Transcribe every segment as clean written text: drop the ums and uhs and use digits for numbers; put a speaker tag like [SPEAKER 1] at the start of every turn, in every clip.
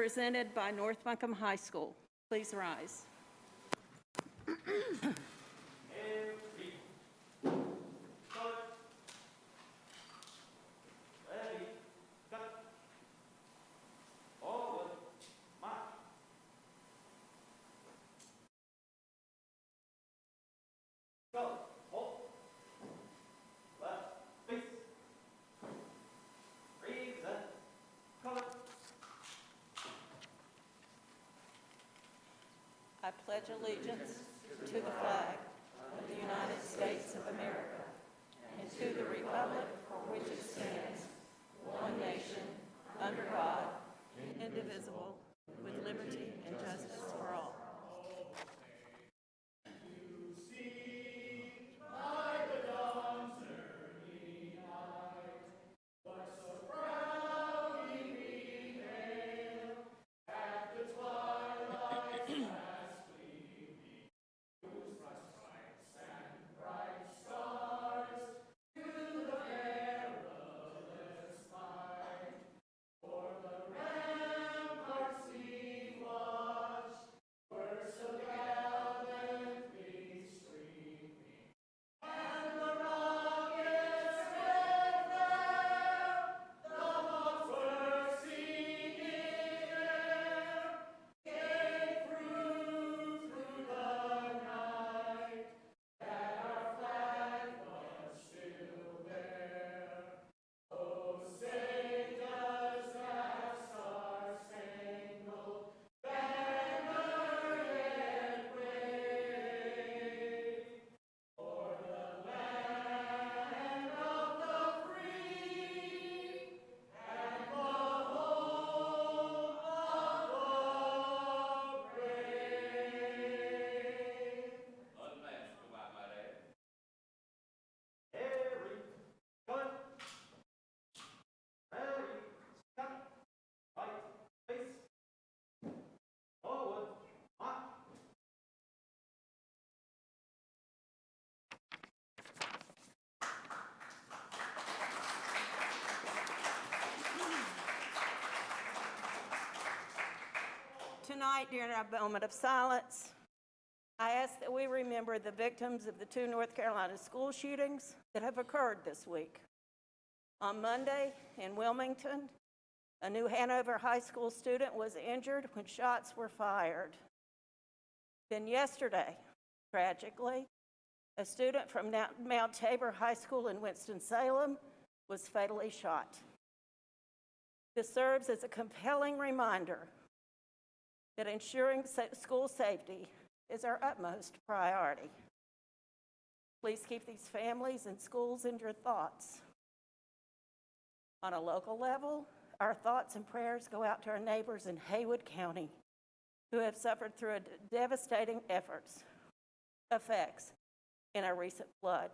[SPEAKER 1] presented by North Buncombe High School. Please rise. I pledge allegiance to the flag of the United States of America and to the republic for which it stands, one nation, under God, indivisible, with liberty and justice for all. Tonight, during our moment of silence, I ask that we remember the victims of the 2 North Carolina school shootings that have occurred this week. On Monday in Wilmington, a New Hanover High School student was injured when shots were fired. Then yesterday, tragically, a student from Mount Tabor High School in Winston-Salem was fatally shot. This serves as a compelling reminder that ensuring school safety is our utmost priority. Please keep these families and schools in your thoughts. On a local level, our thoughts and prayers go out to our neighbors in Haywood County who have suffered through devastating effects in a recent flood.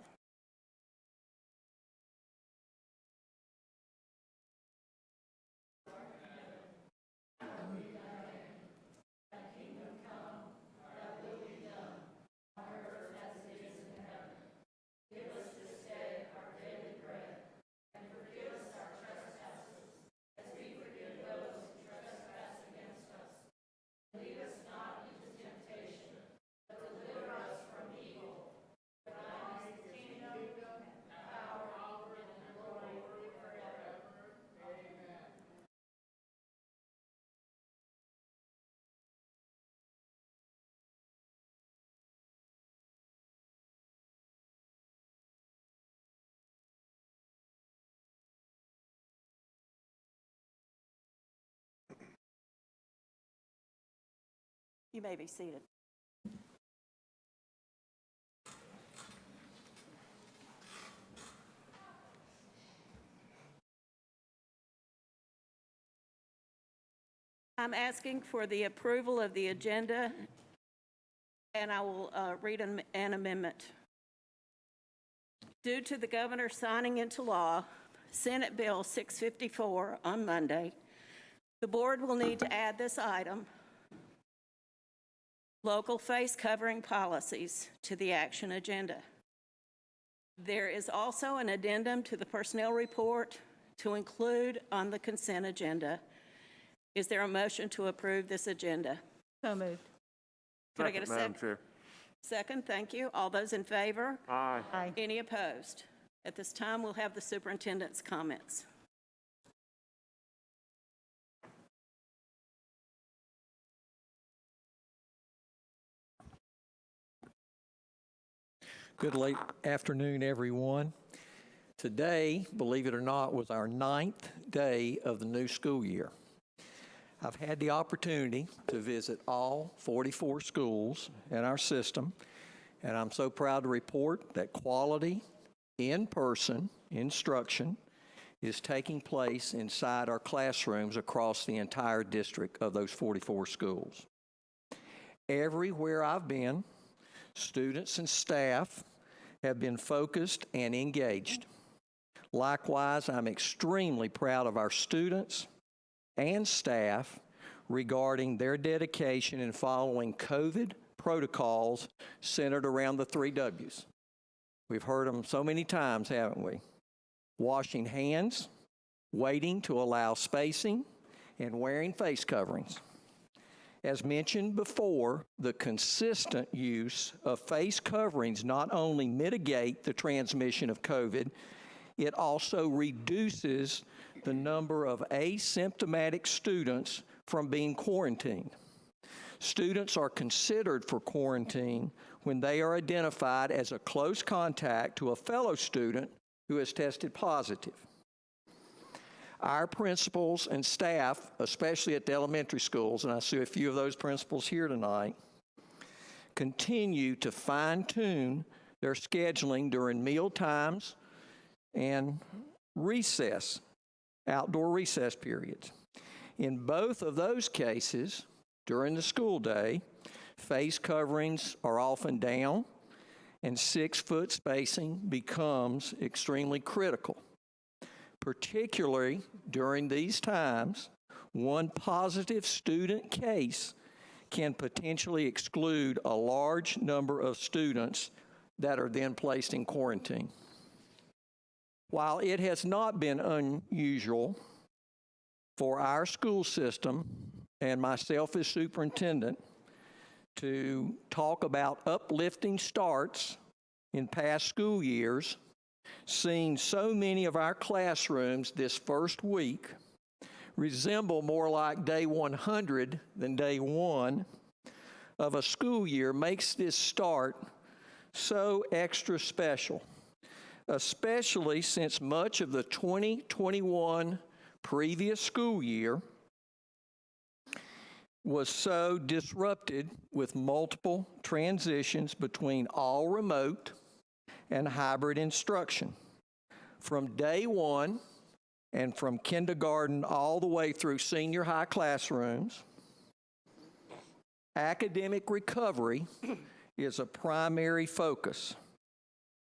[SPEAKER 1] You may be seated. I'm asking for the approval of the agenda, and I will read an amendment. Due to the governor signing into law Senate Bill 654 on Monday, the board will need to add this item, local face covering policies, to the action agenda. There is also an addendum to the personnel report to include on the consent agenda, Is there a motion to approve this agenda?
[SPEAKER 2] So moved.
[SPEAKER 1] Could I get a
[SPEAKER 3] Madam
[SPEAKER 1] second?
[SPEAKER 3] Chair.
[SPEAKER 1] Second, thank you. All those in favor?
[SPEAKER 3] Aye.
[SPEAKER 2] Aye.
[SPEAKER 1] Any opposed? At this time, we'll have the superintendent's comments.
[SPEAKER 4] Good late afternoon, everyone. Today, believe it or not, was our 9th day of the new school year. I've had the opportunity to visit all 44 schools in our system, and I'm so proud to report that quality, in-person instruction is taking place inside our classrooms across the entire district of those 44 schools. Everywhere I've been, students and staff have been focused and engaged. Likewise, I'm extremely proud of our students and staff regarding their dedication in following COVID protocols centered around the 3 W's. We've heard them so many times, haven't we? Washing hands, waiting to allow spacing, and wearing face coverings. As mentioned before, the consistent use of face coverings not only mitigate the transmission of COVID, it also reduces the number of asymptomatic students from being quarantined. Students are considered for quarantine when they are identified as a close contact to a fellow student who has tested positive. Our principals and staff, especially at the elementary schools, and I see a few of those principals here tonight, continue to fine-tune their scheduling during meal times and recess, outdoor recess periods. In both of those cases, during the school day, face coverings are often down, and 6-foot spacing becomes extremely critical. Particularly during these times, one positive student case can potentially exclude a large number of students that are then placed in quarantine. While it has not been unusual for our school system and myself as superintendent to talk about uplifting starts in past school years, seeing so many of our classrooms this first week resemble more like day 100 than day 1 of a school year makes this start so extra special, especially since much of the 2021 previous school year was so disrupted with multiple transitions between all remote and hybrid instruction. From day 1 and from kindergarten all the way through senior high classrooms, academic recovery is a primary focus.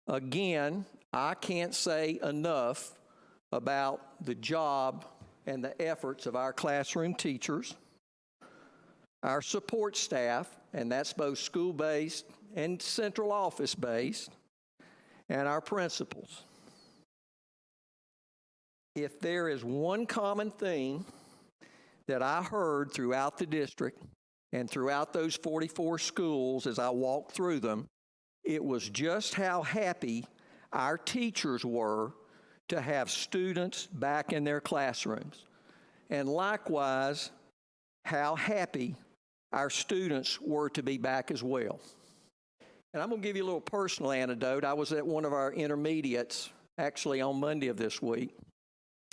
[SPEAKER 4] Again, I can't say enough about the job and the efforts of our classroom teachers, our support staff, and that's both school-based and central office-based, and our principals. If there is one common theme that I heard throughout the district and throughout those 44 schools as I walked through them, it was just how happy our teachers were to have students back in their classrooms. And likewise, how happy our students were to be back as well. And I'm going to give you a little personal anecdote. I was at one of our intermediates, actually on Monday of this week,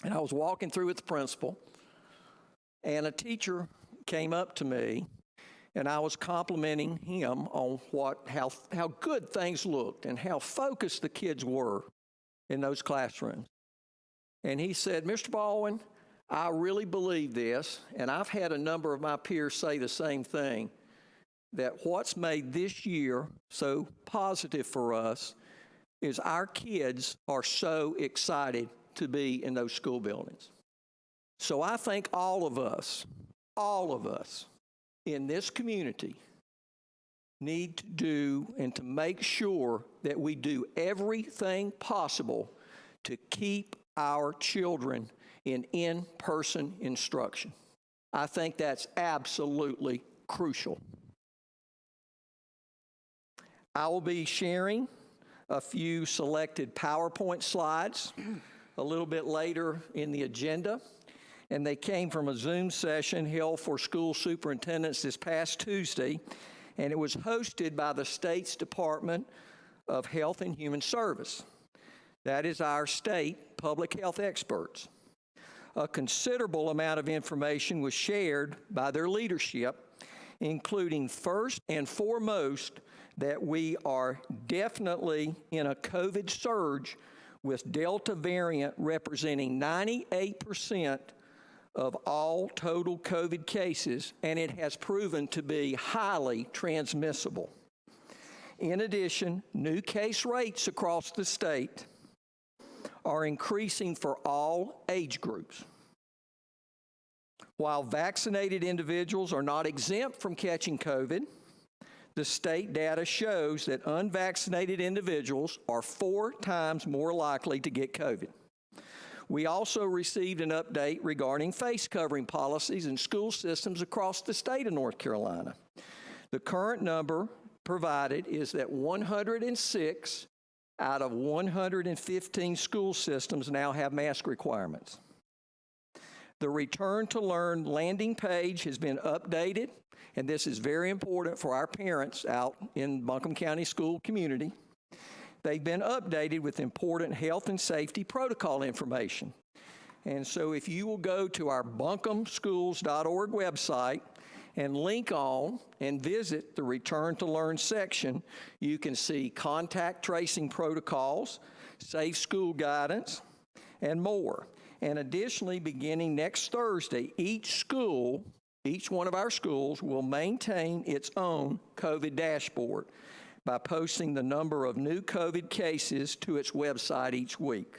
[SPEAKER 4] and I was walking through with the principal, and a teacher came up to me, and I was complimenting him on how good things looked and how focused the kids were in those classrooms. And he said, "Mr. Baldwin, I really believe this, and I've had a number of my peers say the same thing, that what's made this year so positive for us is our kids are so excited to be in those school buildings." So I think all of us in this community need to do and to make sure that we do everything possible to keep our children in-person instruction. I think that's absolutely crucial. I will be sharing a few selected PowerPoint slides a little bit later in the agenda, and they came from a Zoom session held for school superintendents this past Tuesday, and it was hosted by the state's Department of Health and Human Service. That is our state public health experts. A considerable amount of information was shared by their leadership, including first and foremost that we are definitely in a COVID surge with Delta variant representing 98% of all total COVID cases, and it has proven to be highly transmissible. In addition, new case rates across the state are increasing for all age groups. While vaccinated individuals are not exempt from catching COVID, the state data shows that unvaccinated individuals are 4 times more likely to get COVID. We also received an update regarding face covering policies in school systems across the state of North Carolina. The current number provided is that 106 out of 115 school systems now have mask requirements. The Return to Learn landing page has been updated, and this is very important for our parents out in Buncombe County school community. They've been updated with important health and safety protocol information. And so if you will go to our buncombeschools.org website and link on and visit the Return to Learn section, you can see contact tracing protocols, safe school guidance, and more. And additionally, beginning next Thursday, each one of our schools will maintain its own COVID dashboard by posting the number of new COVID cases to its website each week.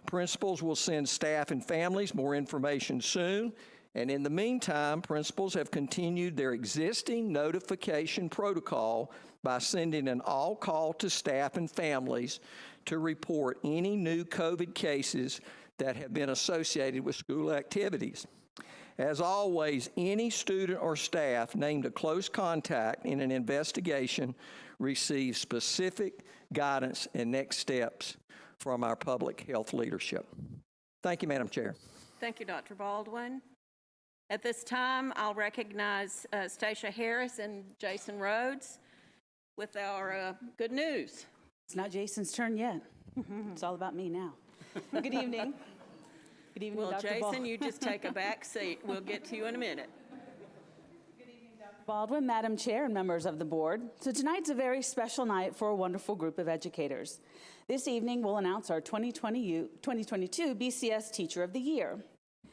[SPEAKER 4] Principals will send staff and families more information soon, and in the meantime, principals have continued their existing notification protocol by sending an all-call to staff and families to report any new COVID cases that have been associated with school activities. As always, any student or staff named a close contact in an investigation receives specific guidance and next steps from our public health leadership. Thank you, Madam Chair.
[SPEAKER 1] Thank you, Dr. Baldwin. At this time, I'll recognize Stacia Harris and Jason Rhodes with our good news.
[SPEAKER 2] It's not Jason's turn yet. It's all about me now. Good evening. Good evening,
[SPEAKER 1] Well,
[SPEAKER 2] Dr.
[SPEAKER 1] Jason, you just take a back seat. We'll get to you in a minute.
[SPEAKER 2] Good evening, Dr. Baldwin, Madam Chair, and members of the board. So tonight's a very special night for a wonderful group of educators. This evening, we'll announce our 2022 BCS Teacher of the Year.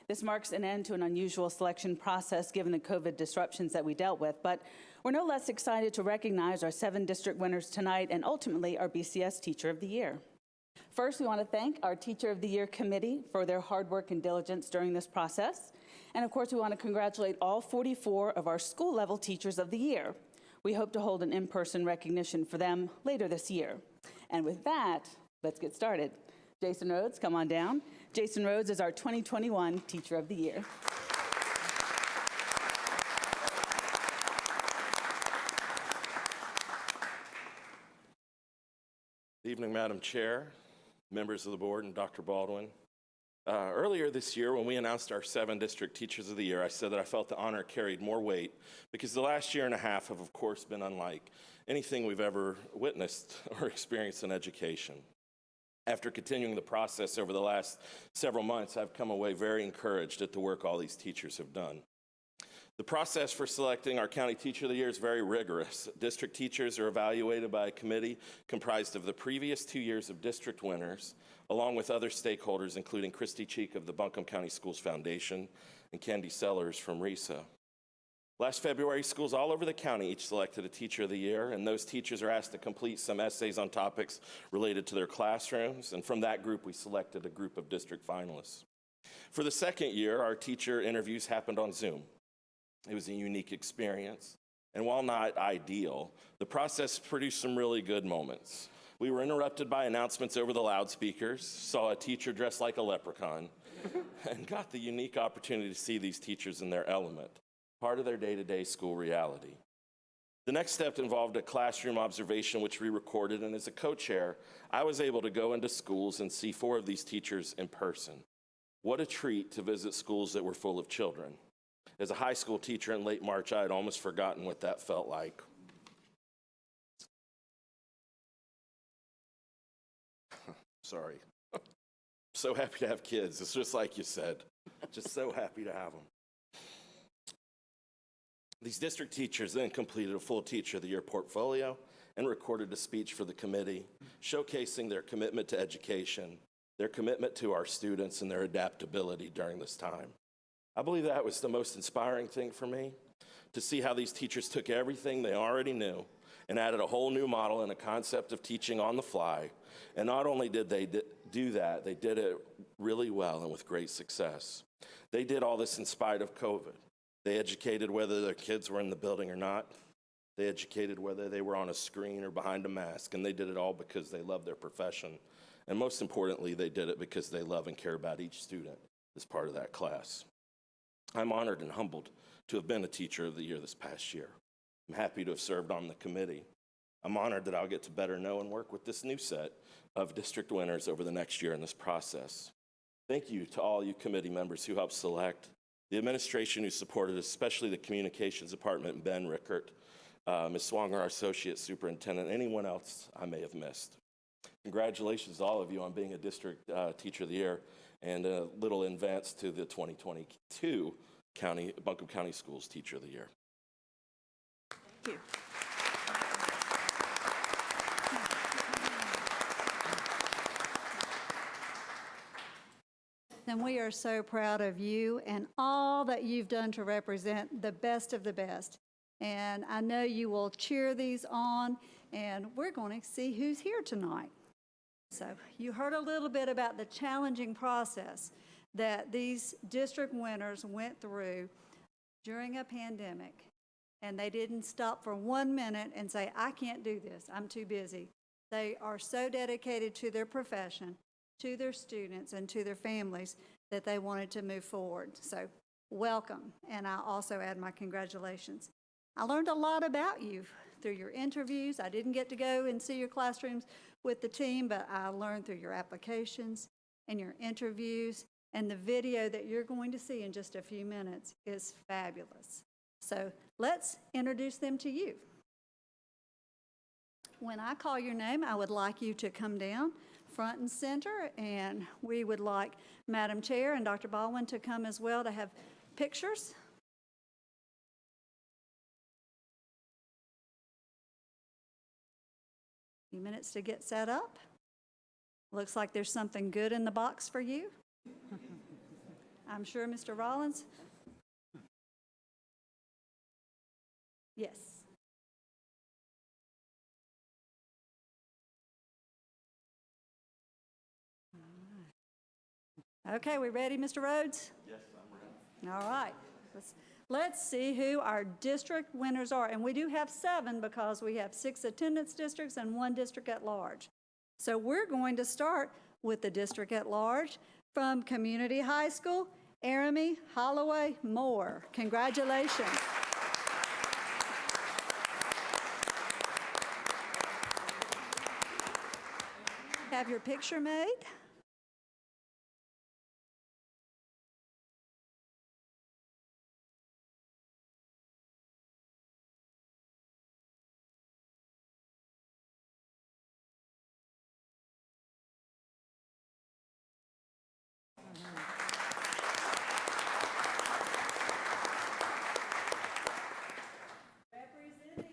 [SPEAKER 2] This marks an end to an unusual selection process given the COVID disruptions that we dealt with, but we're no less excited to recognize our 7 district winners tonight and ultimately our BCS Teacher of the Year. First, we want to thank our Teacher of the Year committee for their hard work and diligence during this process. And of course, we want to congratulate all 44 of our school-level Teachers of the Year. We hope to hold an in-person recognition for them later this year. And with that, let's get started. Jason Rhodes, come on down. Jason Rhodes is our 2021 Teacher of the Year.
[SPEAKER 3] Good evening, Madam Chair, members of the board, and Dr. Baldwin. Earlier this year, when we announced our 7 district Teachers of the Year, I said that I felt the honor carried more weight because the last year and a half have, of course, been unlike anything we've ever witnessed or experienced in education. After continuing the process over the last several months, I've come away very encouraged at the work all these teachers have done. The process for selecting our County Teacher of the Year is very rigorous. District teachers are evaluated by a committee comprised of the previous 2 years of district winners, along with other stakeholders, including Christy Cheek of the Buncombe County Schools Foundation and Candy Sellers from RISA. Last February, schools all over the county each selected a Teacher of the Year, and those teachers are asked to complete some essays on topics related to their classrooms, and from that group, we selected a group of district finalists. For the second year, our teacher interviews happened on Zoom. It was a unique experience, and while not ideal, the process produced some really good moments. We were interrupted by announcements over the loudspeakers, saw a teacher dressed like a leprechaun, and got the unique opportunity to see these teachers in their element, part of their day-to-day school reality. The next step involved a classroom observation, which we recorded, and as a co-chair, I was able to go into schools and see 4 of these teachers in person. What a treat to visit schools that were full of children. As a high school teacher in late March, I had almost forgotten what that felt like. Sorry. So happy to have kids. It's just like you said. Just so happy to have them. These district teachers then completed a full Teacher of the Year portfolio and recorded a speech for the committee, showcasing their commitment to education, their commitment to our students, and their adaptability during this time. I believe that was the most inspiring thing for me, to see how these teachers took everything they already knew and added a whole new model and a concept of teaching on the fly. And not only did they do that, they did it really well and with great success. They did all this in spite of COVID. They educated whether their kids were in the building or not. They educated whether they were on a screen or behind a mask, and they did it all because they love their profession. And most importantly, they did it because they love and care about each student as part of that class. I'm honored and humbled to have been a Teacher of the Year this past year. I'm happy to have served on the committee. I'm honored that I'll get to better know and work with this new set of district winners over the next year in this process. Thank you to all you committee members who helped select, the administration who supported, especially the communications department, Ben Rickert, Ms. Swanger, our associate superintendent, anyone else I may have missed. Congratulations to all of you on being a district Teacher of the Year, and a little advance to the 2022 Buncombe County Schools Teacher of the Year.
[SPEAKER 1] Thank you.
[SPEAKER 5] And we are so proud of you and all that you've done to represent the best of the best. And I know you will cheer these on, and we're going to see who's here tonight. So you heard a little bit about the challenging process that these district winners went through during a pandemic. And they didn't stop for 1 minute and say, I can't do this, I'm too busy. They are so dedicated to their profession, to their students, and to their families that they wanted to move forward. So welcome, and I also add my congratulations. I learned a lot about you through your interviews. I didn't get to go and see your classrooms with the team, but I learned through your applications and your interviews, and the video that you're going to see in just a few minutes is fabulous. So let's introduce them to you. When I call your name, I would like you to come down front and center, and we would like Madam Chair and Dr. Baldwin to come as well to have pictures. A few minutes to get set up. Looks like there's something good in the box for you. I'm sure, Mr. Rollins. Yes. Okay, we ready, Mr. Rhodes?
[SPEAKER 3] Yes, I'm ready.
[SPEAKER 5] All right. Let's see who our district winners are. And we do have 7 because we have 6 attendance districts and 1 district at large. So we're going to start with the district at large from Community High School, Aramy Holloway Moore. Congratulations. Have your picture made?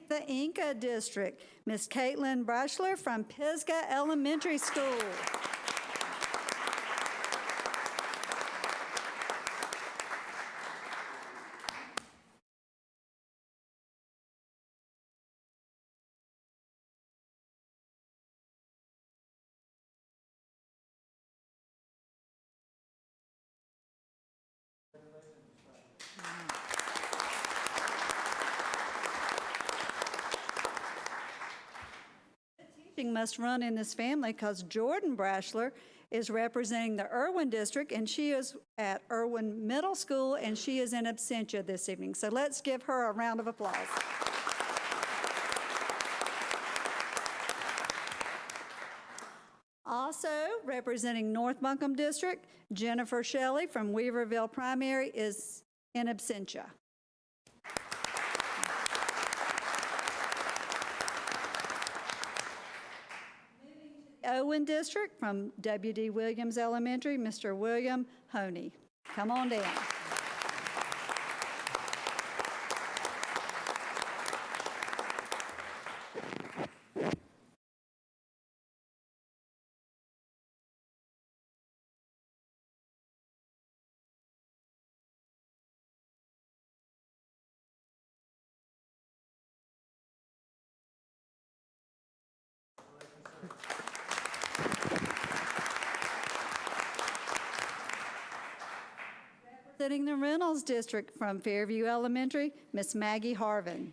[SPEAKER 5] The Inca District, Miss Caitlin Brashler from Pisgah Elementary School. must run in this family because Jordan Brashler is representing the Irwin District, and she is at Irwin Middle School, and she is in absentia this evening. So let's give her a round of applause. Also, representing North Buncombe District, Jennifer Shelley from Weaverville Primary is in absentia. Owen District from W.D. Williams Elementary, Mr. William Honey. Come on down. Representing the Reynolds District from Fairview Elementary, Miss Maggie Harvin.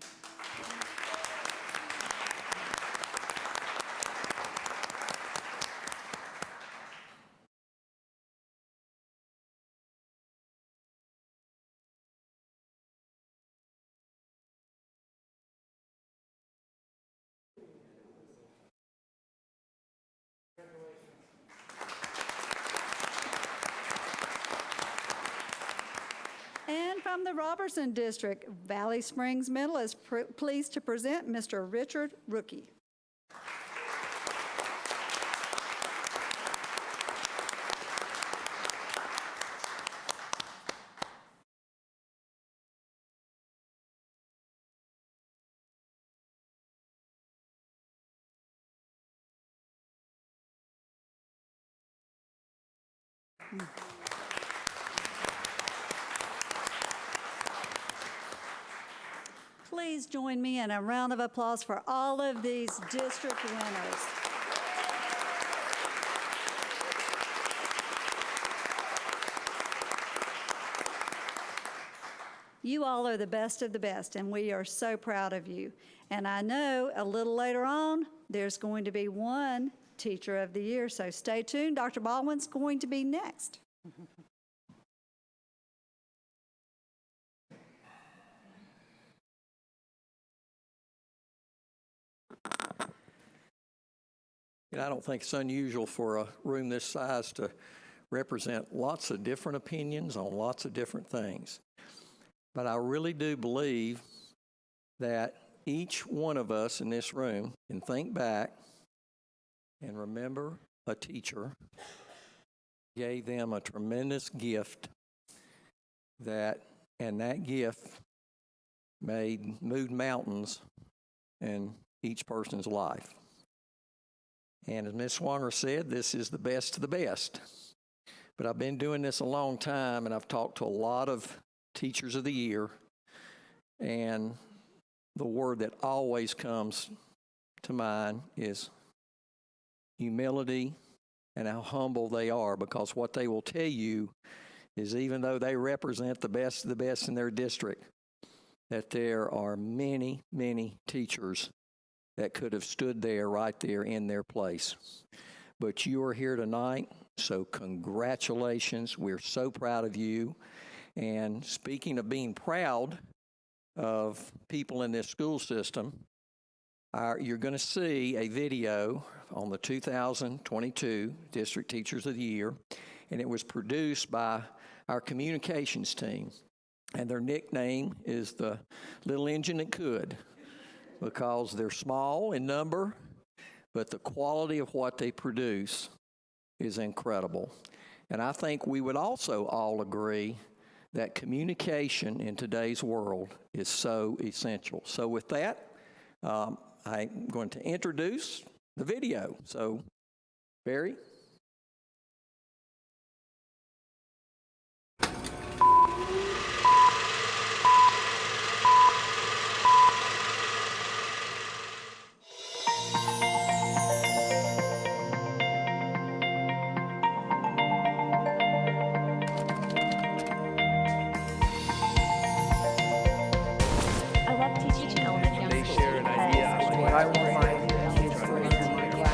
[SPEAKER 5] And from the Robertson District, Valley Springs Middle is pleased to present Mr. Richard Rookie. Please join me in a round of applause for all of these district winners. You all are the best of the best, and we are so proud of you. And I know a little later on, there's going to be one Teacher of the Year, so stay tuned. Dr. Baldwin's going to be next.
[SPEAKER 4] And I don't think it's unusual for a room this size to represent lots of different opinions on lots of different things. But I really do believe that each one of us in this room can think back and remember a teacher gave them a tremendous gift and that gift moved mountains in each person's life. And as Ms. Swanger said, this is the best of the best. But I've been doing this a long time, and I've talked to a lot of Teachers of the Year, and the word that always comes to mind is humility and how humble they are, because what they will tell you is even though they represent the best of the best in their district, that there are many, many teachers that could have stood there right there in their place. But you are here tonight, so congratulations. We're so proud of you. And speaking of being proud of people in this school system, you're going to see a video on the 2022 District Teachers of the Year, and it was produced by our communications team. And their nickname is the Little Engine That Could, because they're small in number, but the quality of what they produce is incredible. And I think we would also all agree that communication in today's world is so essential. So with that, I'm going to introduce the video. So, Barry?
[SPEAKER 6] I love teaching elementary school. They share an idea of what I want my kids to learn in my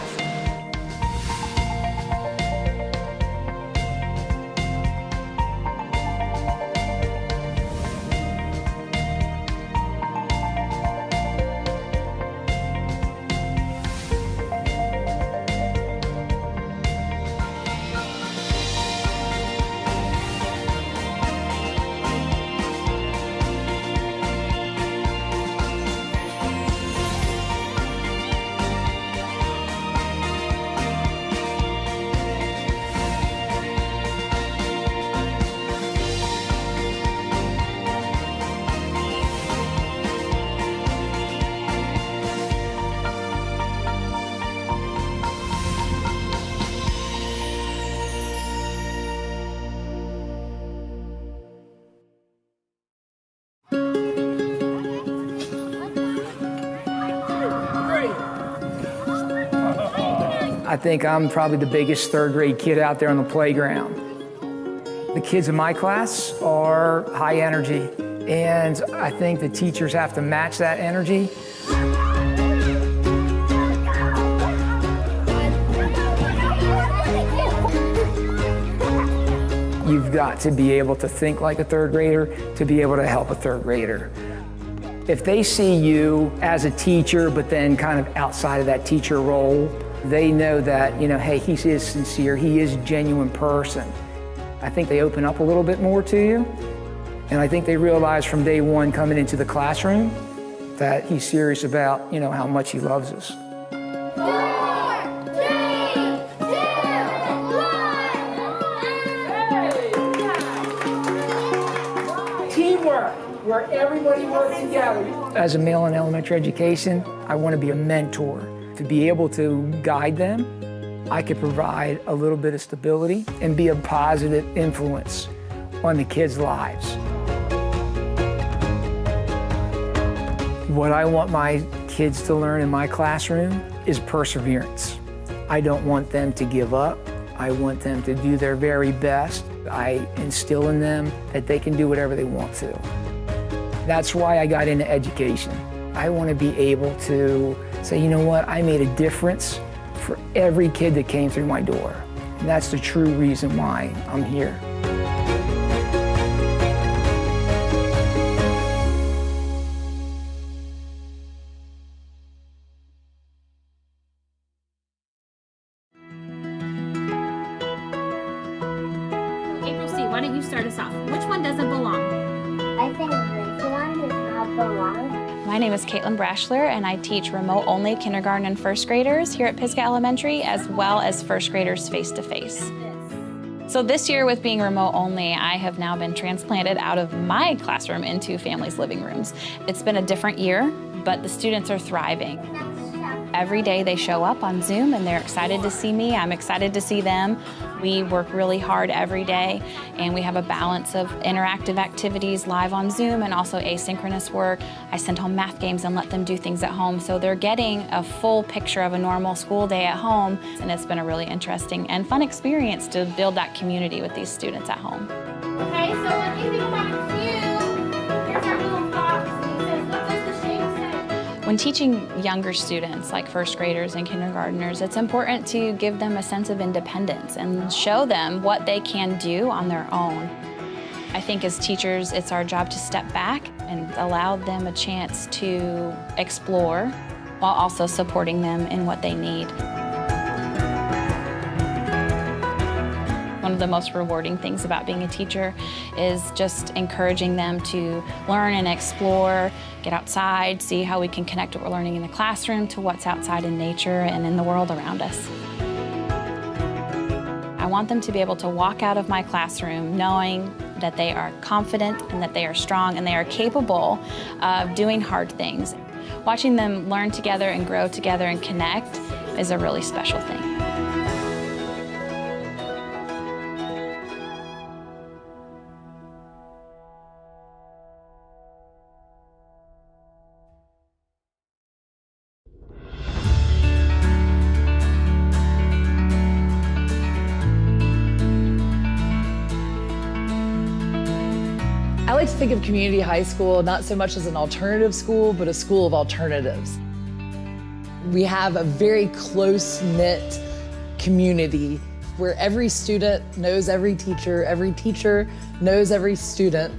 [SPEAKER 6] I think I'm probably the biggest third grade kid out there on the playground. The kids in my class are high energy, and I think the teachers have to match that energy. You've got to be able to think like a third grader to be able to help a third grader. If they see you as a teacher, but then kind of outside of that teacher role, they know that, hey, he is sincere, he is a genuine person. I think they open up a little bit more to you. And I think they realize from day one coming into the classroom that he's serious about, how much he loves us.
[SPEAKER 7] 4, 3, 2, 1.
[SPEAKER 6] Teamwork, where everybody works together. As a male in elementary education, I want to be a mentor. To be able to guide them, I could provide a little bit of stability and be a positive influence on the kids' lives. What I want my kids to learn in my classroom is perseverance. I don't want them to give up. I want them to do their very best. I instill in them that they can do whatever they want to. That's why I got into education. I want to be able to say, you know what, I made a difference for every kid that came through my door. And that's the true reason why I'm here.
[SPEAKER 7] April C., why don't you start us off? Which one doesn't belong?
[SPEAKER 8] I think this one does not belong.
[SPEAKER 9] My name is Caitlin Brashler, and I teach remote-only kindergarten and first graders here at Pisgah Elementary, as well as first graders face-to-face. So this year, with being remote-only, I have now been transplanted out of my classroom into families' living rooms. It's been a different year, but the students are thriving. Every day they show up on Zoom and they're excited to see me. I'm excited to see them. We work really hard every day, and we have a balance of interactive activities live on Zoom and also asynchronous work. I send home math games and let them do things at home, so they're getting a full picture of a normal school day at home, and it's been a really interesting and fun experience to build that community with these students at home.
[SPEAKER 7] Okay, so when you think about a cue, here's our little fox, and he says, what does the shape say?
[SPEAKER 9] When teaching younger students, like first graders and kindergartners, it's important to give them a sense of independence and show them what they can do on their own. I think as teachers, it's our job to step back and allow them a chance to explore while also supporting them in what they need. One of the most rewarding things about being a teacher is just encouraging them to learn and explore, get outside, see how we can connect what we're learning in the classroom to what's outside in nature and in the world around us. I want them to be able to walk out of my classroom knowing that they are confident and that they are strong and they are capable of doing hard things. Watching them learn together and grow together and connect is a really special thing.
[SPEAKER 10] I like to think of community high school not so much as an alternative school, but a school of alternatives. We have a very close-knit community where every student knows every teacher knows every student.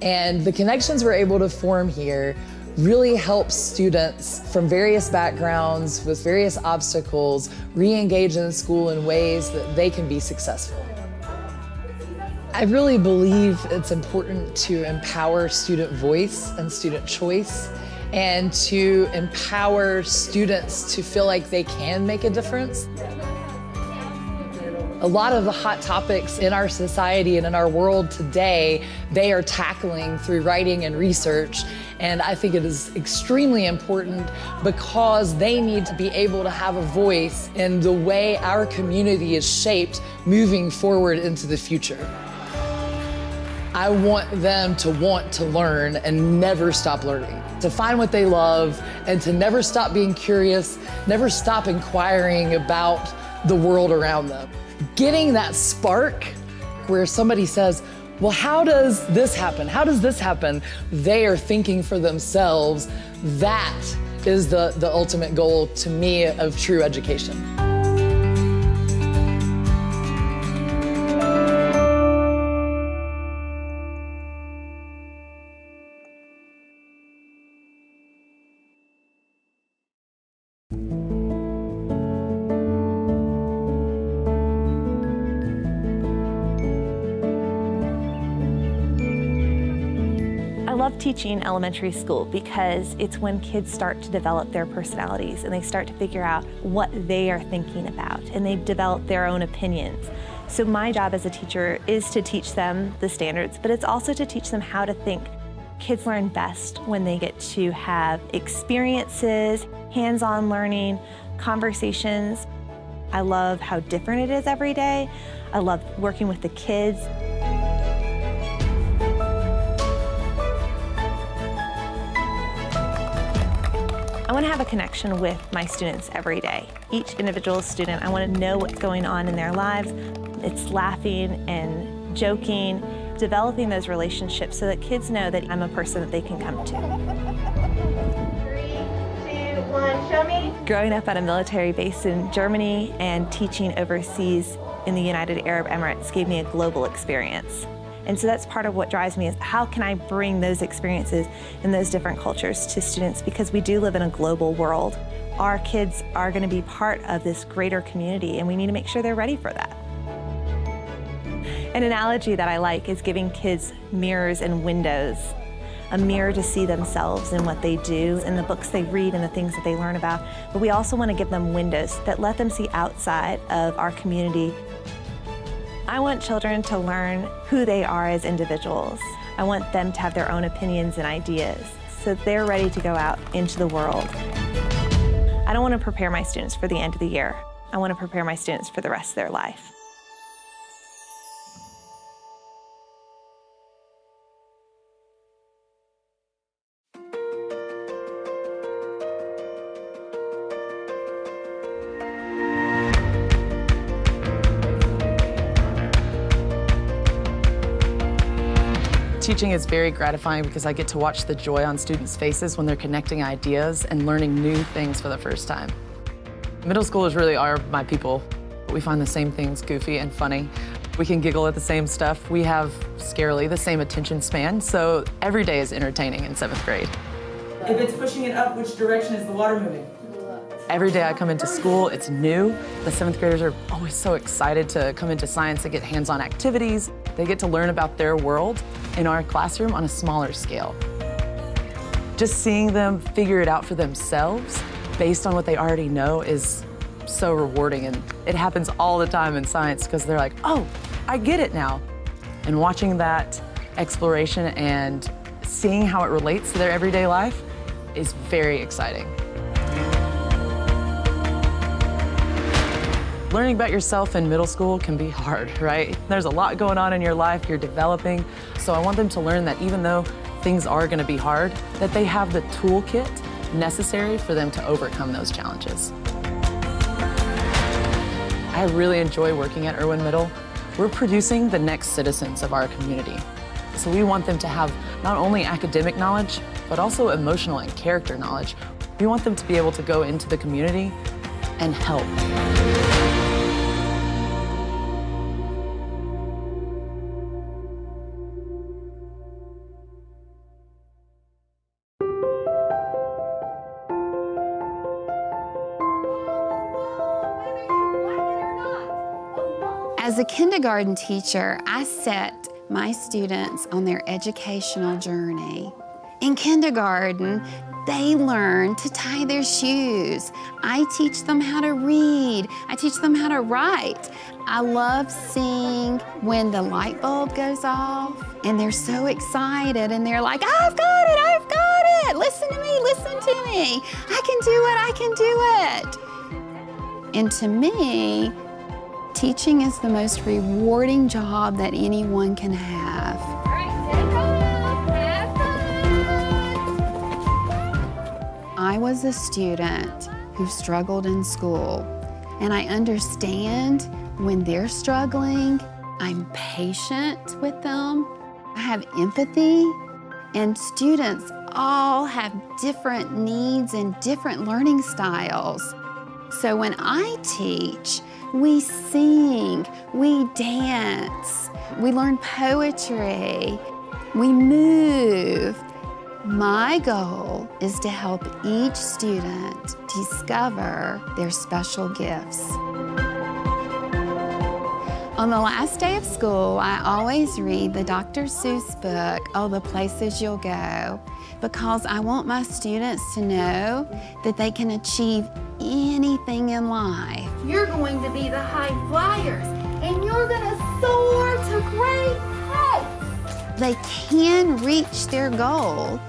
[SPEAKER 10] And the connections we're able to form here really helps students from various backgrounds with various obstacles re-engage in school in ways that they can be successful. I really believe it's important to empower student voice and student choice, and to empower students to feel like they can make a difference. A lot of the hot topics in our society and in our world today, they are tackling through writing and research. And I think it is extremely important because they need to be able to have a voice in the way our community is shaped moving forward into the future. I want them to want to learn and never stop learning. to find what they love, and to never stop being curious, never stop inquiring about the world around them. Getting that spark where somebody says, well, how does this happen? How does this happen? They are thinking for themselves. That is the ultimate goal to me of true education.
[SPEAKER 11] I love teaching elementary school because it's when kids start to develop their personalities and they start to figure out what they are thinking about, and they develop their own opinions. So my job as a teacher is to teach them the standards, but it's also to teach them how to think. Kids learn best when they get to have experiences, hands-on learning, conversations. I love how different it is every day. I love working with the kids. I want to have a connection with my students every day. Each individual student, I want to know what's going on in their lives. It's laughing and joking, developing those relationships so that kids know that I'm a person that they can come to. 3, 2, 1, show me. Growing up at a military base in Germany and teaching overseas in the United Arab Emirates gave me a global experience. And so that's part of what drives me, is how can I bring those experiences and those different cultures to students, because we do live in a global world. Our kids are going to be part of this greater community, and we need to make sure they're ready for that. An analogy that I like is giving kids mirrors and windows. A mirror to see themselves and what they do and the books they read and the things that they learn about. But we also want to give them windows that let them see outside of our community. I want children to learn who they are as individuals. I want them to have their own opinions and ideas so that they're ready to go out into the world. I don't want to prepare my students for the end of the year. I want to prepare my students for the rest of their life.
[SPEAKER 10] Teaching is very gratifying because I get to watch the joy on students' faces when they're connecting ideas and learning new things for the first time. Middle schoolers really are my people. We find the same things goofy and funny. We can giggle at the same stuff. We have, scarily, the same attention span, so every day is entertaining in 7th grade.
[SPEAKER 12] If it's pushing it up, which direction is the water moving?
[SPEAKER 10] Every day I come into school, it's new. The 7th graders are always so excited to come into science and get hands-on activities. They get to learn about their world in our classroom on a smaller scale. Just seeing them figure it out for themselves based on what they already know is so rewarding, and it happens all the time in science because they're like, oh, I get it now. And watching that exploration and seeing how it relates to their everyday life is very exciting. Learning about yourself in middle school can be hard, right? There's a lot going on in your life, you're developing. So I want them to learn that even though things are gonna be hard, that they have the toolkit necessary for them to overcome those challenges. I really enjoy working at Irwin Middle. We're producing the next citizens of our community. So we want them to have not only academic knowledge, but also emotional and character knowledge. We want them to be able to go into the community and help.
[SPEAKER 13] As a kindergarten teacher, I set my students on their educational journey. In kindergarten, they learn to tie their shoes. I teach them how to read. I teach them how to write. I love seeing when the light bulb goes off and they're so excited and they're like, I've got it, I've got it. Listen to me, listen to me. I can do it, I can do it. And to me, teaching is the most rewarding job that anyone can have. I was a student who struggled in school, and I understand when they're struggling. I'm patient with them. I have empathy, and students all have different needs and different learning styles. So when I teach, we sing, we dance, we learn poetry, we move. My goal is to help each student discover their special gifts. On the last day of school, I always read the Dr. Seuss book, All the Places You'll Go, because I want my students to know that they can achieve anything in life.
[SPEAKER 7] You're going to be the high flyers, and you're going to soar to great heights.
[SPEAKER 13] They can reach their goal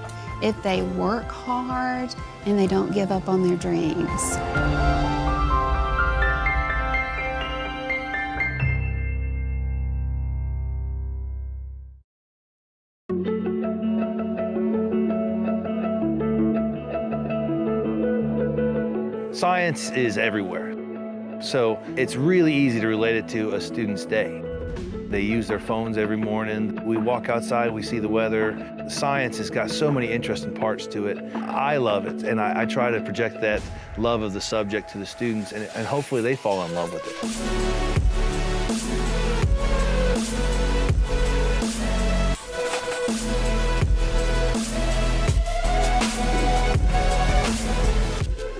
[SPEAKER 13] if they work hard and they don't give up on their dreams.
[SPEAKER 14] Science is everywhere, so it's really easy to relate it to a student's day. They use their phones every morning. We walk outside, we see the weather. Science has got so many interesting parts to it. I love it, and I try to project that love of the subject to the students, and hopefully they fall in love with it.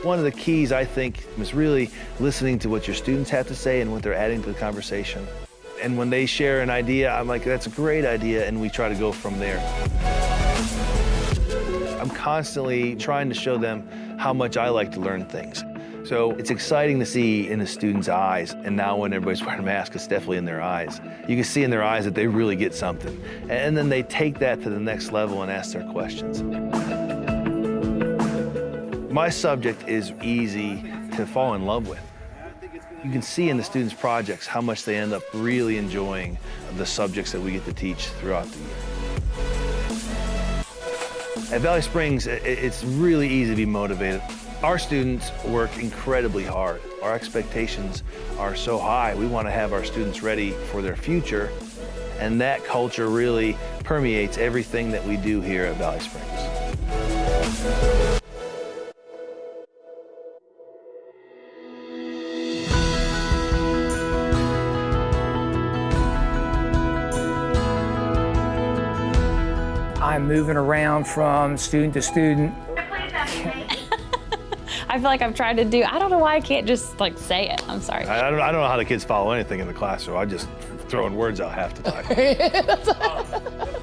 [SPEAKER 14] One of the keys, I think, is really listening to what your students have to say and what they're adding to the conversation. And when they share an idea, I'm like, that's a great idea, and we try to go from there. I'm constantly trying to show them how much I like to learn things. So it's exciting to see in the students' eyes, and now when everybody's wearing a mask, it's definitely in their eyes. You can see in their eyes that they really get something. And then they take that to the next level and ask their questions. My subject is easy to fall in love with. You can see in the students' projects how much they end up really enjoying the subjects that we get to teach throughout the year. At Valley Springs, it's really easy to be motivated. Our students work incredibly hard. Our expectations are so high. We want to have our students ready for their future, and that culture really permeates everything that we do here at Valley Springs.
[SPEAKER 6] I'm moving around from student to student.
[SPEAKER 9] I feel like I've tried to do, I don't know why I can't just like say it. I'm sorry.
[SPEAKER 14] I don't know how the kids follow anything in the classroom. I just throwing words out half the time.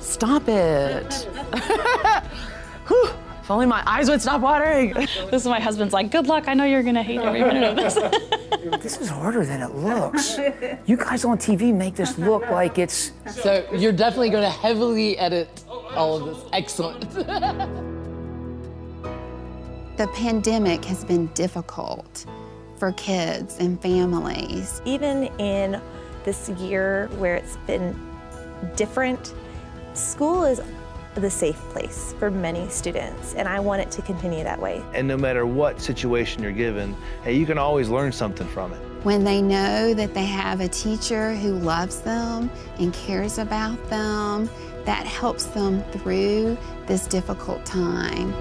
[SPEAKER 2] Stop it. Whew. If only my eyes would stop watering.
[SPEAKER 9] This is my husband's like, good luck. I know you're going to hate every minute of this.
[SPEAKER 6] This is harder than it looks. You guys on TV make this look like it's...
[SPEAKER 10] So you're definitely going to heavily edit all of this. Excellent.
[SPEAKER 13] The pandemic has been difficult for kids and families.
[SPEAKER 11] Even in this year where it's been different, school is the safe place for many students, and I want it to continue that way.
[SPEAKER 14] And no matter what situation you're given, hey, you can always learn something from it.
[SPEAKER 13] When they know that they have a teacher who loves them and cares about them, that helps them through this difficult time.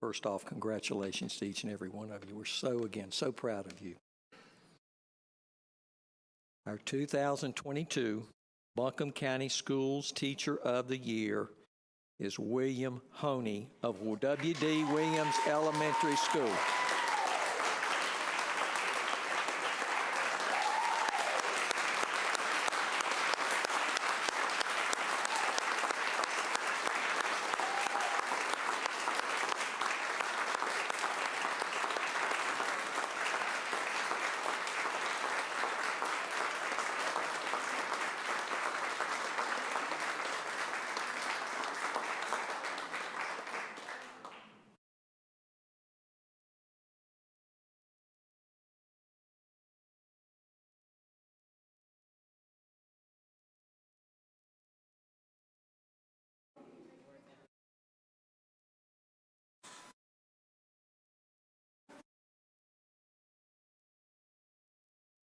[SPEAKER 4] First off, congratulations to each and every one of you. We're so proud of you. Our 2022 Buncombe County Schools Teacher of the Year is William Honey of W.D. Williams Elementary School.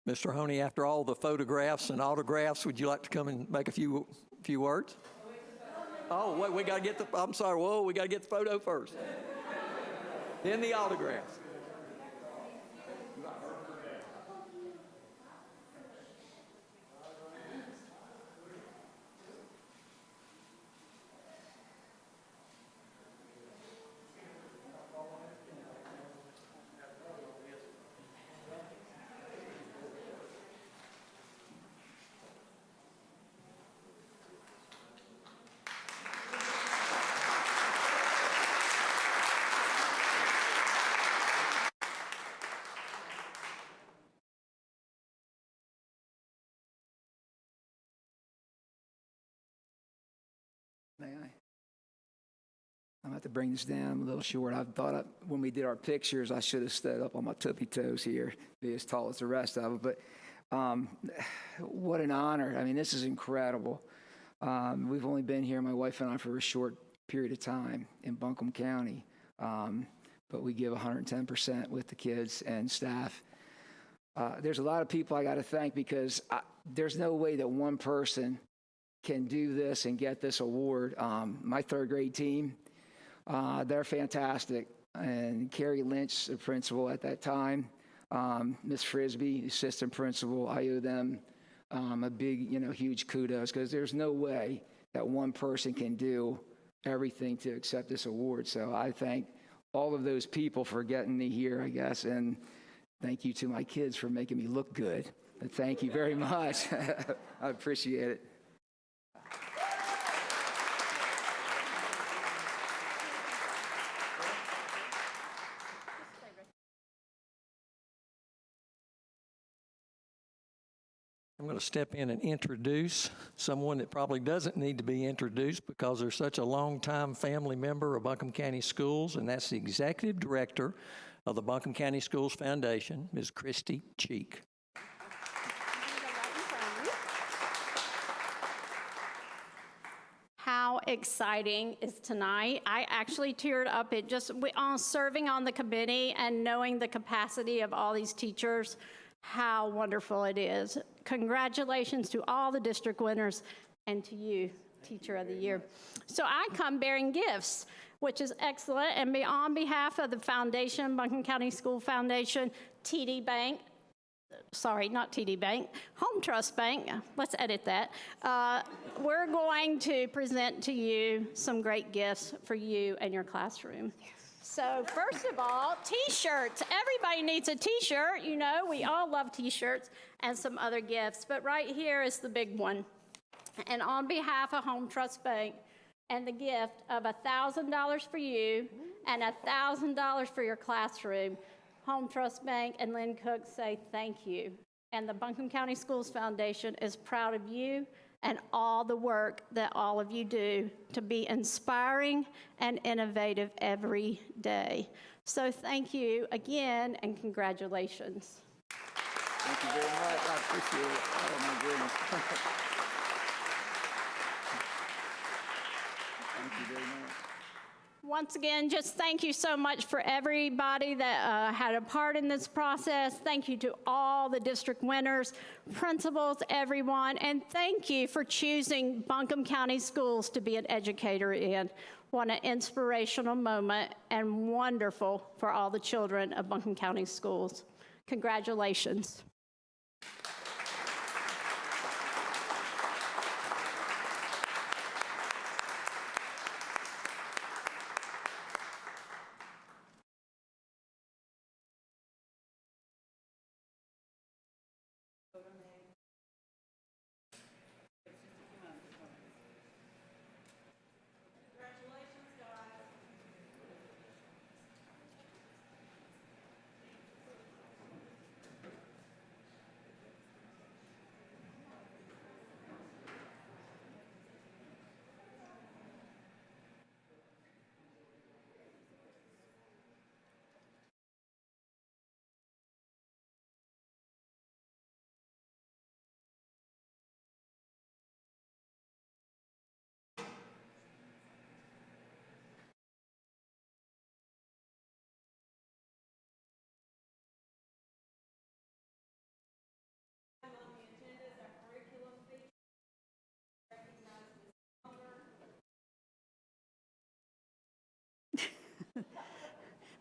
[SPEAKER 4] Mr. Honey, after all the photographs and autographs, would you like to come and make a few words? Oh, wait, we got to get the, I'm sorry, whoa, we got to get the photo first. Then the autographs.
[SPEAKER 6] May I? I'm going to have to bring this down a little short. I thought when we did our pictures, I should have stood up on my tippy toes here, be as tall as the rest of it. But what an honor. I mean, this is incredible. We've only been here, my wife and I, for a short period of time in Buncombe County. But we give 110% with the kids and staff. There's a lot of people I got to thank because there's no way that one person can do this and get this award. My third grade team, they're fantastic. And Carrie Lynch, the principal at that time, Miss Frisbee, assistant principal, I owe them a big, huge kudos because there's no way that one person can do everything to accept this award. So I thank all of those people for getting me here, I guess, and thank you to my kids for making me look good. But thank you very much. I appreciate it.
[SPEAKER 4] I'm going to step in and introduce someone that probably doesn't need to be introduced because they're such a long-time family member of Buncombe County Schools, and that's the Executive Director of the Buncombe County Schools Foundation, Ms. Christy Cheek.
[SPEAKER 15] How exciting is tonight. I actually teared up at just serving on the committee and knowing the capacity of all these teachers, how wonderful it is. Congratulations to all the district winners and to you, Teacher of the Year. So I come bearing gifts, which is excellent. And on behalf of the foundation, Buncombe County School Foundation, TD Bank, sorry, not TD Bank, Home Trust Bank, let's edit that. We're going to present to you some great gifts for you and your classroom. So first of all, T-shirts. Everybody needs a T-shirt. We all love T-shirts and some other gifts. But right here is the big one. And on behalf of Home Trust Bank, and the gift of $1,000 for you and $1,000 for your classroom, Home Trust Bank and Lynn Cook say thank you. And the Buncombe County Schools Foundation is proud of you and all the work that all of you do to be inspiring and innovative every day. So thank you again and congratulations.
[SPEAKER 6] Thank you very much. I appreciate it. Oh, my goodness. Thank you very much.
[SPEAKER 15] Once again, just thank you so much for everybody that had a part in this process. Thank you to all the district winners, principals, everyone, and thank you for choosing Buncombe County Schools to be an educator in. What an inspirational moment and wonderful for all the children of Buncombe County Schools. Congratulations.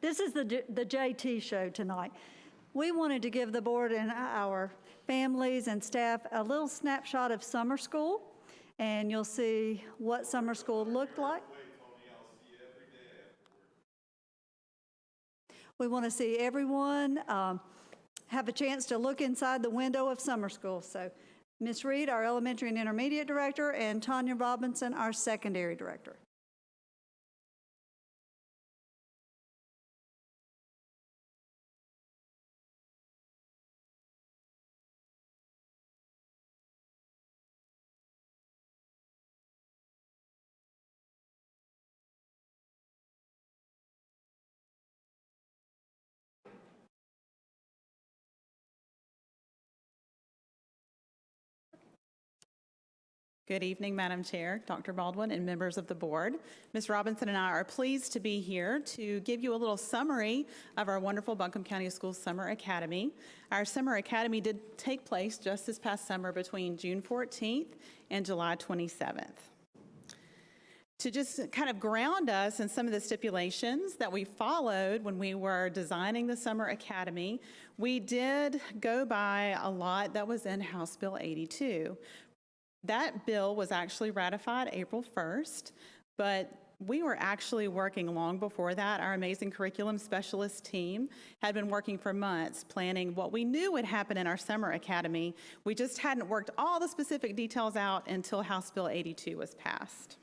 [SPEAKER 5] This is the JT show tonight. We wanted to give the board and our families and staff a little snapshot of summer school, and you'll see what summer school looked like. We want to see everyone have a chance to look inside the window of summer school. So Ms. Reed, our elementary and intermediate director, and Tanya Robinson, our secondary director.
[SPEAKER 2] Good evening, Madam Chair, Dr. Baldwin, and members of the board. Ms. Robinson and I are pleased to be here to give you a little summary of our wonderful Buncombe County Schools Summer Academy. Our Summer Academy did take place just this past summer between June 14th and July 27th. To just kind of ground us in some of the stipulations that we followed when we were designing the Summer Academy, we did go by a lot that was in House Bill 82. That bill was actually ratified April 1st, but we were actually working long before that. Our amazing curriculum specialist team had been working for months planning what we knew would happen in our Summer Academy. We just hadn't worked all the specific details out until House Bill 82 was passed.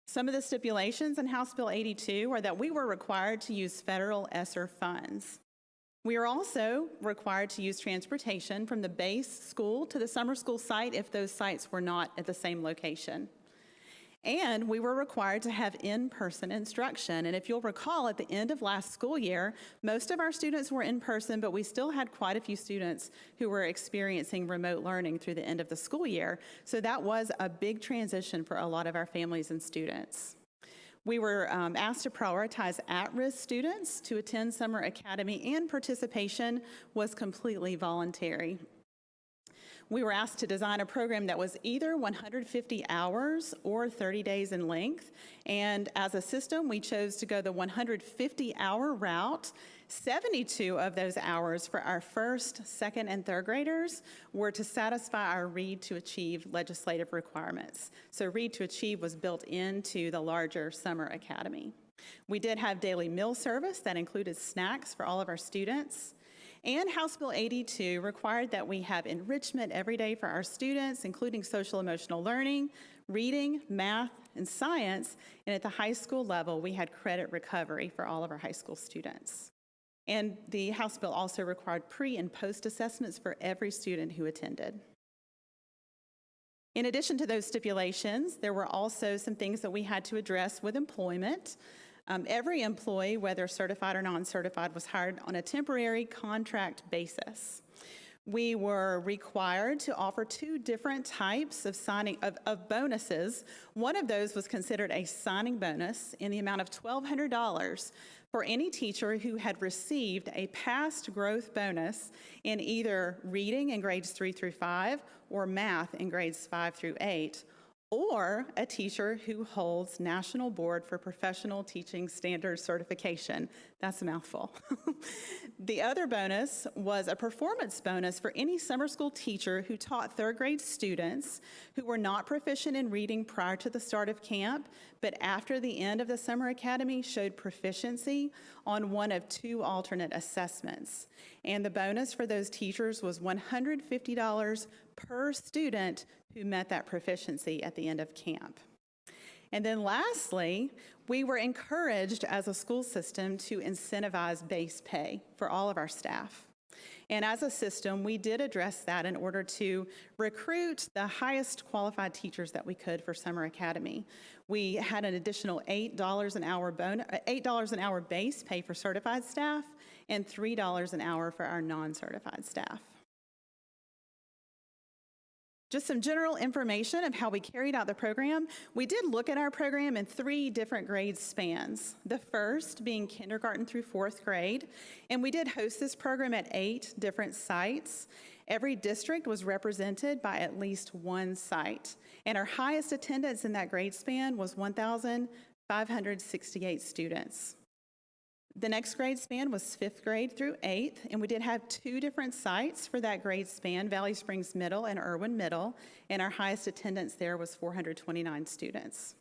[SPEAKER 2] Some of the stipulations in House Bill 82 are that we were required to use federal ESSER funds. We are also required to use transportation from the base school to the summer school site if those sites were not at the same location. And we were required to have in-person instruction. And if you'll recall, at the end of last school year, most of our students were in person, but we still had quite a few students who were experiencing remote learning through the end of the school year. So that was a big transition for a lot of our families and students. We were asked to prioritize at-risk students to attend Summer Academy, and participation was completely voluntary. We were asked to design a program that was either 150 hours or 30 days in length, and as a system, we chose to go the 150-hour route. 72 of those hours for our first, second, and third graders were to satisfy our Read to Achieve legislative requirements. So Read to Achieve was built into the larger Summer Academy. We did have daily meal service that included snacks for all of our students. And House Bill 82 required that we have enrichment every day for our students, including social emotional learning, reading, math, and science. And at the high school level, we had credit recovery for all of our high school students. And the House bill also required pre- and post-assessments for every student who attended. In addition to those stipulations, there were also some things that we had to address with employment. Every employee, whether certified or non-certified, was hired on a temporary contract basis. we were required to offer two different types of bonuses. One of those was considered a signing bonus in the amount of $1,200 for any teacher who had received a past growth bonus in either reading in grades 3 through 5 or math in grades 5 through 8, or a teacher who holds National Board for Professional Teaching Standards certification. That's a mouthful. The other bonus was a performance bonus for any summer school teacher who taught third grade students who were not proficient in reading prior to the start of camp, but after the end of the summer academy showed proficiency on one of two alternate assessments. And the bonus for those teachers was $150 per student who met that proficiency at the end of camp. And then lastly, we were encouraged as a school system to incentivize base pay for all of our staff. And as a system, we did address that in order to recruit the highest qualified teachers that we could for Summer Academy. We had an additional $8 an hour base pay for certified staff and $3 an hour for our non-certified staff. Just some general information of how we carried out the program. We did look at our program in 3 different grade spans, the first being kindergarten through 4th grade, and we did host this program at 8 different sites. Every district was represented by at least one site, and our highest attendance in that grade span was 1,568 students. The next grade span was 5th grade through 8th, and we did have 2 different sites for that grade span, Valley Springs Middle and Irwin Middle, and our highest attendance there was 429 students.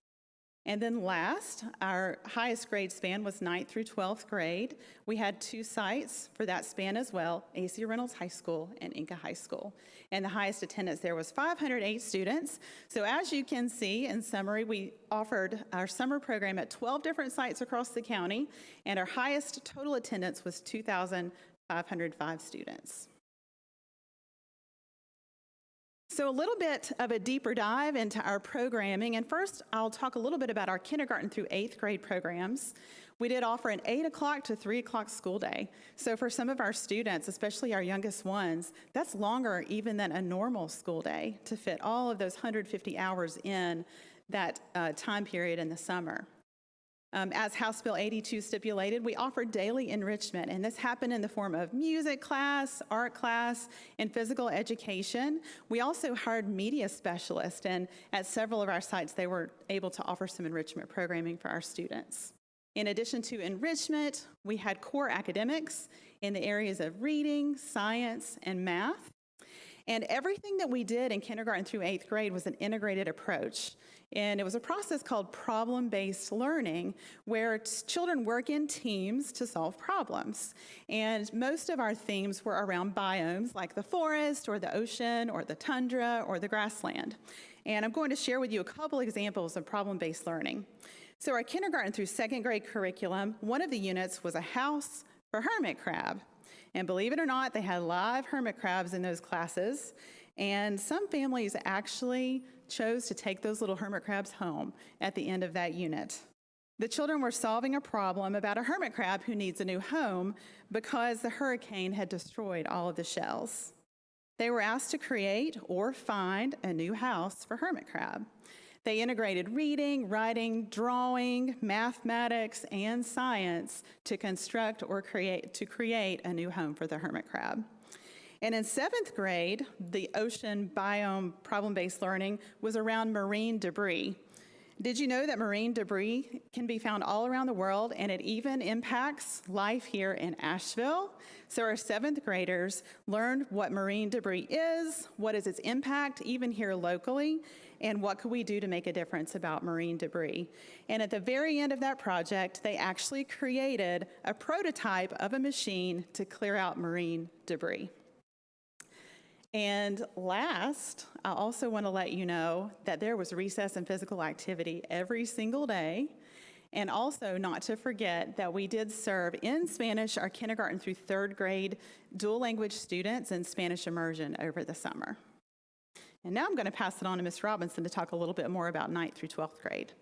[SPEAKER 2] And then last, our highest grade span was 9th through 12th grade. We had 2 sites for that span as well, A.C. Reynolds High School and Inca High School. And the highest attendance there was 508 students. So as you can see, in summary, we offered our summer program at 12 different sites across the county, and our highest total attendance was 2,505 students. So a little bit of a deeper dive into our programming, and first I'll talk a little bit about our kindergarten through 8th grade programs. We did offer an 8 o'clock to 3 o'clock school day. So for some of our students, especially our youngest ones, that's longer even than a normal school day to fit all of those 150 hours in that time period in the summer. As House Bill 82 stipulated, we offered daily enrichment, and this happened in the form of music class, art class, and physical education. We also hired media specialists, and at several of our sites, they were able to offer some enrichment programming for our students. In addition to enrichment, we had core academics in the areas of reading, science, and math. And everything that we did in kindergarten through 8th grade was an integrated approach. And it was a process called problem-based learning, where children work in teams to solve problems. And most of our themes were around biomes, like the forest, or the ocean, or the tundra, or the grassland. And I'm going to share with you a couple examples of problem-based learning. So our kindergarten through 2nd grade curriculum, one of the units was a house for hermit crab. And believe it or not, they had live hermit crabs in those classes. And some families actually chose to take those little hermit crabs home at the end of that unit. The children were solving a problem about a hermit crab who needs a new home because the hurricane had destroyed all of the shells. They were asked to create or find a new house for hermit crab. They integrated reading, writing, drawing, mathematics, and science to construct or create a new home for the hermit crab. And in 7th grade, the ocean biome problem-based learning was around marine debris. Did you know that marine debris can be found all around the world, and it even impacts life here in Asheville? So our 7th graders learned what marine debris is, what is its impact, even here locally, and what could we do to make a difference about marine debris. And at the very end of that project, they actually created a prototype of a machine to clear out marine debris. And last, I also want to let you know that there was recess and physical activity every single day. And also not to forget that we did serve in Spanish our kindergarten through 3rd grade dual language students in Spanish immersion over the summer. And now I'm going to pass it on to Ms. Robinson to talk a little bit more about 9th through 12th grade.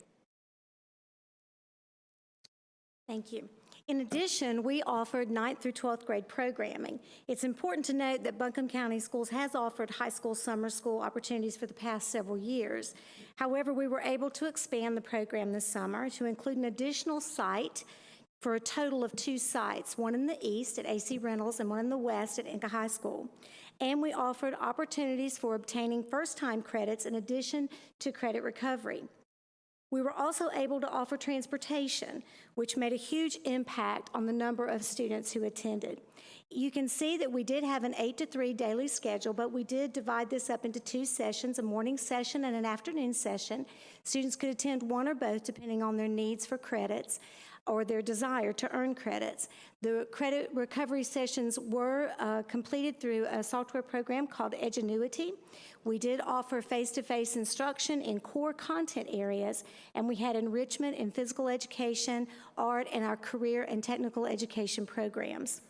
[SPEAKER 16] Thank you. In addition, we offered 9th through 12th grade programming. It's important to note that Buncombe County Schools has offered high school summer school opportunities for the past several years. However, we were able to expand the program this summer to include an additional site for a total of 2 sites, one in the east at AC Reynolds and one in the west at Inca High School. And we offered opportunities for obtaining first-time credits in addition to credit recovery. We were also able to offer transportation, which made a huge impact on the number of students who attended. You can see that we did have an 8 to 3 daily schedule, but we did divide this up into 2 sessions, a morning session and an afternoon session. Students could attend one or both depending on their needs for credits or their desire to earn credits. The credit recovery sessions were completed through a software program called Edgenuity. We did offer face-to-face instruction in core content areas, and we had enrichment in physical education, art, and our career and technical education programs.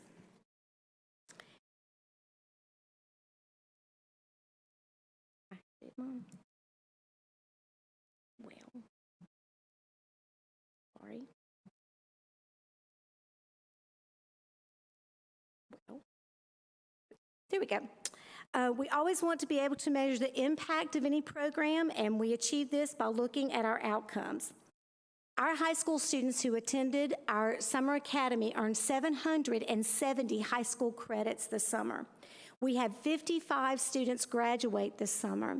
[SPEAKER 16] Well, sorry. There we go. We always want to be able to measure the impact of any program, and we achieve this by looking at our outcomes. Our high school students who attended our summer academy earned 770 high school credits this summer. We had 55 students graduate this summer.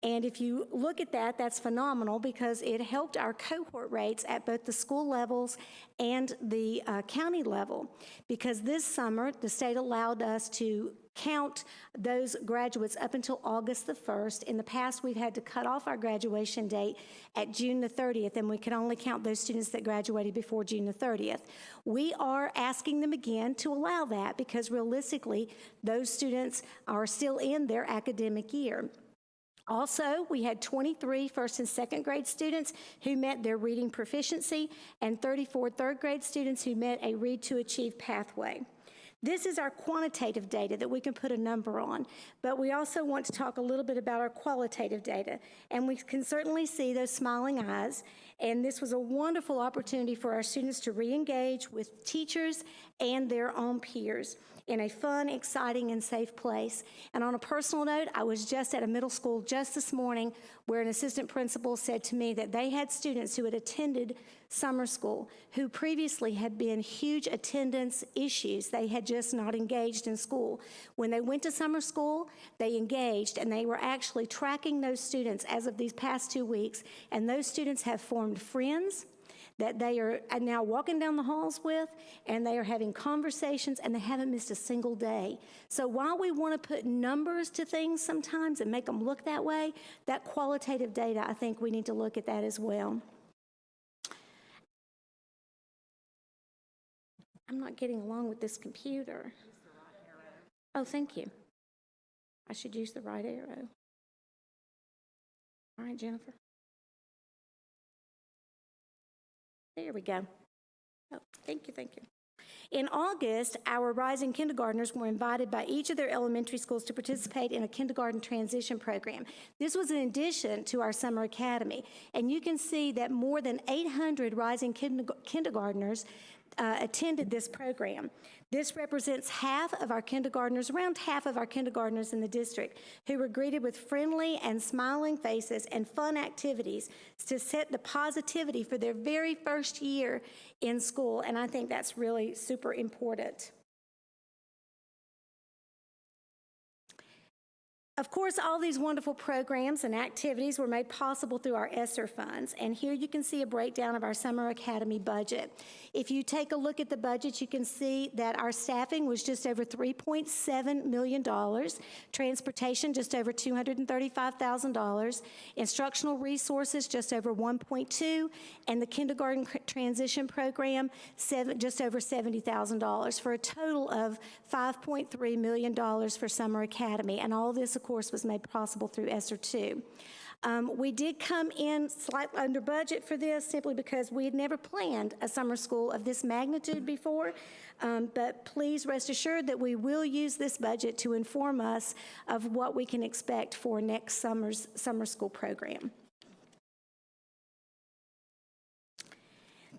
[SPEAKER 16] And if you look at that, that's phenomenal because it helped our cohort rates at both the school levels and the county level. Because this summer, the state allowed us to count those graduates up until August the 1st. In the past, we've had to cut off our graduation date at June the 30th, and we could only count those students that graduated before June the 30th. We are asking them again to allow that because realistically, those students are still in their academic year. Also, we had 23 first and second grade students who met their reading proficiency and 34 third grade students who met a Read to Achieve pathway. This is our quantitative data that we can put a number on, but we also want to talk a little bit about our qualitative data. And we can certainly see those smiling eyes, and this was a wonderful opportunity for our students to re-engage with teachers and their own peers in a fun, exciting, and safe place. And on a personal note, I was just at a middle school just this morning where an assistant principal said to me that they had students who had attended summer school who previously had been huge attendance issues. They had just not engaged in school. When they went to summer school, they engaged, and they were actually tracking those students as of these past 2 weeks, and those students have formed friends that they are now walking down the halls with, and they are having conversations, and they haven't missed a single day. So while we want to put numbers to things sometimes and make them look that way, that qualitative data, I think we need to look at that as well. I'm not getting along with this computer. Oh, thank you. I should use the right arrow. All right, Jennifer. There we go. Oh, thank you, thank you. In August, our rising kindergartners were invited by each of their elementary schools to participate in a kindergarten transition program. This was in addition to our summer academy, and you can see that more than 800 rising kindergartners attended this program. This represents half of our kindergartners, around half of our kindergartners in the district, who were greeted with friendly and smiling faces and fun activities to set the positivity for their very first year in school, and I think that's really super important. Of course, all these wonderful programs and activities were made possible through our ESSER funds, and here you can see a breakdown of our Summer Academy budget. If you take a look at the budget, you can see that our staffing was just over $3.7 million, transportation just over $235,000, instructional resources just over $1.2, and the kindergarten transition program just over $70,000, for a total of $5.3 million for Summer Academy, and all this, of course, was made possible through ESSER 2. We did come in slightly under budget for this simply because we had never planned a summer school of this magnitude before, but please rest assured that we will use this budget to inform us of what we can expect for next summer's summer school program.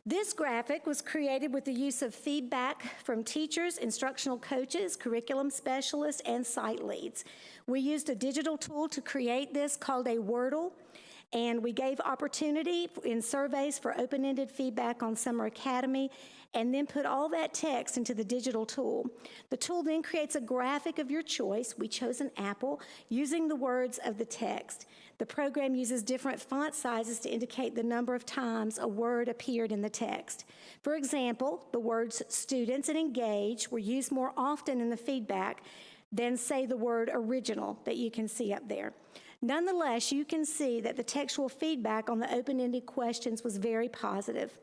[SPEAKER 16] This graphic was created with the use of feedback from teachers, instructional coaches, curriculum specialists, and site leads. We used a digital tool to create this called a Wordle, and we gave opportunity in surveys for open-ended feedback on Summer Academy, and then put all that text into the digital tool. The tool then creates a graphic of your choice. We chose an apple using the words of the text. The program uses different font sizes to indicate the number of times a word appeared in the text. For example, the words students and engage were used more often in the feedback than, say, the word original that you can see up there. Nonetheless, you can see that the textual feedback on the open-ended questions was very positive.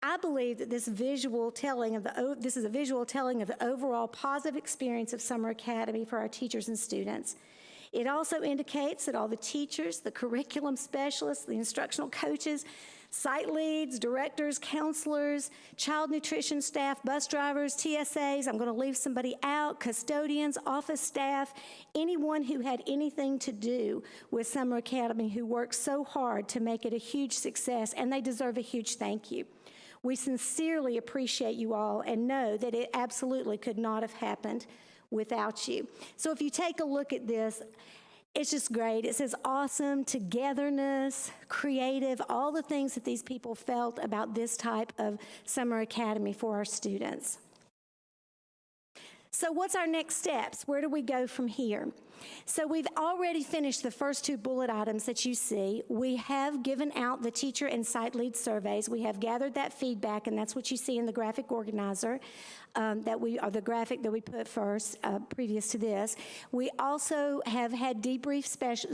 [SPEAKER 16] I believe that this is a visual telling of the overall positive experience of Summer Academy for our teachers and students. It also indicates that all the teachers, the curriculum specialists, the instructional coaches, site leads, directors, counselors, child nutrition staff, bus drivers, TSAs, I'm going to leave somebody out, custodians, office staff, anyone who had anything to do with Summer Academy who worked so hard to make it a huge success, and they deserve a huge thank you. We sincerely appreciate you all and know that it absolutely could not have happened without you. So if you take a look at this, it's just great. It says awesome, togetherness, creative, all the things that these people felt about this type of Summer Academy for our students. So what's our next steps? Where do we go from here? So we've already finished the first two bullet items that you see. We have given out the teacher and site lead surveys. We have gathered that feedback, and that's what you see in the graphic organizer, the graphic that we put first, previous to this. We also have had debrief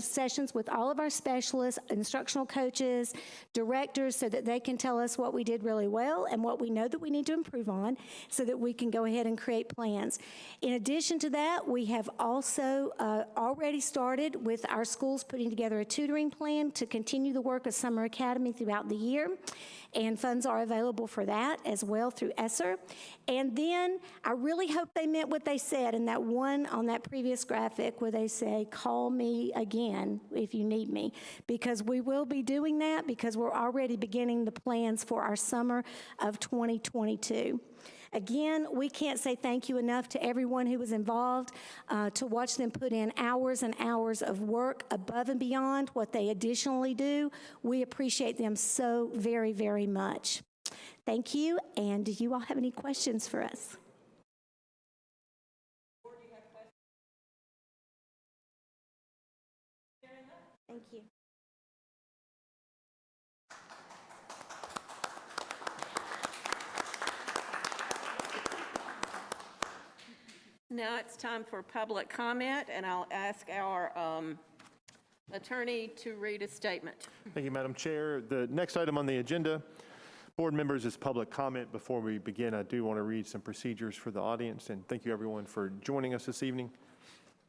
[SPEAKER 16] sessions with all of our specialists, instructional coaches, directors, so that they can tell us what we did really well and what we know that we need to improve on so that we can go ahead and create plans. In addition to that, we have also already started with our schools putting together a tutoring plan to continue the work of Summer Academy throughout the year, and funds are available for that as well through ESSER. And then I really hope they meant what they said in that one on that previous graphic where they say, call me again if you need me, because we will be doing that because we're already beginning the plans for our summer of 2022. Again, we can't say thank you enough to everyone who was involved, to watch them put in hours and hours of work above and beyond what they additionally do. We appreciate them so very, very much. Thank you, and do you all have any questions for us? Thank you.
[SPEAKER 1] Now it's time for public comment, and I'll ask our attorney to read a statement.
[SPEAKER 17] Thank you, Madam Chair. The next item on the agenda, board members, is public comment. Before we begin, I do want to read some procedures for the audience, and thank you everyone for joining us this evening.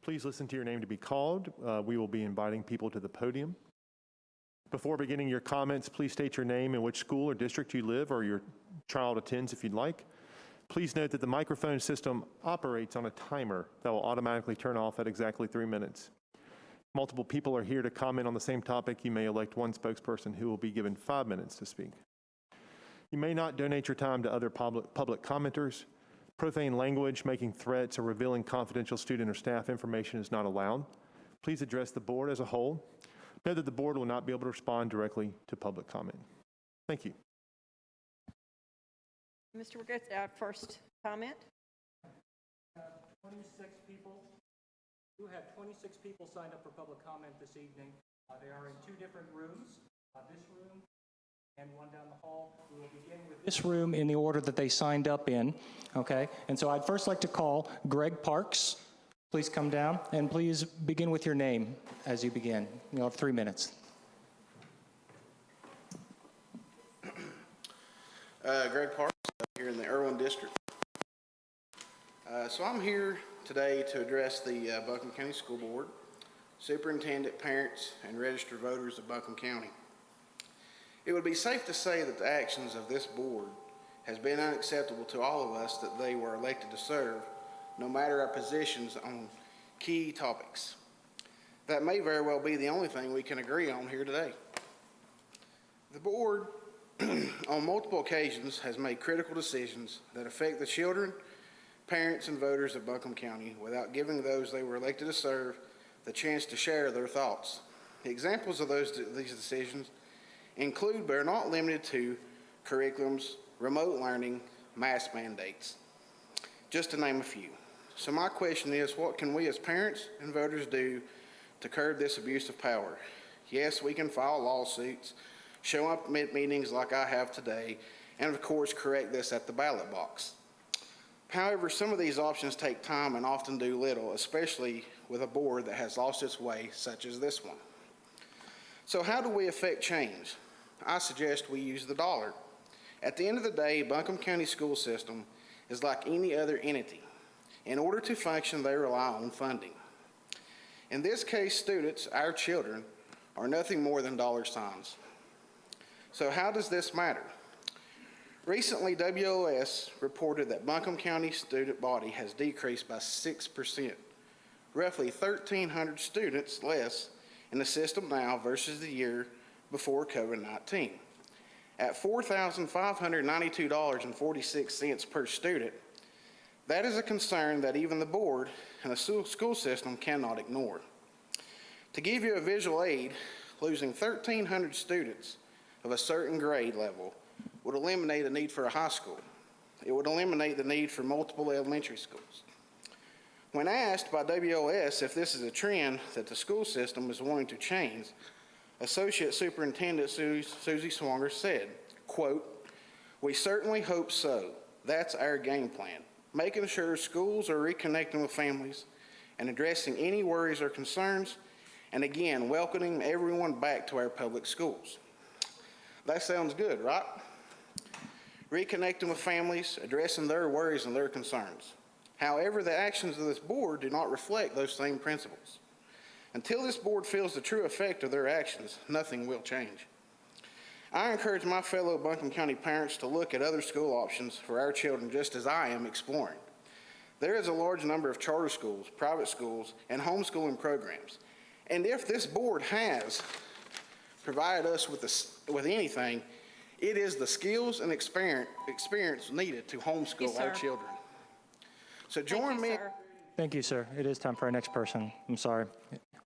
[SPEAKER 17] Please listen to your name to be called. We will be inviting people to the podium. Before beginning your comments, please state your name and which school or district you live or your child attends if you'd like. Please note that the microphone system operates on a timer that will automatically turn off at exactly 3 minutes. Multiple people are here to comment on the same topic. You may elect one spokesperson who will be given 5 minutes to speak. You may not donate your time to other public commenters. Profane language, making threats, or revealing confidential student or staff information is not allowed. Please address the board as a whole. Note that the board will not be able to respond directly to public comment. Thank you.
[SPEAKER 1] Mr. Regretz, our first comment.
[SPEAKER 6] 26 people. You have 26 people signed up for public comment this evening. They are in two different rooms, this room and one down the hall. We will begin with this room in the order that they signed up in, okay? And so I'd first like to call Greg Parks. Please come down, and please begin with your name as you begin. You'll have 3 minutes.
[SPEAKER 18] Greg Parks, here in the Irwin District. So I'm here today to address the Buncombe County School Board, superintendent, parents, and registered voters of Buncombe County. It would be safe to say that the actions of this board has been unacceptable to all of us that they were elected to serve, no matter our positions on key topics. That may very well be the only thing we can agree on here today. The board on multiple occasions has made critical decisions that affect the children, parents, and voters of Buncombe County without giving those they were elected to serve the chance to share their thoughts. Examples of these decisions include, but are not limited to, curriculums, remote learning, mask mandates, just to name a few. So my question is, what can we as parents and voters do to curb this abuse of power? Yes, we can file lawsuits, show up at meetings like I have today, and of course correct this at the ballot box. However, some of these options take time and often do little, especially with a board that has lost its way, such as this one. So how do we affect change? I suggest we use the dollar. At the end of the day, Buncombe County school system is like any other entity. In order to function, they rely on funding. In this case, students, our children, are nothing more than dollar signs. So how does this matter? Recently, WOS reported that Buncombe County student body has decreased by 6%, roughly 1,300 students less in the system now versus the year before COVID-19. At $4,592.46 per student, that is a concern that even the board and the school system cannot ignore. To give you a visual aid, losing 1,300 students of a certain grade level would eliminate the need for a high school. It would eliminate the need for multiple elementary schools. When asked by WOS if this is a trend that the school system is wanting to change, Associate Superintendent Susie Swanger said, quote, "We certainly hope so. That's our game plan, making sure schools are reconnecting with families and addressing any worries or concerns, and again, welcoming everyone back to our public schools." That sounds good, right? Reconnecting with families, addressing their worries and their concerns. However, the actions of this board do not reflect those same principles. Until this board feels the true effect of their actions, nothing will change. I encourage my fellow Buncombe County parents to look at other school options for our children just as I am exploring. There is a large number of charter schools, private schools, and homeschooling programs. And if this board has provided us with anything, it is the skills and experience needed to homeschool our children. So join me.
[SPEAKER 19] Thank you, sir. It is time for our next person. I'm sorry.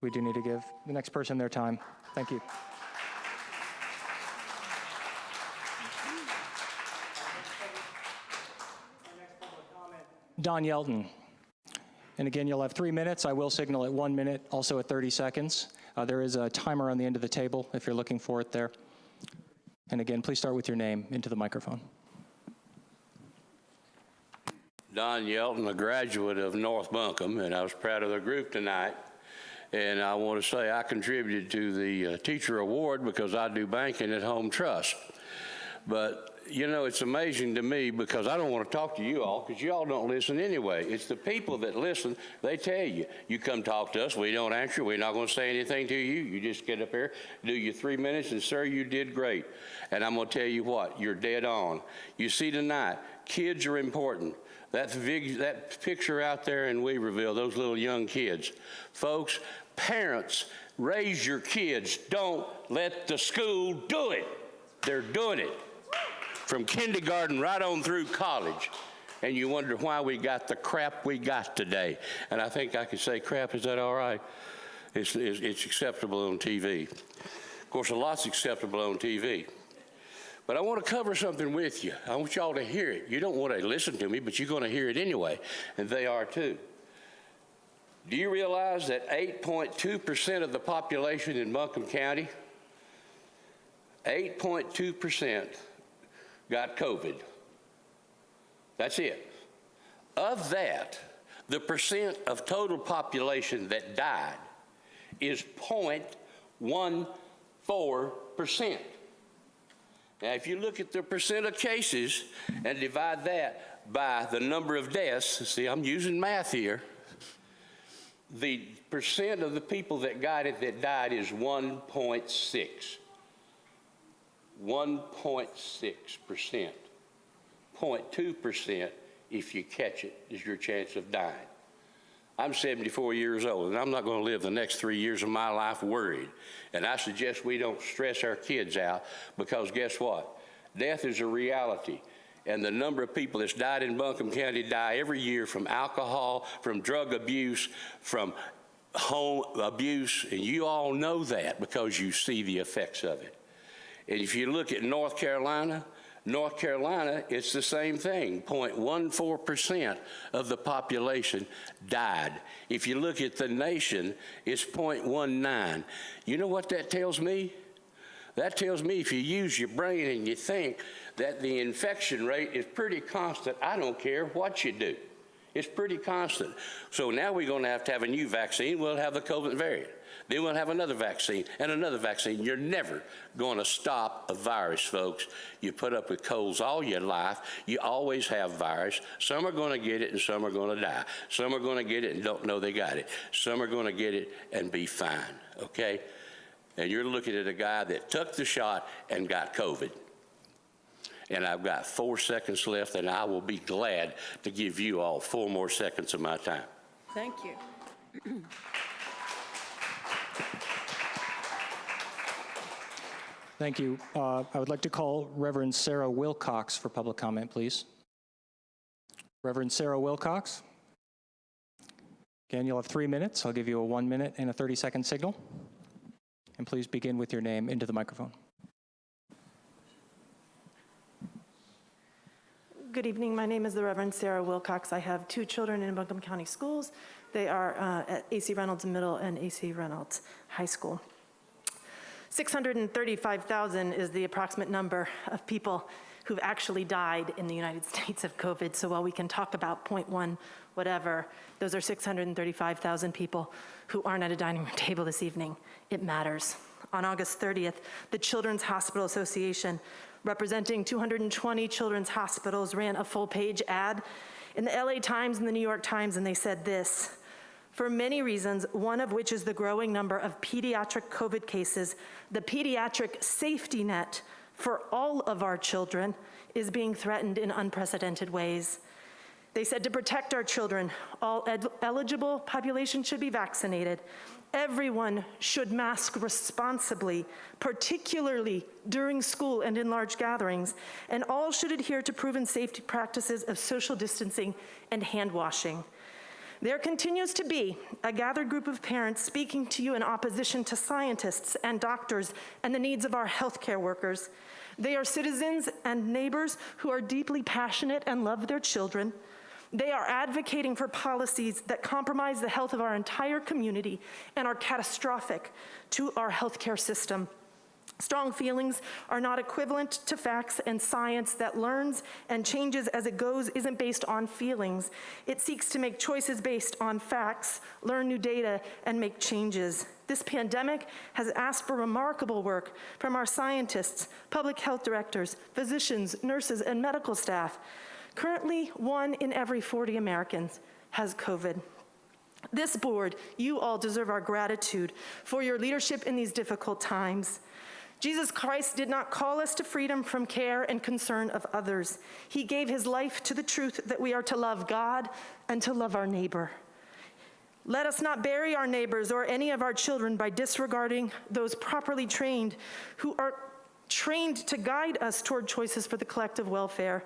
[SPEAKER 19] We do need to give the next person their time. Thank you. Don Yeldon. And again, you'll have 3 minutes. I will signal at 1 minute, also at 30 seconds. There is a timer on the end of the table if you're looking for it there. And again, please start with your name into the microphone.
[SPEAKER 20] Don Yeldon, a graduate of North Buncombe, and I was proud of the group tonight. And I want to say I contributed to the teacher award because I do banking at Home Trust. But you know, it's amazing to me because I don't want to talk to you all because you all don't listen anyway. It's the people that listen. They tell you, you come talk to us. We don't answer. We're not going to say anything to you. You just get up here, do your 3 minutes, and sir, you did great. And I'm going to tell you what, you're dead on. You see tonight, kids are important. That picture out there in Weaverville, those little young kids. Folks, parents, raise your kids. Don't let the school do it. They're doing it. From kindergarten right on through college. And you wonder why we got the crap we got today. And I think I could say crap, is that all right? It's acceptable on TV. Of course, a lot's acceptable on TV. But I want to cover something with you. I want y'all to hear it. You don't want to listen to me, but you're going to hear it anyway. And they are too. Do you realize that 8.2% of the population in Buncombe County, 8.2%, got COVID. That's it. Of that, the percent of total population that died is 0.14%. Now, if you look at the percent of cases and divide that by the number of deaths, see, I'm using math here, the percent of the people that got it that died is 1.6. 1.6%. 0.2% if you catch it is your chance of dying. I'm 74 years old, and I'm not going to live the next 3 years of my life worried. And I suggest we don't stress our kids out because guess what? Death is a reality. And the number of people that's died in Buncombe County die every year from alcohol, from drug abuse, from home abuse, and you all know that because you see the effects of it. And if you look at North Carolina, it's the same thing. 0.14% of the population died. If you look at the nation, it's 0.19. You know what that tells me? That tells me if you use your brain and you think that the infection rate is pretty constant, I don't care what you do. It's pretty constant. So now we're going to have a new vaccine. We'll have the COVID variant. Then we'll have another vaccine and another vaccine. You're never going to stop a virus, folks. You put up with colds all your life. You always have virus. Some are going to get it and some are going to die. Some are going to get it and don't know they got it. Some are going to get it and be fine, okay? And you're looking at a guy that took the shot and got COVID. And I've got 4 seconds left, and I will be glad to give you all 4 more seconds of my time.
[SPEAKER 1] Thank you.
[SPEAKER 19] Thank you. I would like to call Reverend Sarah Wilcox for public comment, please. Reverend Sarah Wilcox. Again, you'll have 3 minutes. I'll give you a 1 minute and a 30-second signal. And please begin with your name into the microphone.
[SPEAKER 12] Good evening. My name is the Reverend Sarah Wilcox. I have 2 children in Buncombe County Schools. They are at A.C. Reynolds Middle and A.C. Reynolds High School. 635,000 is the approximate number of people who've actually died in the United States of COVID. So while we can talk about 0.1 whatever, those are 635,000 people who aren't at a dining room table this evening. It matters. On August 30th, the Children's Hospital Association, representing 220 children's hospitals, ran a full-page ad in the LA Times and the New York Times, and they said this: for many reasons, one of which is the growing number of pediatric COVID cases, the pediatric safety net for all of our children is being threatened in unprecedented ways. They said to protect our children, all eligible population should be vaccinated. Everyone should mask responsibly, particularly during school and in large gatherings, and all should adhere to proven safety practices of social distancing and hand washing. There continues to be a gathered group of parents speaking to you in opposition to scientists and doctors and the needs of our healthcare workers. They are citizens and neighbors who are deeply passionate and love their children. They are advocating for policies that compromise the health of our entire community and are catastrophic to our healthcare system. Strong feelings are not equivalent to facts, and science that learns and changes as it goes isn't based on feelings. It seeks to make choices based on facts, learn new data, and make changes. This pandemic has asked for remarkable work from our scientists, public health directors, physicians, nurses, and medical staff. Currently, 1 in every 40 Americans has COVID. This board, you all deserve our gratitude for your leadership in these difficult times. Jesus Christ did not call us to freedom from care and concern of others. He gave his life to the truth that we are to love God and to love our neighbor. Let us not bury our neighbors or any of our children by disregarding those properly trained who are trained to guide us toward choices for the collective welfare.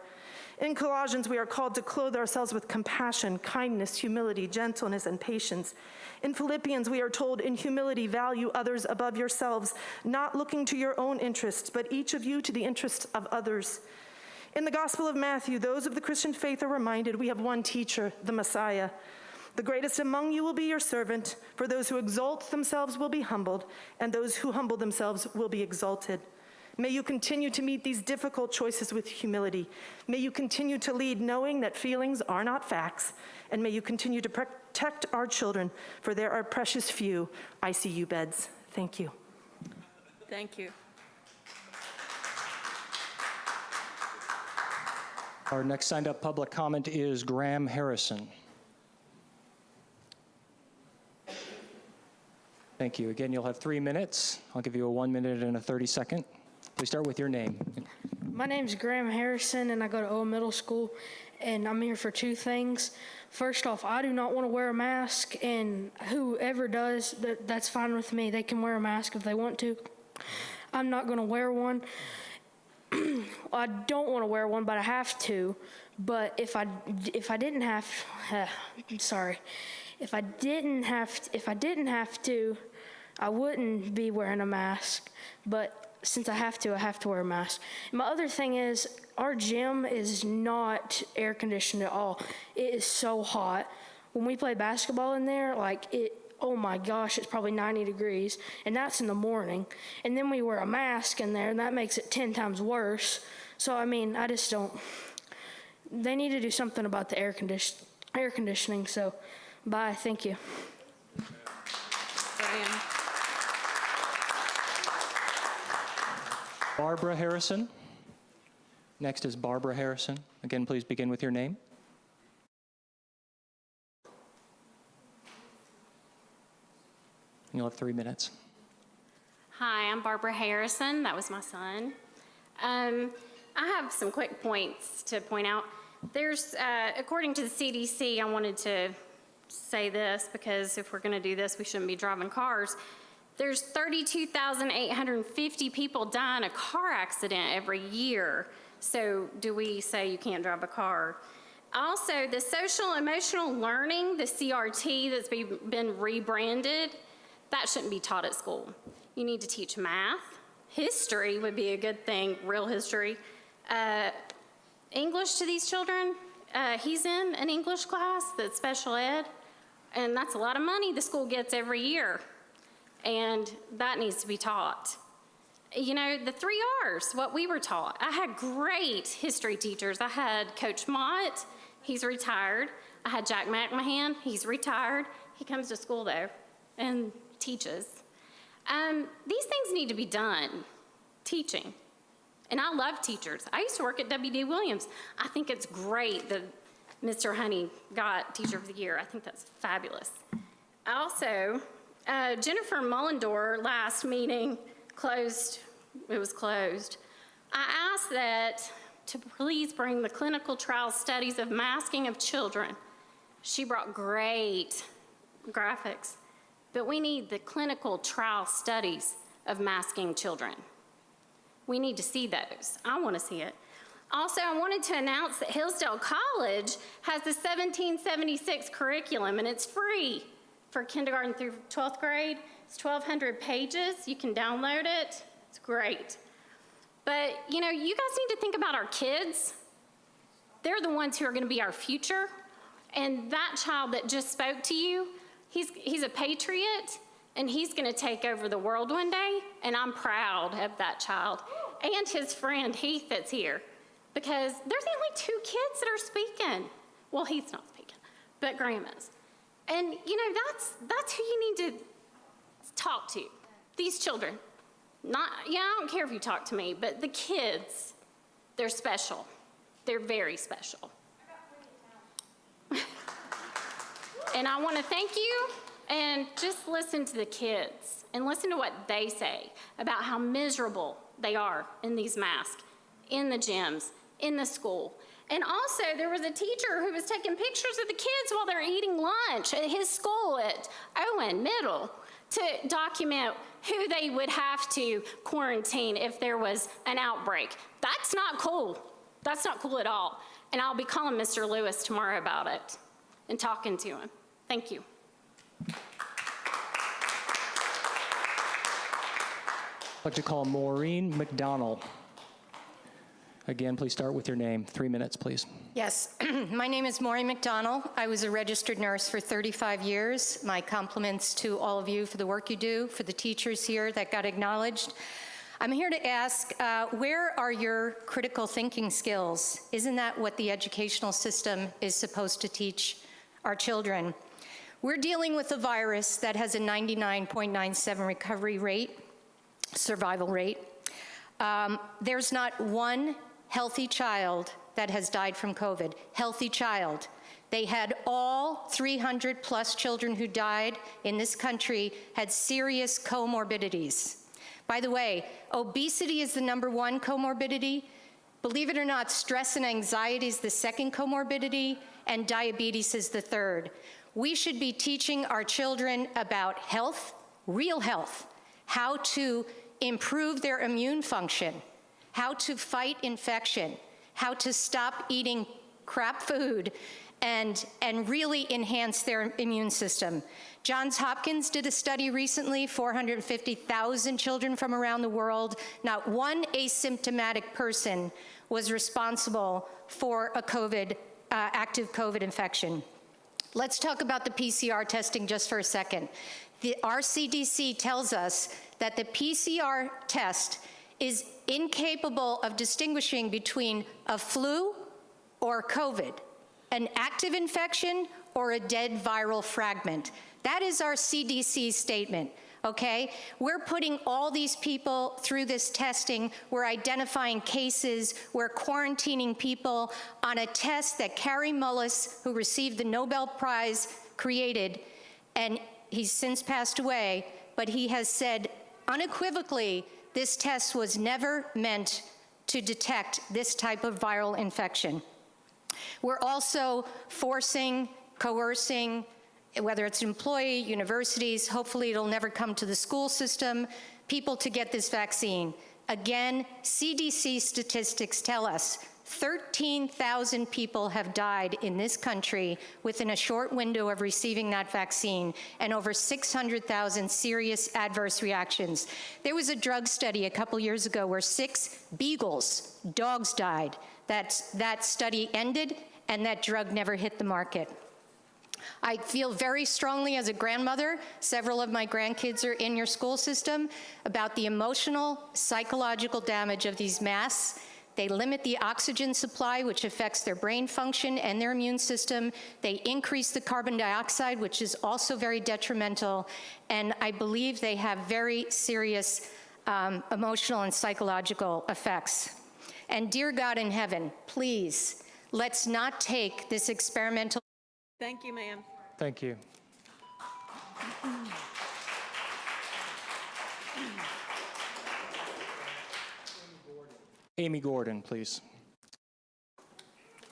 [SPEAKER 12] In Colossians, we are called to clothe ourselves with compassion, kindness, humility, gentleness, and patience. In Philippians, we are told, in humility, value others above yourselves, not looking to your own interests, but each of you to the interests of others. In the Gospel of Matthew, those of the Christian faith are reminded we have one teacher, the Messiah. The greatest among you will be your servant, for those who exalt themselves will be humbled, and those who humble themselves will be exalted. May you continue to meet these difficult choices with humility. May you continue to lead knowing that feelings are not facts. And may you continue to protect our children, for there are precious few ICU beds. Thank you.
[SPEAKER 1] Thank you.
[SPEAKER 19] Our next signed up public comment is Graham Harrison. Thank you. Again, you'll have 3 minutes. I'll give you a 1 minute and a 30-second. Please start with your name.
[SPEAKER 21] My name's Graham Harrison, and I go to Owen Middle School, and I'm here for 2 things. First off, I do not want to wear a mask, and whoever does, that's fine with me. They can wear a mask if they want to. I'm not going to wear one. I don't want to wear one, but I have to. But if I didn't have, if I didn't have to, I wouldn't be wearing a mask. But since I have to wear a mask. My other thing is, our gym is not air conditioned at all. It is so hot. When we play basketball in there, oh my gosh, it's probably 90 degrees, and that's in the morning. And then we wear a mask in there, and that makes it 10 times worse. So, I mean, I just don't, they need to do something about the air conditioning, so bye, thank you.
[SPEAKER 19] Barbara Harrison. Next is Barbara Harrison. Again, please begin with your name. You'll have 3 minutes.
[SPEAKER 3] Hi, I'm Barbara Harrison. That was my son. I have some quick points to point out. There's, according to the CDC, I wanted to say this because if we're going to do this, we shouldn't be driving cars. There's 32,850 people die in a car accident every year. So do we say you can't drive a car? Also, the social emotional learning, the CRT that's been rebranded, that shouldn't be taught at school. You need to teach math. History would be a good thing, real history. English to these children. He's in an English class that's special ed, and that's a lot of money the school gets every year. And that needs to be taught. You know, the 3 R's, what we were taught. I had great history teachers. I had Coach Mott, he's retired. I had Jack McMahon, he's retired. He comes to school though and teaches. These things need to be done, teaching. And I love teachers. I used to work at W.D. Williams. I think it's great that Mr. Honey got Teacher of the Year. I think that's fabulous. Also, Jennifer Mullendor last meeting it was closed. I asked that to please bring the clinical trial studies of masking of children. She brought great graphics, but we need the clinical trial studies of masking children. We need to see those. I want to see it. Also, I wanted to announce that Hillsdale College has the 1776 curriculum, and it's free for kindergarten through 12th grade. It's 1,200 pages. You can download it. It's great. But, you know, you guys need to think about our kids. They're the ones who are going to be our future. And that child that just spoke to you, he's a patriot, and he's going to take over the world one day, and I'm proud of that child. And his friend Heath that's here, because there's only 2 kids that are speaking. Well, Heath's not speaking, but grandmas. And, you know, that's who you need to talk to, these children. I don't care if you talk to me, but the kids, they're special. They're very special. And I want to thank you, and just listen to the kids and listen to what they say about how miserable they are in these masks, in the gyms, in the school. And also, there was a teacher who was taking pictures of the kids while they're eating lunch at his school at Owen Middle to document who they would have to quarantine if there was an outbreak. That's not cool. That's not cool at all. And I'll be calling Mr. Lewis tomorrow about it and talking to him. Thank you.
[SPEAKER 19] I'd like to call Maureen McDonald. Again, please start with your name. 3 minutes, please.
[SPEAKER 22] Yes, my name is Maureen McDonald. I was a registered nurse for 35 years. My compliments to all of you for the work you do, for the teachers here that got acknowledged. I'm here to ask, where are your critical thinking skills? Isn't that what the educational system is supposed to teach our children? We're dealing with a virus that has a 99.97 recovery rate, survival rate. There's not one healthy child that has died from COVID. Healthy child. They had all 300 plus children who died in this country had serious comorbidities. By the way, obesity is the #1 comorbidity. Believe it or not, stress and anxiety is the 2nd comorbidity, and diabetes is the 3rd. We should be teaching our children about health, real health, how to improve their immune function, how to fight infection, how to stop eating crap food, and really enhance their immune system. Johns Hopkins did a study recently, 450,000 children from around the world. Not one asymptomatic person was responsible for a active COVID infection. Let's talk about the PCR testing just for a second. Our CDC tells us that the PCR test is incapable of distinguishing between a flu or COVID, an active infection or a dead viral fragment. That is our CDC statement, okay? We're putting all these people through this testing. We're identifying cases. We're quarantining people on a test that Kary Mullis, who received the Nobel Prize, created, and he's since passed away, but he has said unequivocally this test was never meant to detect this type of viral infection. We're also forcing, coercing, whether it's employee, universities, hopefully it'll never come to the school system, people to get this vaccine. Again, CDC statistics tell us 13,000 people have died in this country within a short window of receiving that vaccine, and over 600,000 serious adverse reactions. There was a drug study a couple years ago where 6 beagles, dogs, died. That study ended, and that drug never hit the market. I feel very strongly as a grandmother, several of my grandkids are in your school system, about the emotional, psychological damage of these masks. They limit the oxygen supply, which affects their brain function and their immune system. They increase the carbon dioxide, which is also very detrimental. And I believe they have very serious emotional and psychological effects. And dear God in heaven, please, let's not take this experimental.
[SPEAKER 1] Thank you, ma'am.
[SPEAKER 19] Thank you. Amy Gordon, please.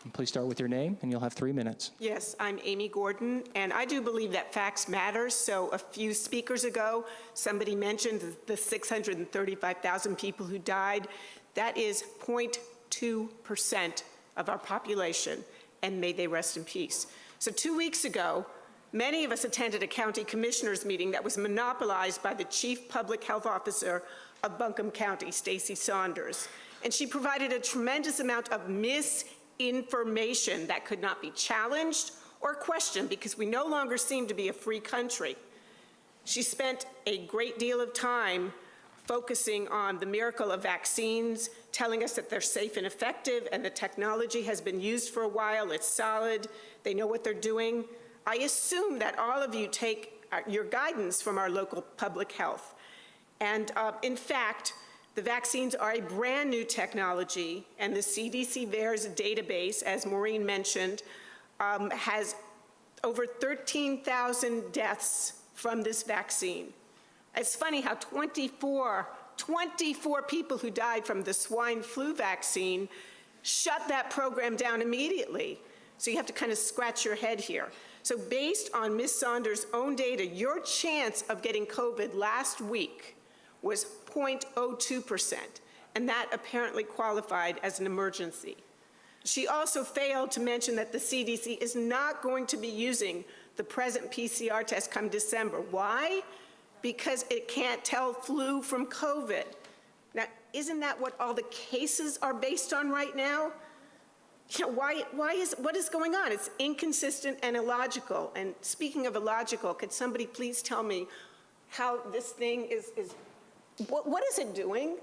[SPEAKER 19] And please start with your name, and you'll have 3 minutes.
[SPEAKER 7] Yes, I'm Amy Gordon, and I do believe that facts matter. So a few speakers ago, somebody mentioned the 635,000 people who died. That is 0.2% of our population, and may they rest in peace. So 2 weeks ago, many of us attended a county commissioners meeting that was monopolized by the chief public health officer of Buncombe County, Stacey Saunders. And she provided a tremendous amount of misinformation that could not be challenged or questioned because we no longer seem to be a free country. She spent a great deal of time focusing on the miracle of vaccines, telling us that they're safe and effective, and the technology has been used for a while, it's solid, they know what they're doing. I assume that all of you take your guidance from our local public health. And in fact, the vaccines are a brand new technology, and the CDC VAERS database, as Maureen mentioned, has over 13,000 deaths from this vaccine. It's funny how 24 people who died from the swine flu vaccine shut that program down immediately. So you have to kind of scratch your head here. So based on Ms. Saunders' own data, your chance of getting COVID last week was 0.02%, and that apparently qualified as an emergency. She also failed to mention that the CDC is not going to be using the present PCR test come December. Why? Because it can't tell flu from COVID. Now, isn't that what all the cases are based on right now? You know, what is going on? It's inconsistent and illogical. And speaking of illogical, could somebody please tell me how this thing is what is it doing?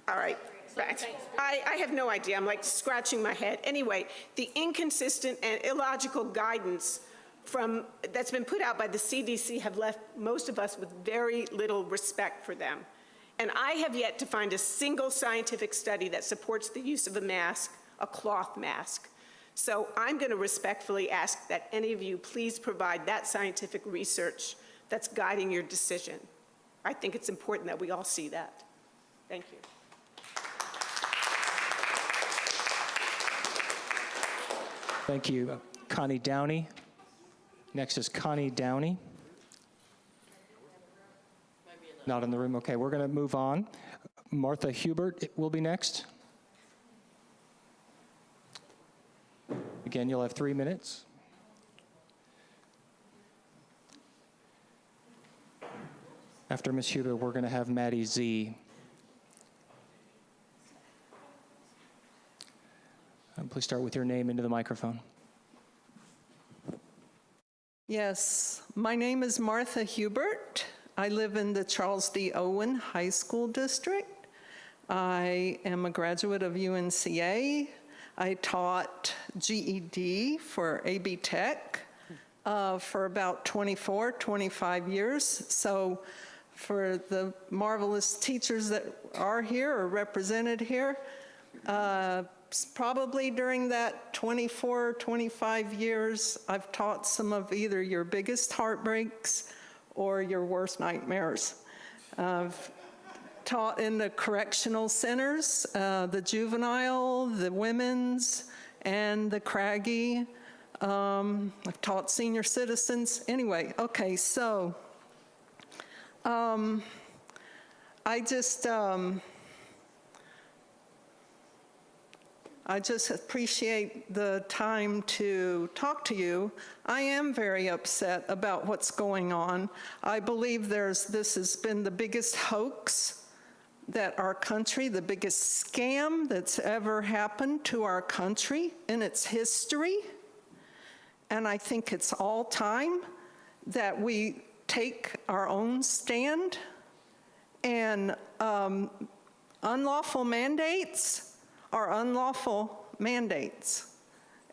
[SPEAKER 7] All right. I have no idea. I'm like scratching my head. Anyway, the inconsistent and illogical guidance that's been put out by the CDC have left most of us with very little respect for them. And I have yet to find a single scientific study that supports the use of a mask, a cloth mask. So I'm going to respectfully ask that any of you please provide that scientific research that's guiding your decision. I think it's important that we all see that. Thank you.
[SPEAKER 19] Thank you. Connie Downey. Next is Connie Downey. Not in the room. Okay, we're going to move on. Martha Hubert will be next. Again, you'll have 3 minutes. After Ms. Hubert, we're going to have Maddie Z. Please start with your name into the microphone.
[SPEAKER 8] Yes, my name is Martha Hubert. I live in the Charles D. Owen High School District. I am a graduate of UNCA. I taught GED for AB Tech for about 25 years. So for the marvelous teachers that are here or represented here, probably during that 25 years, I've taught some of either your biggest heartbreaks or your worst nightmares. I've taught in the correctional centers, the juvenile, the women's, and the Craggy. I've taught senior citizens. Anyway, okay, so I just appreciate the time to talk to you. I am very upset about what's going on. I believe this has been the biggest hoax that our country, the biggest scam that's ever happened to our country in its history. And I think it's all time that we take our own stand. And unlawful mandates are unlawful mandates.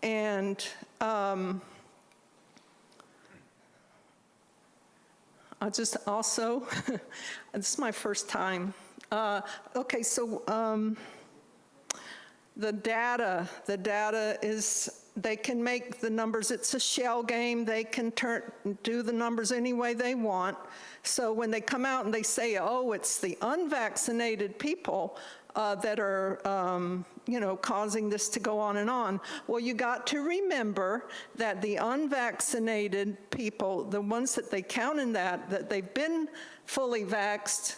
[SPEAKER 8] And I just also, this is my first time. Okay, so the data is, they can make the numbers, it's a shell game, they can do the numbers any way they want. So when they come out and they say, oh, it's the unvaccinated people that are, causing this to go on and on. Well, you got to remember that the unvaccinated people, the ones that they count in that they've been fully vaxxed,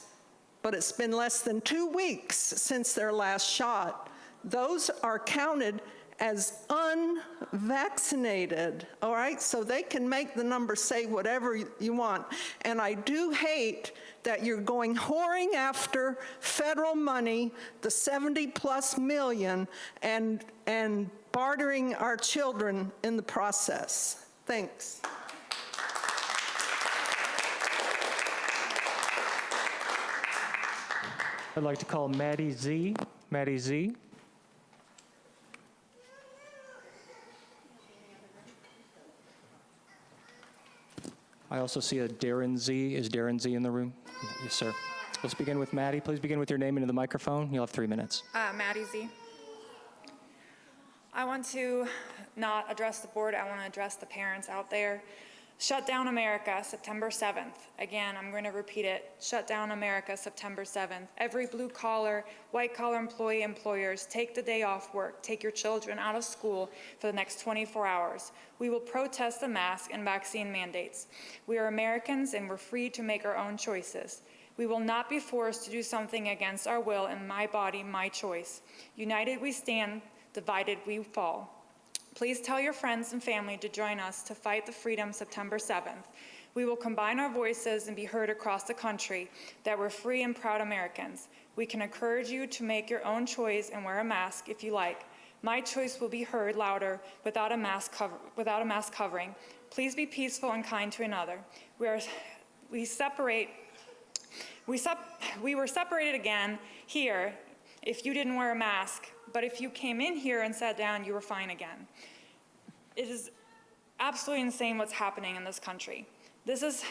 [SPEAKER 8] but it's been less than 2 weeks since their last shot, those are counted as unvaccinated, all right? So they can make the numbers say whatever you want. And I do hate that you're going whoring after federal money, the 70+ million, and bartering our children in the process. Thanks.
[SPEAKER 19] I'd like to call Maddie Z. Maddie Z. I also see a Darren Z. Is Darren Z in the room? Yes, sir. Let's begin with Maddie. Please begin with your name into the microphone. You'll have 3 minutes.
[SPEAKER 9] Maddie Z. I want to not address the board. I want to address the parents out there. Shut down America, September 7th. Again, I'm going to repeat it. Shut down America, September 7th. Every blue-collar, white-collar employee, employers, take the day off work. Take your children out of school for the next 24 hours. We will protest the mask and vaccine mandates. We are Americans and we're free to make our own choices. We will not be forced to do something against our will, and my body, my choice. United we stand, divided we fall. Please tell your friends and family to join us to fight the freedom September 7th. We will combine our voices and be heard across the country that we're free and proud Americans. We can encourage you to make your own choice and wear a mask if you like. My choice will be heard louder without a mask covering. Please be peaceful and kind to another. We were separated again here if you didn't wear a mask. But if you came in here and sat down, you were fine again. It is absolutely insane what's happening in this country. This is,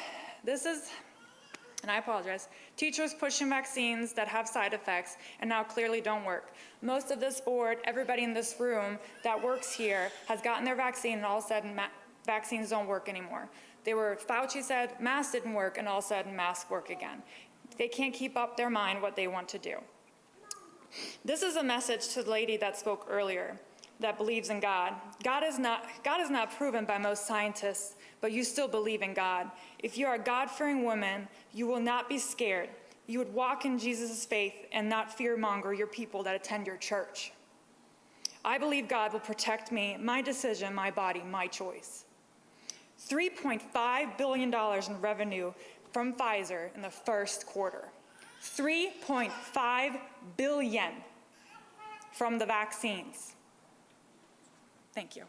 [SPEAKER 9] and I apologize, teachers pushing vaccines that have side effects and now clearly don't work. Most of this board, everybody in this room that works here has gotten their vaccine and all of a sudden vaccines don't work anymore. Fauci said masks didn't work and all of a sudden masks work again. They can't keep up their mind what they want to do. This is a message to the lady that spoke earlier that believes in God. God is not proven by most scientists, but you still believe in God. If you are a God-fearing woman, you will not be scared. you would walk in Jesus' faith and not fearmonger your people that attend your church. I believe God will protect me, my decision, my body, my choice. $3.5 billion in revenue from Pfizer in the first quarter. $3.5 billion from the vaccines. Thank you.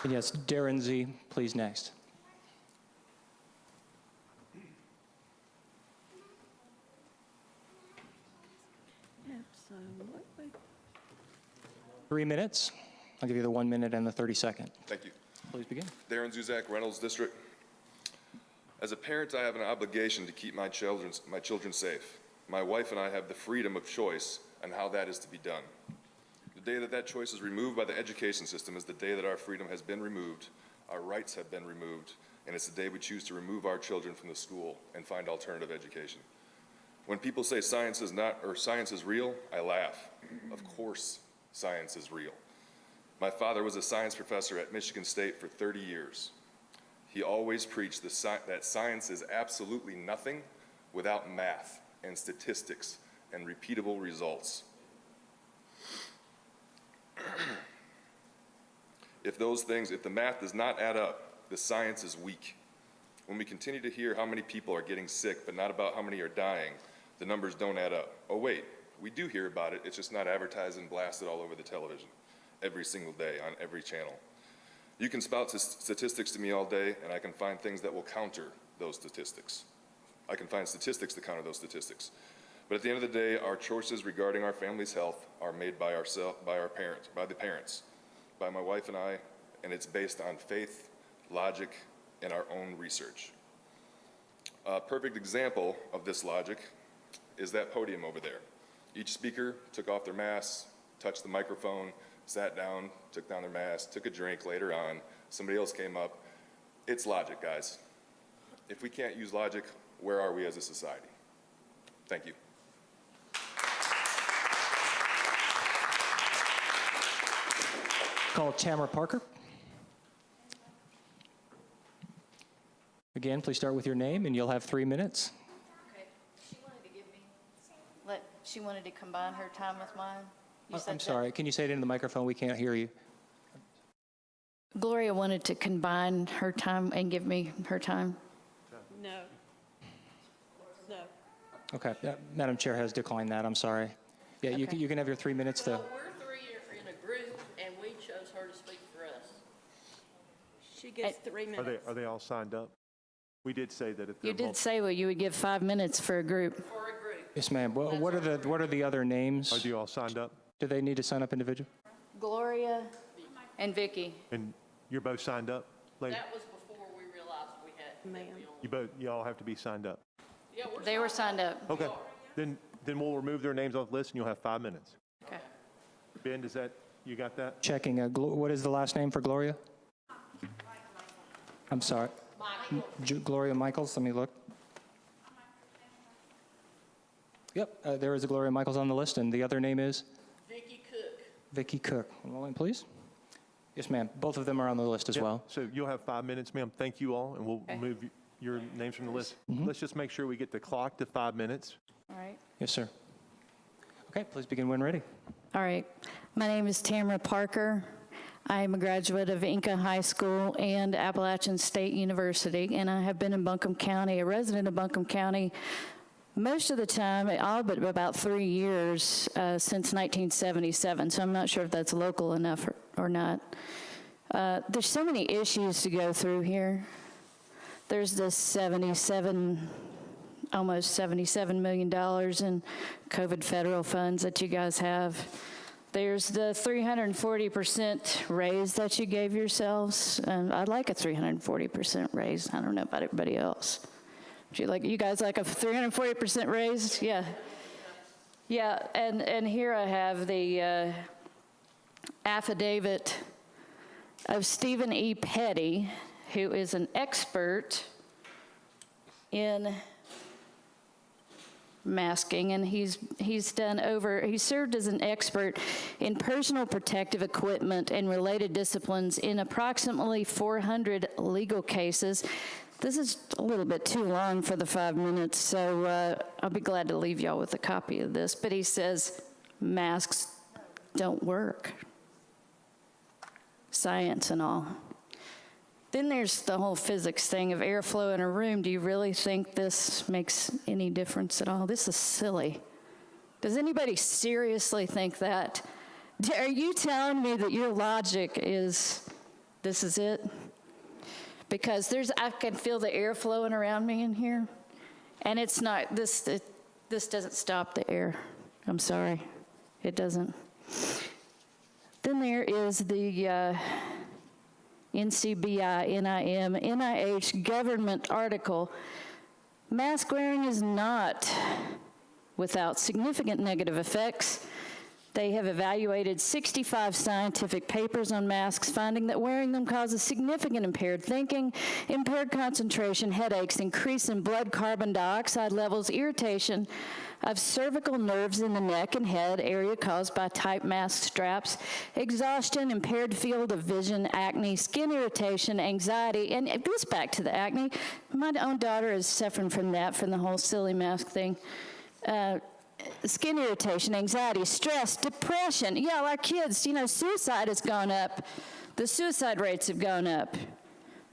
[SPEAKER 19] And yes, Darren Z, please next.
[SPEAKER 10] Absolutely.
[SPEAKER 19] 3 minutes. I'll give you the 1 minute and the 30-second.
[SPEAKER 11] Thank you.
[SPEAKER 19] Please begin.
[SPEAKER 11] Darren Zuzak, Reynolds District. As a parent, I have an obligation to keep my children safe. My wife and I have the freedom of choice on how that is to be done. The day that that choice is removed by the education system is the day that our freedom has been removed, our rights have been removed, and it's the day we choose to remove our children from the school and find alternative education. When people say science is not, or science is real, I laugh. Of course, science is real. My father was a science professor at Michigan State for 30 years. He always preached that science is absolutely nothing without math and statistics and repeatable results. If the math does not add up, the science is weak. When we continue to hear how many people are getting sick, but not about how many are dying, the numbers don't add up. Oh wait, we do hear about it, it's just not advertised and blasted all over the television every single day on every channel. You can spout statistics to me all day, and I can find things that will counter those statistics. I can find statistics to counter those statistics. But at the end of the day, our choices regarding our family's health are made by the parents, by my wife and I, and it's based on faith, logic, and our own research. A perfect example of this logic is that podium over there. Each speaker took off their masks, touched the microphone, sat down, took down their mask, took a drink later on, somebody else came up. It's logic, guys. If we can't use logic, where are we as a society? Thank you.
[SPEAKER 19] Call Tamara Parker. Again, please start with your name, and you'll have 3 minutes.
[SPEAKER 10] Okay. She wanted to combine her time with mine.
[SPEAKER 19] I'm sorry, can you say it into the microphone? We can't hear you.
[SPEAKER 10] Gloria wanted to combine her time and give me her time.
[SPEAKER 1] No. No.
[SPEAKER 19] Okay, Madam Chair has declined that, I'm sorry. Yeah,
[SPEAKER 10] Okay.
[SPEAKER 19] you can have your 3 minutes to...
[SPEAKER 23] Well, we're three in a group, and we chose her to speak for us.
[SPEAKER 1] She gets 3 minutes.
[SPEAKER 17] Are they all signed up? We did say that if they're
[SPEAKER 10] You did say, well, you would give 5 minutes for a group.
[SPEAKER 23] For a group.
[SPEAKER 19] Yes, ma'am. What are the other names?
[SPEAKER 17] Are you all signed up?
[SPEAKER 19] Do they need to sign up individually?
[SPEAKER 10] Gloria and Vicky.
[SPEAKER 17] And you're both signed up, lady?
[SPEAKER 23] That was before we realized we had.
[SPEAKER 17] You all have to be signed up.
[SPEAKER 23] Yeah,
[SPEAKER 10] They were signed up.
[SPEAKER 17] Okay. Then we'll remove their names off the list and you'll have 5 minutes.
[SPEAKER 10] Okay.
[SPEAKER 17] Ben, you got that?
[SPEAKER 19] Checking. What is the last name for Gloria? I'm sorry. Gloria Michaels. Let me look. Yep, there is a Gloria Michaels on the list, and the other name is?
[SPEAKER 23] Vicky Cook.
[SPEAKER 19] Vicky Cook. One moment, please. Yes, ma'am. Both of them are on the list as well.
[SPEAKER 17] So you'll have 5 minutes, ma'am. Thank you all, and we'll remove your names from the list. Let's just make sure we get the clock to 5 minutes.
[SPEAKER 10] All right.
[SPEAKER 19] Yes, sir. Okay, please begin when ready.
[SPEAKER 10] All right. My name is Tamara Parker. I am a graduate of Inca High School and Appalachian State University, and I have been in Buncombe County, a resident of Buncombe County, most of the time, all but about 3 years since 1977, so I'm not sure if that's local enough or not. There's so many issues to go through here. There's this almost $77 million in COVID federal funds that you guys have. There's the 340% raise that you gave yourselves. I'd like a 340% raise. I don't know about everybody else. You guys like a 340% raise? Yeah. Yeah, and here I have the affidavit of Stephen E. Petty, who is an expert in masking, and he's served as an expert in personal protective equipment and related disciplines in approximately 400 legal cases. This is a little bit too long for the 5 minutes, so I'll be glad to leave y'all with a copy of this. But he says masks don't work. Science and all. Then there's the whole physics thing of airflow in a room. Do you really think this makes any difference at all? This is silly. Does anybody seriously think that? Are you telling me that your logic is this is it? Because I can feel the air flowing around me in here, and it's not, this doesn't stop the air. I'm sorry, it doesn't. Then there is the NCBI, NIM, NIH government article. Mask wearing is not without significant negative effects. They have evaluated 65 scientific papers on masks, finding that wearing them causes significant impaired thinking, impaired concentration, headaches, increase in blood carbon dioxide levels, irritation of cervical nerves in the neck and head area caused by tight mask straps, exhaustion, impaired field of vision, acne, skin irritation, anxiety, and it goes back to the acne. My own daughter is suffering from that, from the whole silly mask thing. Skin irritation, anxiety, stress, depression. Yeah, our kids, suicide has gone up. The suicide rates have gone up.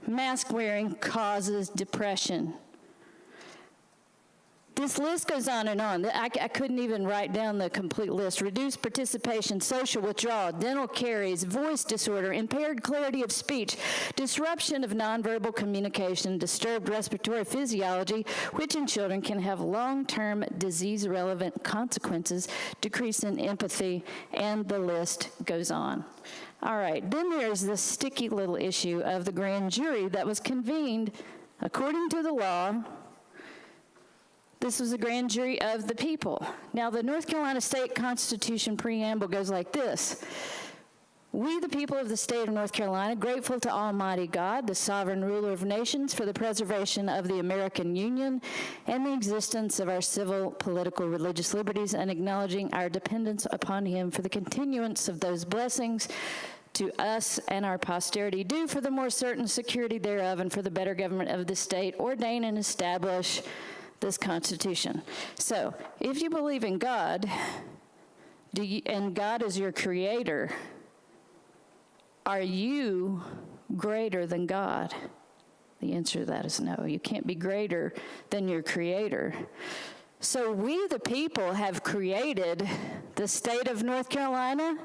[SPEAKER 10] Mask wearing causes depression. This list goes on and on. I couldn't even write down the complete list. Reduced participation, social withdrawal, dental caries, voice disorder, impaired clarity of speech, disruption of nonverbal communication, disturbed respiratory physiology, which in children can have long-term disease-relevant consequences, decrease in empathy, and the list goes on. All right, then there's this sticky little issue of the grand jury that was convened according to the law. This was a grand jury of the people. Now, the North Carolina State Constitution preamble goes like this. We, the people of the state of North Carolina, grateful to Almighty God, the sovereign ruler of nations, for the preservation of the American Union and the existence of our civil, political, religious liberties, and acknowledging our dependence upon him for the continuance of those blessings to us and our posterity, due for the more certain security thereof and for the better government of the state, ordain and establish this Constitution. So, if you believe in God, and God is your creator, are you greater than God? The answer to that is no. You can't be greater than your creator. So we, the people, have created the state of North Carolina.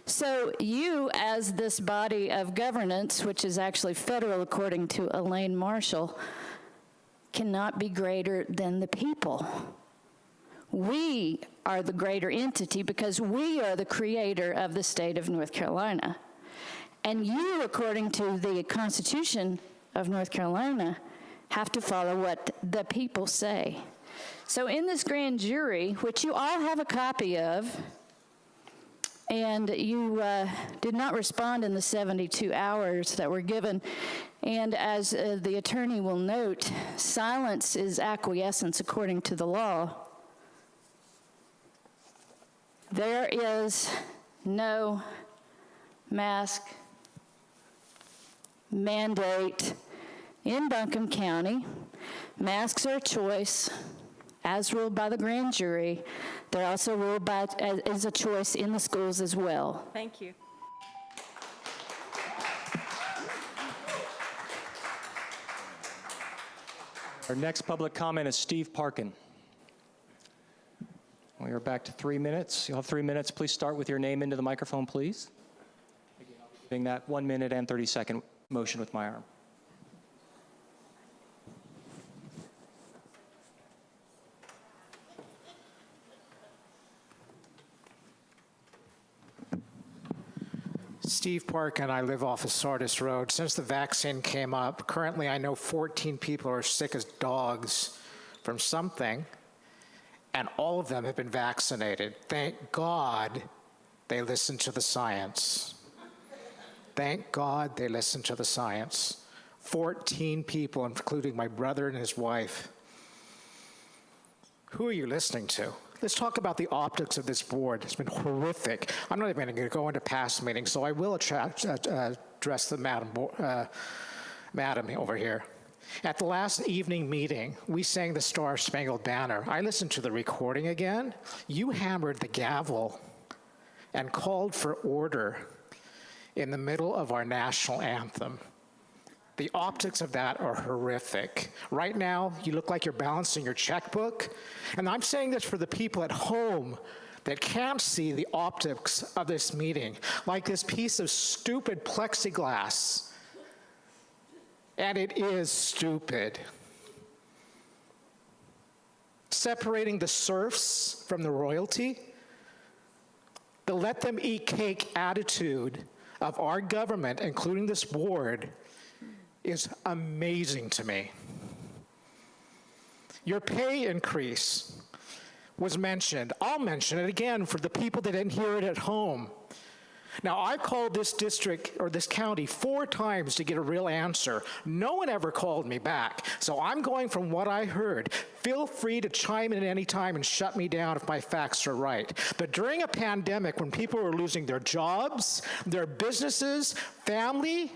[SPEAKER 10] So you, as this body of governance, which is actually federal according to Elaine Marshall, cannot be greater than the people. We are the greater entity because we are the creator of the state of North Carolina. And you, according to the Constitution of North Carolina, have to follow what the people say. So in this grand jury, which you all have a copy of, and you did not respond in the 72 hours that were given. And as the attorney will note, silence is acquiescence according to the law. There is no mask mandate in Buncombe County. Masks are a choice, as ruled by the grand jury. They're also ruled as a choice in the schools as well.
[SPEAKER 12] Thank you.
[SPEAKER 19] Our next public comment is Steve Parkin. We are back to 3 minutes. You'll have 3 minutes. Please start with your name into the microphone, please. Again, I'll be doing that 1 minute and 30-second motion with my arm.
[SPEAKER 4] Steve Park, and I live off of Sardis Road. Since the vaccine came up, currently I know 14 people are sick as dogs from something, and all of them have been vaccinated. Thank God they listened to the science. Thank God they listened to the science. 14 people, including my brother and his wife. Who are you listening to? Let's talk about the optics of this board. It's been horrific. I'm not even going to go into past meetings, so I will address the madam over here. At the last evening meeting, we sang the Star Spangled Banner. I listened to the recording again. You hammered the gavel and called for order in the middle of our national anthem. The optics of that are horrific. Right now, you look like you're balancing your checkbook. And I'm saying this for the people at home that can't see the optics of this meeting, like this piece of stupid plexiglass. And it is stupid. Separating the serfs from the royalty, the let them eat cake attitude of our government, including this board, is amazing to me. Your pay increase was mentioned. I'll mention it again for the people that didn't hear it at home. Now, I called this district or this county 4 times to get a real answer. No one ever called me back. So I'm going from what I heard. Feel free to chime in at any time and shut me down if my facts are right. But during a pandemic, when people are losing their jobs, their businesses, family,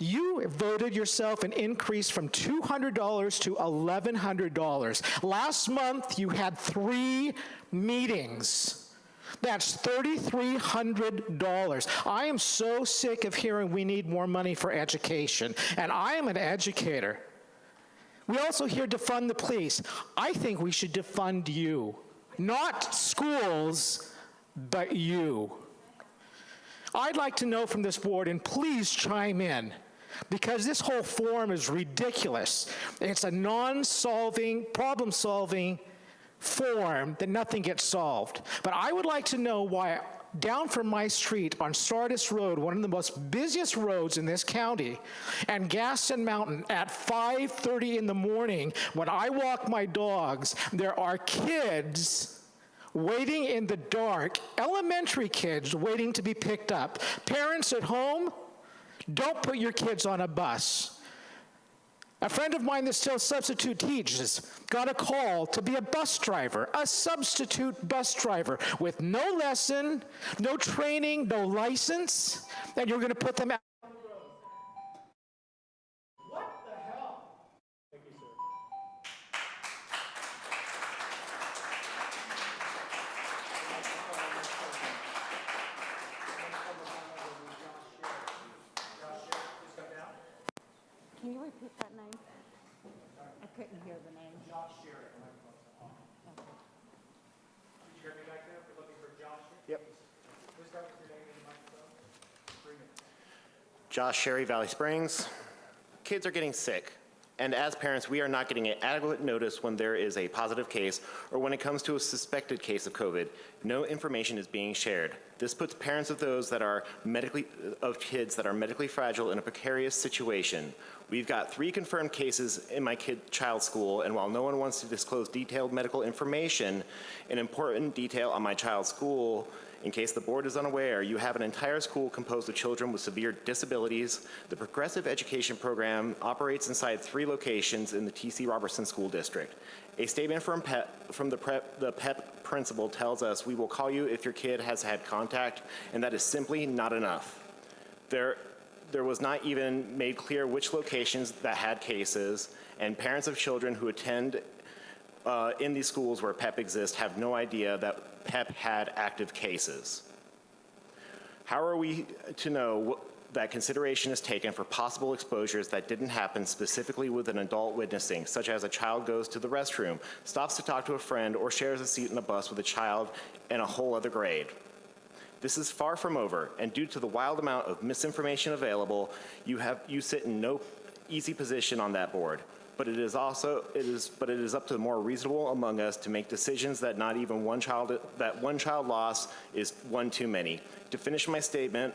[SPEAKER 4] you voted yourself an increase from $200 to $1,100. Last month, you had 3 meetings. That's $3,300. I am so sick of hearing we need more money for education, and I am an educator. We also hear defund the police. I think we should defund you, not schools, but you. I'd like to know from this board, and please chime in, because this whole forum is ridiculous. It's a non-solving, problem-solving form that nothing gets solved. But I would like to know why down from my street on Sardis Road, one of the most busiest roads in this county, and Gaston Mountain at 5:30 in the morning, when I walk my dogs, there are kids waiting in the dark, elementary kids waiting to be picked up. Parents at home, don't put your kids on a bus. A friend of mine that still substitute teaches got a call to be a bus driver, a substitute bus driver with no lesson, no training, no license, and you're going to put them out. What the hell? Thank you, sir.
[SPEAKER 1] Can you repeat that name? I couldn't hear the name.
[SPEAKER 4] Josh Sherritt. Did you hear me back there? We're looking for Josh Sherritt.
[SPEAKER 13] Yep.
[SPEAKER 4] Please start with your name and microphone. 3 minutes.
[SPEAKER 13] Josh Sherry, Valley Springs. Kids are getting sick, and as parents, we are not getting adequate notice when there is a positive case or when it comes to a suspected case of COVID. No information is being shared. This puts parents of those that are kids that are medically fragile in a precarious situation. We've got 3 confirmed cases in my child's school, and while no one wants to disclose detailed medical information, an important detail on my child's school, in case the board is unaware, you have an entire school composed of children with severe disabilities. The Progressive Education Program operates inside 3 locations in the T.C. Robertson School District. A statement from the PEP principal tells us, "We will call you if your kid has had contact," and that is simply not enough. There was not even made clear which locations that had cases, and parents of children who attend in these schools where PEP exists have no idea that PEP had active cases. How are we to know that consideration is taken for possible exposures that didn't happen specifically with an adult witnessing, such as a child goes to the restroom, stops to talk to a friend, or shares a seat in a bus with a child in a whole other grade? This is far from over, and due to the wild amount of misinformation available, you sit in no easy position on that board. But it is up to the more reasonable among us to make decisions that not even one child loss is one too many. To finish my statement,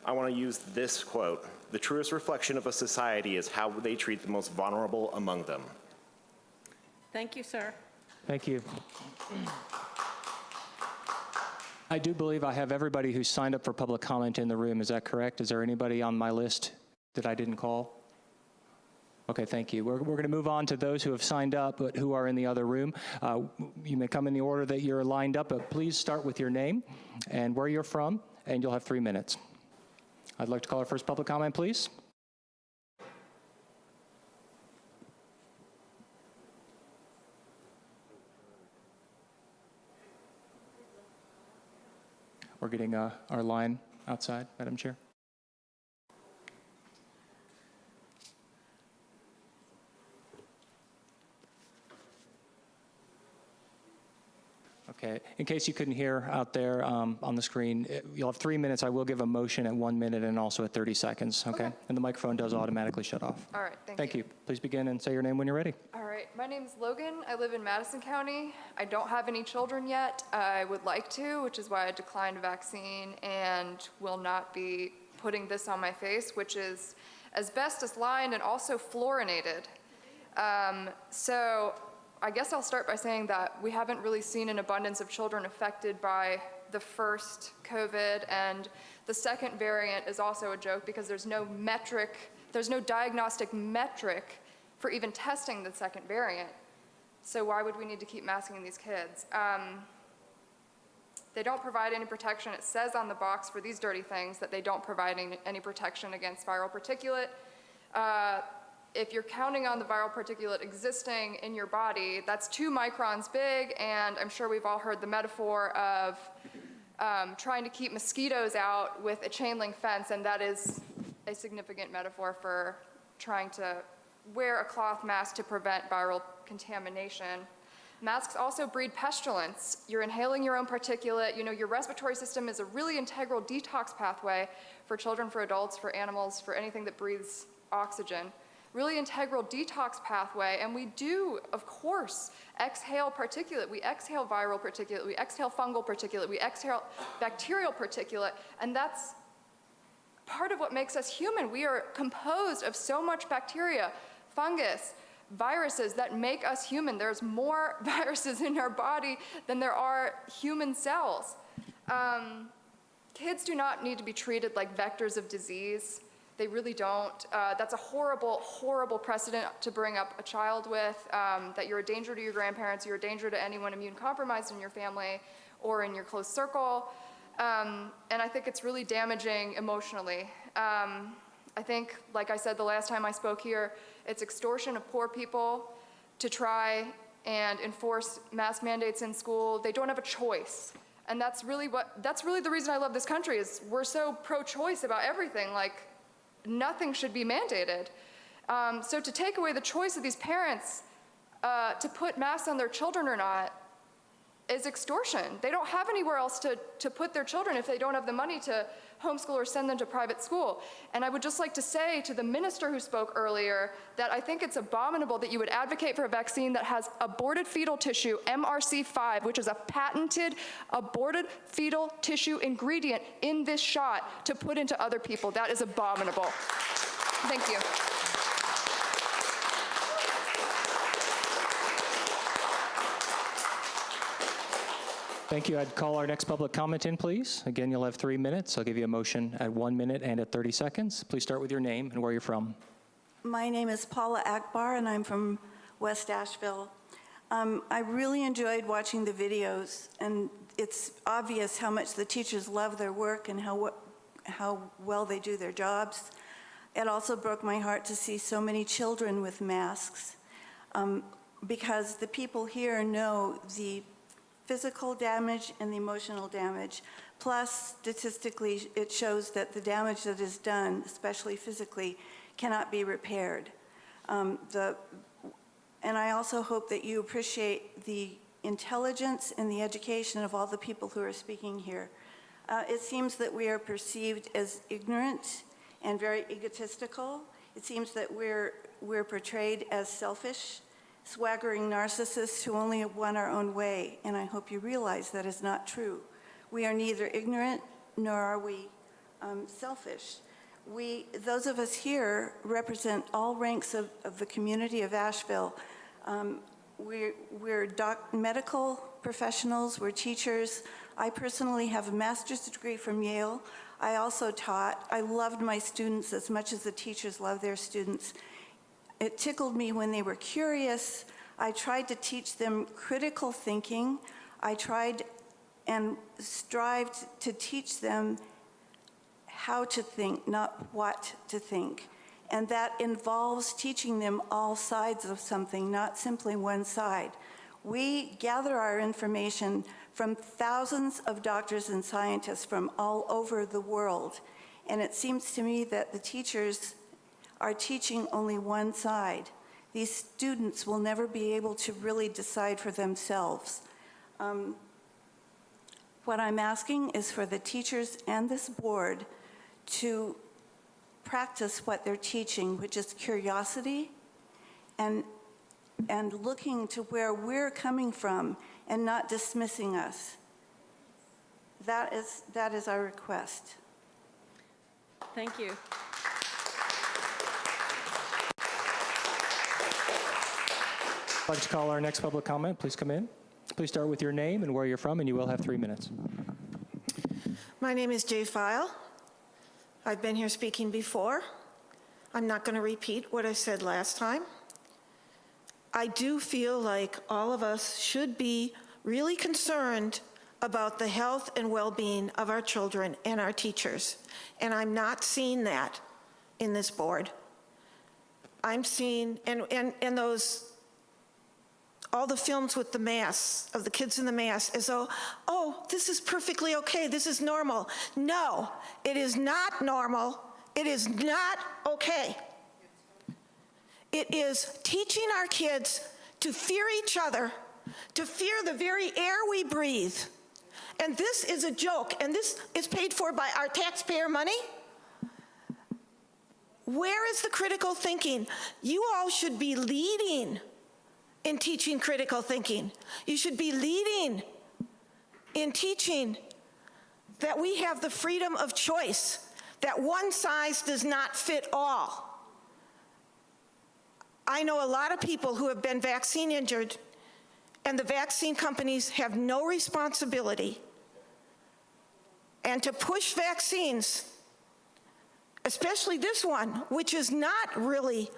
[SPEAKER 13] I want to use this quote: "The truest reflection of a society is how they treat the most vulnerable among them."
[SPEAKER 1] Thank you, sir.
[SPEAKER 19] Thank you. I do believe I have everybody who signed up for public comment in the room. Is that correct? Is there anybody on my list that I didn't call? Okay, thank you. We're going to move on to those who have signed up but who are in the other room. You may come in the order that you're lined up, but please start with your name and where you're from, and you'll have 3 minutes. I'd like to call our first public comment, please. We're getting our line outside, Madam Chair. Okay, in case you couldn't hear out there on the screen, you'll have 3 minutes. I will give a motion at 1 minute and also at 30 seconds, okay? And the microphone does automatically shut off.
[SPEAKER 5] All right,
[SPEAKER 19] Thank you. Please begin and say your name when you're ready.
[SPEAKER 5] All right, my name is Logan. I live in Madison County. I don't have any children yet. I would like to, which is why I declined a vaccine and will not be putting this on my face, which is asbestos lined and also fluorinated. So I guess I'll start by saying that we haven't really seen an abundance of children affected by the first COVID, and the second variant is also a joke because there's no diagnostic metric for even testing the second variant. So why would we need to keep masking these kids? They don't provide any protection. It says on the box for these dirty things that they don't provide any protection against viral particulate. If you're counting on the viral particulate existing in your body, that's 2 microns big, and I'm sure we've all heard the metaphor of trying to keep mosquitoes out with a chain link fence, and that is a significant metaphor for trying to wear a cloth mask to prevent viral contamination. Masks also breed pestilence. You're inhaling your own particulate. You know, your respiratory system is a really integral detox pathway for children, for adults, for animals, for anything that breathes oxygen. Really integral detox pathway, and we do, of course, exhale particulate. We exhale viral particulate, we exhale fungal particulate, we exhale bacterial particulate, and that's part of what makes us human. We are composed of so much bacteria, fungus, viruses that make us human. There's more viruses in our body than there are human cells. Kids do not need to be treated like vectors of disease. They really don't. That's a horrible, horrible precedent to bring up a child with, that you're a danger to your grandparents, you're a danger to anyone immune compromised in your family or in your close circle. And I think it's really damaging emotionally. I think, like I said the last time I spoke here, it's extortion of poor people to try and enforce mask mandates in school. They don't have a choice. And that's really the reason I love this country, is we're so pro-choice about everything. Like, nothing should be mandated. So to take away the choice of these parents to put masks on their children or not is extortion. They don't have anywhere else to put their children if they don't have the money to homeschool or send them to private school. And I would just like to say to the minister who spoke earlier that I think it's abominable that you would advocate for a vaccine that has aborted fetal tissue, MRC5, which is a patented aborted fetal tissue ingredient in this shot to put into other people. That is abominable. Thank you.
[SPEAKER 19] Thank you. I'd call our next public comment in, please. Again, you'll have 3 minutes. I'll give you a motion at 1 minute and at 30 seconds. Please start with your name and where you're from.
[SPEAKER 14] My name is Paula Akbar, and I'm from West Asheville. I really enjoyed watching the videos, and it's obvious how much the teachers love their work and how well they do their jobs. It also broke my heart to see so many children with masks, because the people here know the physical damage and the emotional damage. Plus, statistically, it shows that the damage that is done, especially physically, cannot be repaired. And I also hope that you appreciate the intelligence and the education of all the people who are speaking here. It seems that we are perceived as ignorant and very egotistical. It seems that we're portrayed as selfish, swaggering narcissists who only want our own way, and I hope you realize that is not true. We are neither ignorant nor are we selfish. Those of us here represent all ranks of the community of Asheville. We're medical professionals, we're teachers. I personally have a master's degree from Yale. I also taught. I loved my students as much as the teachers love their students. It tickled me when they were curious. I tried to teach them critical thinking. I tried and strived to teach them how to think, not what to think. And that involves teaching them all sides of something, not simply one side. We gather our information from thousands of doctors and scientists from all over the world. And it seems to me that the teachers are teaching only one side. These students will never be able to really decide for themselves. What I'm asking is for the teachers and this board to practice what they're teaching, which is curiosity and looking to where we're coming from and not dismissing us. That is our request.
[SPEAKER 12] Thank you.
[SPEAKER 19] I'd like to call our next public comment. Please come in. Please start with your name and where you're from, and you will have 3 minutes.
[SPEAKER 2] My name is Jay File. I've been here speaking before. I'm not going to repeat what I said last time. I do feel like all of us should be really concerned about the health and well-being of our children and our teachers, and I'm not seeing that in this board. I'm seeing, and those, all the films with the masks, of the kids in the masks, as though, oh, this is perfectly okay, this is normal. No, it is not normal. It is not okay. It is teaching our kids to fear each other, to fear the very air we breathe. And this is a joke, and this is paid for by our taxpayer money. Where is the critical thinking? You all should be leading in teaching critical thinking. You should be leading in teaching that we have the freedom of choice, that one size does not fit all. I know a lot of people who have been vaccine injured, and the vaccine companies have no responsibility. And to push vaccines, especially this one, which is not really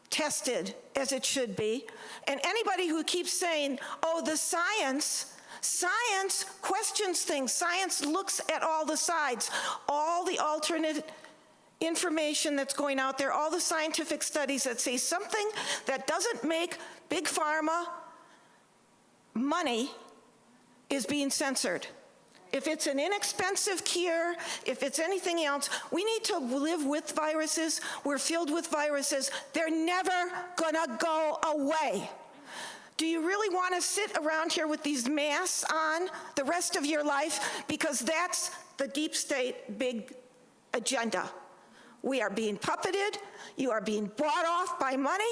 [SPEAKER 2] tested as it should be, and anybody who keeps saying, oh, the science questions things. Science looks at all the sides, all the alternate information that's going out there, all the scientific studies that say something that doesn't make big pharma money is being censored. If it's an inexpensive cure, if it's anything else, we need to live with viruses. We're filled with viruses. They're never gonna go away. Do you really want to sit around here with these masks on the rest of your life? Because that's the deep state big agenda. We are being puppeted. You are being bought off by money.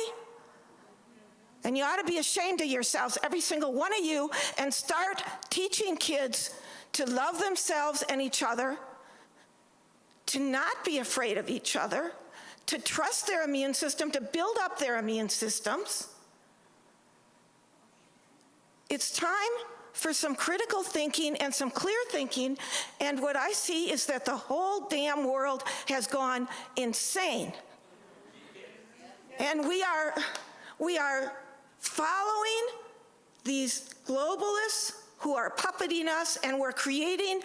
[SPEAKER 2] And you ought to be ashamed of yourselves, every single one of you, and start teaching kids to love themselves and each other, to not be afraid of each other, to trust their immune system, to build up their immune systems. It's time for some critical thinking and some clear thinking, and what I see is that the whole damn world has gone insane. And we are following these globalists who are puppeting us, and we're creating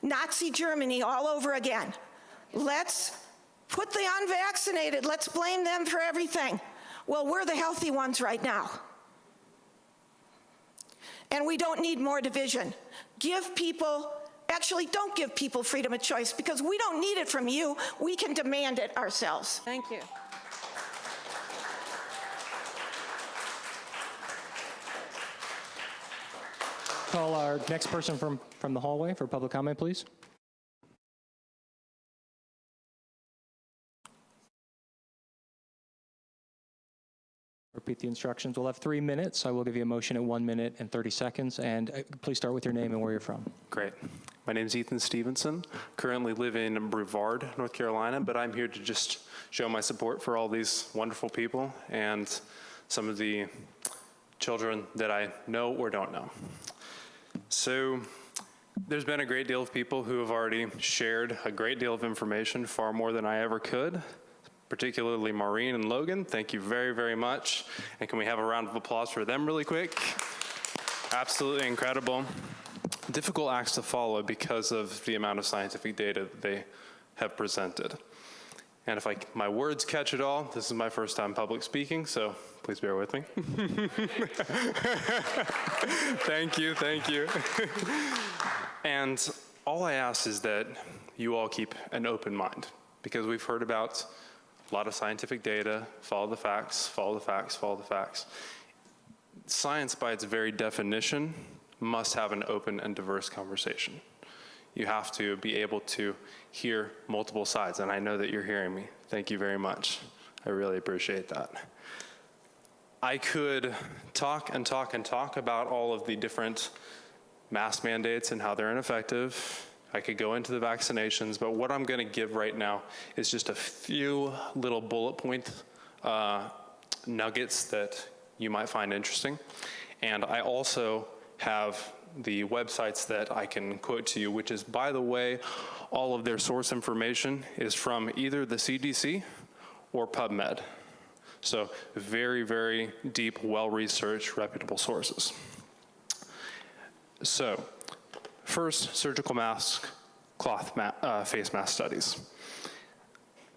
[SPEAKER 2] Nazi Germany all over again. Let's put the unvaccinated, let's blame them for everything. Well, we're the healthy ones right now. And we don't need more division. Give people, actually don't give people freedom of choice, because we don't need it from you. We can demand it ourselves.
[SPEAKER 12] Thank you.
[SPEAKER 19] Call our next person from the hallway for public comment, please. Repeat the instructions. We'll have 3 minutes. I will give you a motion at 1 minute and 30 seconds. And please start with your name and where you're from.
[SPEAKER 15] Great. My name is Ethan Stevenson. Currently live in Brevard, North Carolina, but I'm here to just show my support for all these wonderful people and some of the children that I know or don't know. So there's been a great deal of people who have already shared a great deal of information, far more than I ever could, particularly Maureen and Logan. Thank you very, very much. And can we have a round of applause for them really quick? Absolutely incredible. Difficult acts to follow because of the amount of scientific data that they have presented. And if my words catch it all, this is my first time public speaking, so please bear with me. Thank you, thank you. And all I ask is that you all keep an open mind, because we've heard about a lot of scientific data, follow the facts, follow the facts, follow the facts. Science, by its very definition, must have an open and diverse conversation. You have to be able to hear multiple sides, and I know that you're hearing me. Thank you very much. I really appreciate that. I could talk and talk and talk about all of the different mask mandates and how they're ineffective. I could go into the vaccinations, but what I'm going to give right now is just a few little bullet point nuggets that you might find interesting. And I also have the websites that I can quote to you, which is, by the way, all of their source information is from either the CDC or PubMed. So very, very deep, well-researched, reputable sources. So first, surgical mask, cloth face mask studies.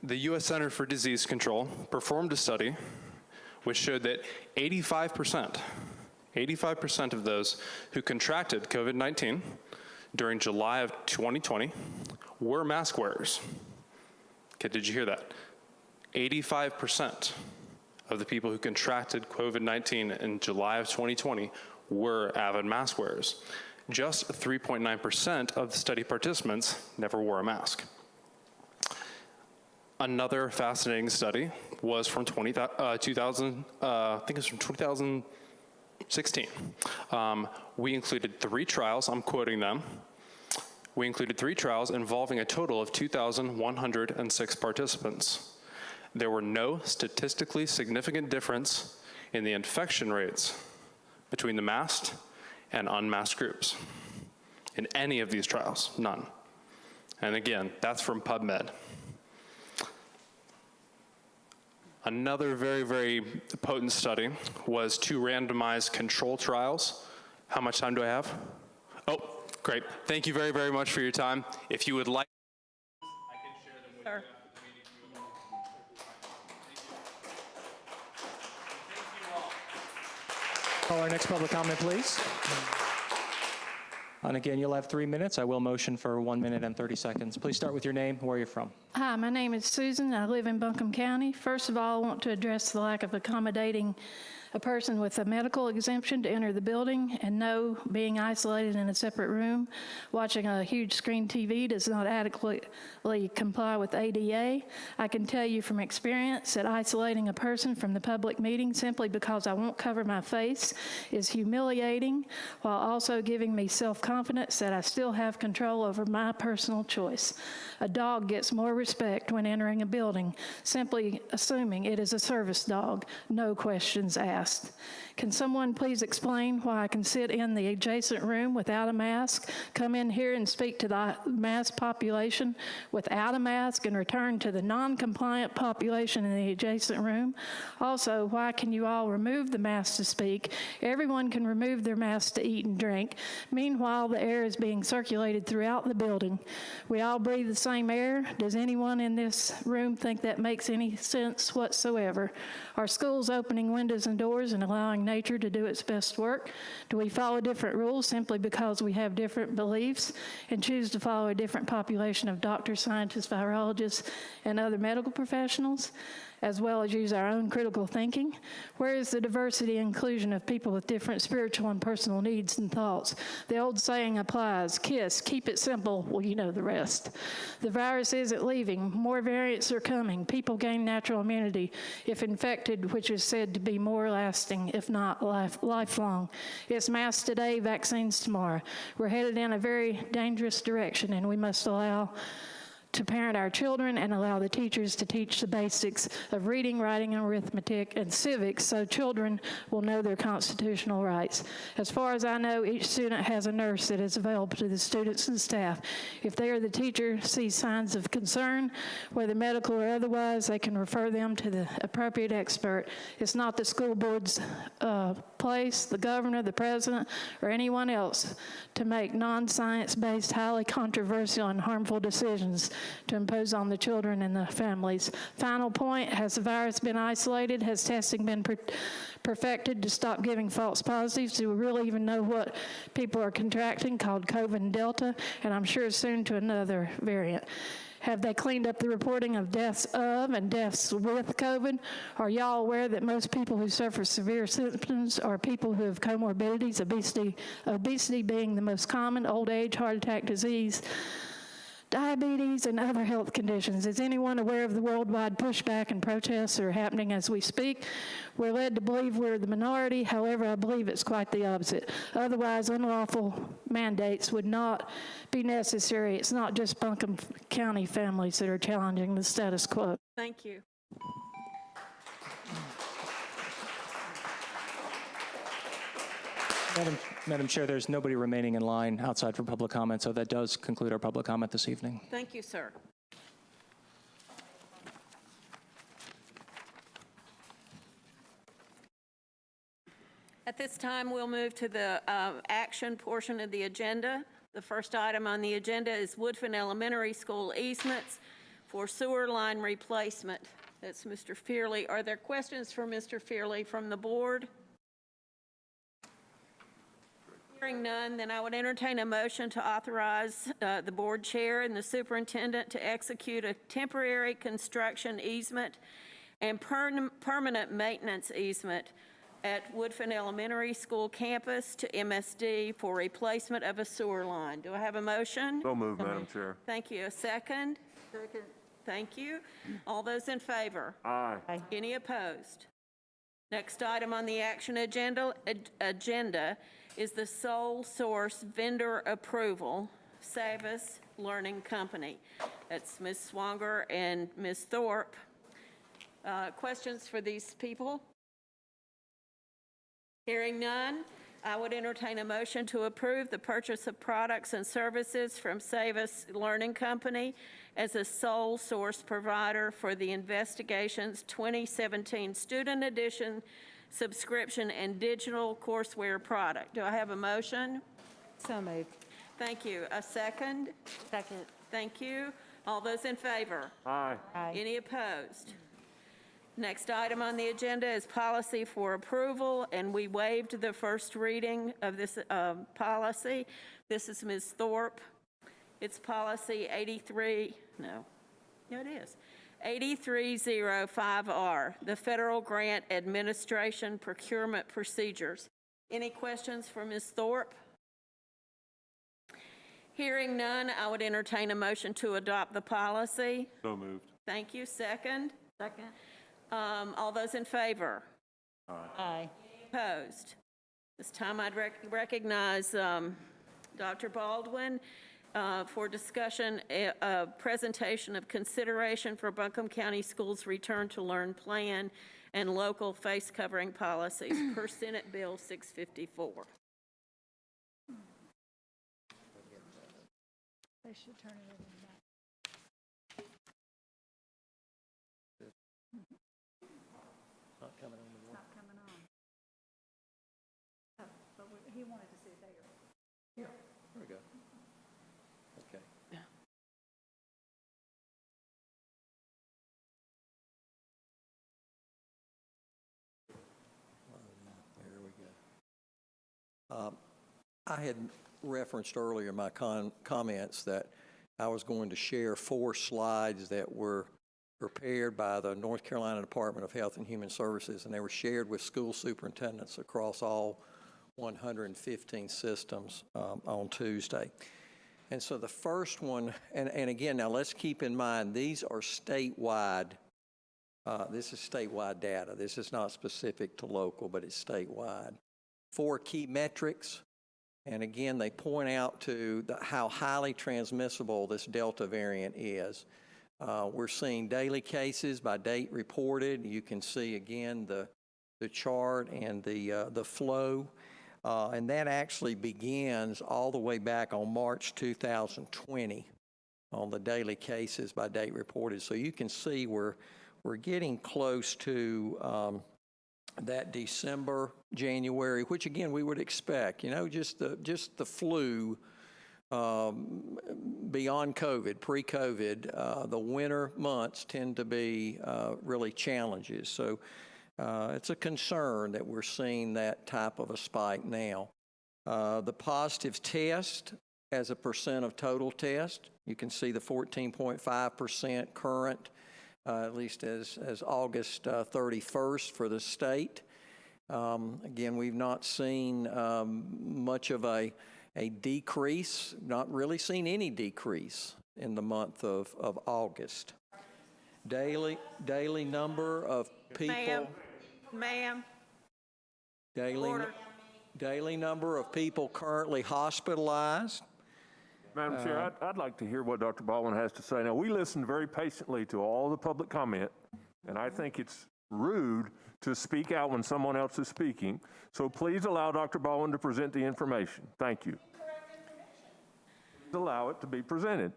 [SPEAKER 15] The U.S. Center for Disease Control performed a study which showed that 85% of those who contracted COVID-19 during July of 2020 were mask wearers. Okay, did you hear that? 85% of the people who contracted COVID-19 in July of 2020 were avid mask wearers. Just 3.9% of the study participants never wore a mask. Another fascinating study was from 2016. We included 3 trials, I'm quoting them. We included 3 trials involving a total of 2,106 participants. There were no statistically significant difference in the infection rates between the masked and unmasked groups in any of these trials, none. And again, that's from PubMed. Another very, very potent study was 2 randomized control trials. How much time do I have? Oh, great. Thank you very, very much for your time. If you would like, I can share them with you after the meeting.
[SPEAKER 19] Call our next public comment, please. And again, you'll have 3 minutes. I will motion for 1 minute and 30 seconds. Please start with your name, where you're from.
[SPEAKER 10] Hi, my name is Susan. I live in Buncombe County. First of all, I want to address the lack of accommodating a person with a medical exemption to enter the building, and no, being isolated in a separate room, watching a huge screen TV does not adequately comply with ADA. I can tell you from experience that isolating a person from the public meeting simply because I won't cover my face is humiliating, while also giving me self-confidence that I still have control over my personal choice. A dog gets more respect when entering a building, simply assuming it is a service dog, no questions asked. Can someone please explain why I can sit in the adjacent room without a mask, come in here and speak to the masked population without a mask, and return to the non-compliant population in the adjacent room? Also, why can you all remove the mask to speak? Everyone can remove their mask to eat and drink. Meanwhile, the air is being circulated throughout the building. We all breathe the same air. Does anyone in this room think that makes any sense whatsoever? Are schools opening windows and doors and allowing nature to do its best work? Do we follow different rules simply because we have different beliefs and choose to follow a different population of doctors, scientists, virologists, and other medical professionals, as well as use our own critical thinking? Where is the diversity and inclusion of people with different spiritual and personal needs and thoughts? The old saying applies: KISS, keep it simple. Well, you know the rest. The virus isn't leaving. More variants are coming. People gain natural immunity if infected, which is said to be more lasting, if not lifelong. It's masks today, vaccines tomorrow. We're headed in a very dangerous direction, and we must allow
[SPEAKER 6] to parent our children and allow the teachers to teach the basics of reading, writing, and arithmetic and civics so children will know their constitutional rights. As far as I know, each student has a nurse that is available to the students and staff. If they or the teacher sees signs of concern, whether medical or otherwise, they can refer them to the appropriate expert. It's not the school board's place, the governor, the president, or anyone else to make non-science-based, highly controversial and harmful decisions to impose on the children and the families. Final point, has the virus been isolated? Has testing been perfected to stop giving false positives? Do we really even know what people are contracting, called COVID and Delta, and I'm sure soon to another variant? Have they cleaned up the reporting of deaths of and deaths with COVID? Are y'all aware that most people who suffer severe symptoms are people who have comorbidities, obesity being the most common, old age, heart attack, disease, diabetes, and other health conditions? Is anyone aware of the worldwide pushback and protests that are happening as we speak? We're led to believe we're the minority. However, I believe it's quite the opposite. Otherwise, unlawful mandates would not be necessary. It's not just Buncombe County families that are challenging the status quo.
[SPEAKER 1] Thank you.
[SPEAKER 19] Madam Chair, there's nobody remaining in line outside for public comment, so that does conclude our public comment this evening.
[SPEAKER 1] Thank you, sir. At this time, we'll move to the action portion of the agenda. The first item on the agenda is Woodfin Elementary School easements for sewer line replacement. That's Mr. Fearley. Are there questions for Mr. Fearley from the board? Hearing none, then I would entertain a motion to authorize the board chair and the superintendent to execute a temporary construction easement and permanent maintenance easement at Woodfin Elementary School campus to MSD for replacement of a sewer line. Do I have a motion?
[SPEAKER 17] So moved, Madam Chair.
[SPEAKER 1] Thank you. A second? Second. Thank you. All those in favor?
[SPEAKER 17] Aye.
[SPEAKER 1] Any opposed? Next item on the action agenda is the sole source vendor approval, Savas Learning Company. That's Ms. Swanger and Ms. Thorpe. Questions for these people? Hearing none, I would entertain a motion to approve the purchase of products and services from Savas Learning Company as a sole source provider for the Investigations 2017 Student Edition subscription and digital courseware product. Do I have a motion?
[SPEAKER 16] So moved.
[SPEAKER 1] Thank you. A second?
[SPEAKER 16] Second.
[SPEAKER 1] Thank you. All those in favor?
[SPEAKER 17] Aye.
[SPEAKER 16] Aye.
[SPEAKER 1] Any opposed? Next item on the agenda is policy for approval, and we waived the first reading of this policy. This is Ms. Thorpe. It's policy 8305R, the Federal Grant Administration Procurement Procedures. Any questions for Ms. Thorpe? Hearing none, I would entertain a motion to adopt the policy.
[SPEAKER 17] So moved.
[SPEAKER 1] Thank you. Second?
[SPEAKER 16] Second.
[SPEAKER 1] All those in favor?
[SPEAKER 16] Aye.
[SPEAKER 1] Opposed? This time I'd recognize Dr. Baldwin for discussion, a presentation of consideration for Buncombe County Schools Return to Learn Plan and local face covering policies per Senate Bill 654.
[SPEAKER 16] They should turn it over back.
[SPEAKER 18] Not coming on the board.
[SPEAKER 16] Not coming on. Oh, but he wanted to see it there.
[SPEAKER 18] Here, there we go. Okay. There we go. I had referenced earlier in my comments that I was going to share 4 slides that were prepared by the North Carolina Department of Health and Human Services, and they were shared with school superintendents across all 115 systems on Tuesday. And so the first one, and again, now let's keep in mind, these are statewide. This is statewide data. This is not specific to local, but it's statewide. 4 key metrics And again, they point out to how highly transmissible this Delta variant is. We're seeing daily cases by date reported. You can see again the chart and the flow. And that actually begins all the way back on March 2020 on the daily cases by date reported. So you can see we're getting close to that December, January, which again we would expect. You know, just the flu. Beyond COVID, pre-COVID, the winter months tend to be really challenges. So it's a concern that we're seeing that type of a spike now. The positive test as a percent of total test, you can see the 14.5% current, at least as August 31st for the state. Again, we've not seen much of a decrease, not really seen any decrease in the month of August. Daily number of people.
[SPEAKER 1] Ma'am.
[SPEAKER 18] Daily number of people currently hospitalized.
[SPEAKER 3] Madam Chair, I'd like to hear what Dr. Baldwin has to say. Now, we listened very patiently to all the public comment, and I think it's rude to speak out when someone else is speaking. So please allow Dr. Baldwin to present the information. Thank you. Please allow it to be presented.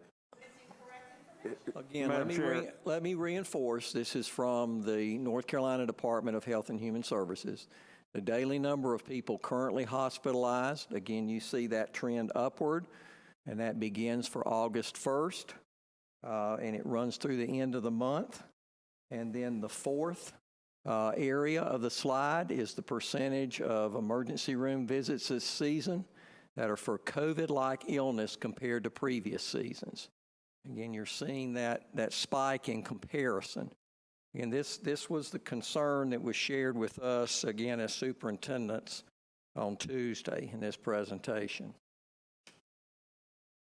[SPEAKER 18] Again, let me reinforce, this is from the North Carolina Department of Health and Human Services. The daily number of people currently hospitalized, again, you see that trend upward, and that begins for August 1st, and it runs through the end of the month. And then the fourth area of the slide is the percentage of emergency room visits this season that are for COVID-like illness compared to previous seasons. Again, you're seeing that spike in comparison. And this was the concern that was shared with us, again, as superintendents on Tuesday in this presentation.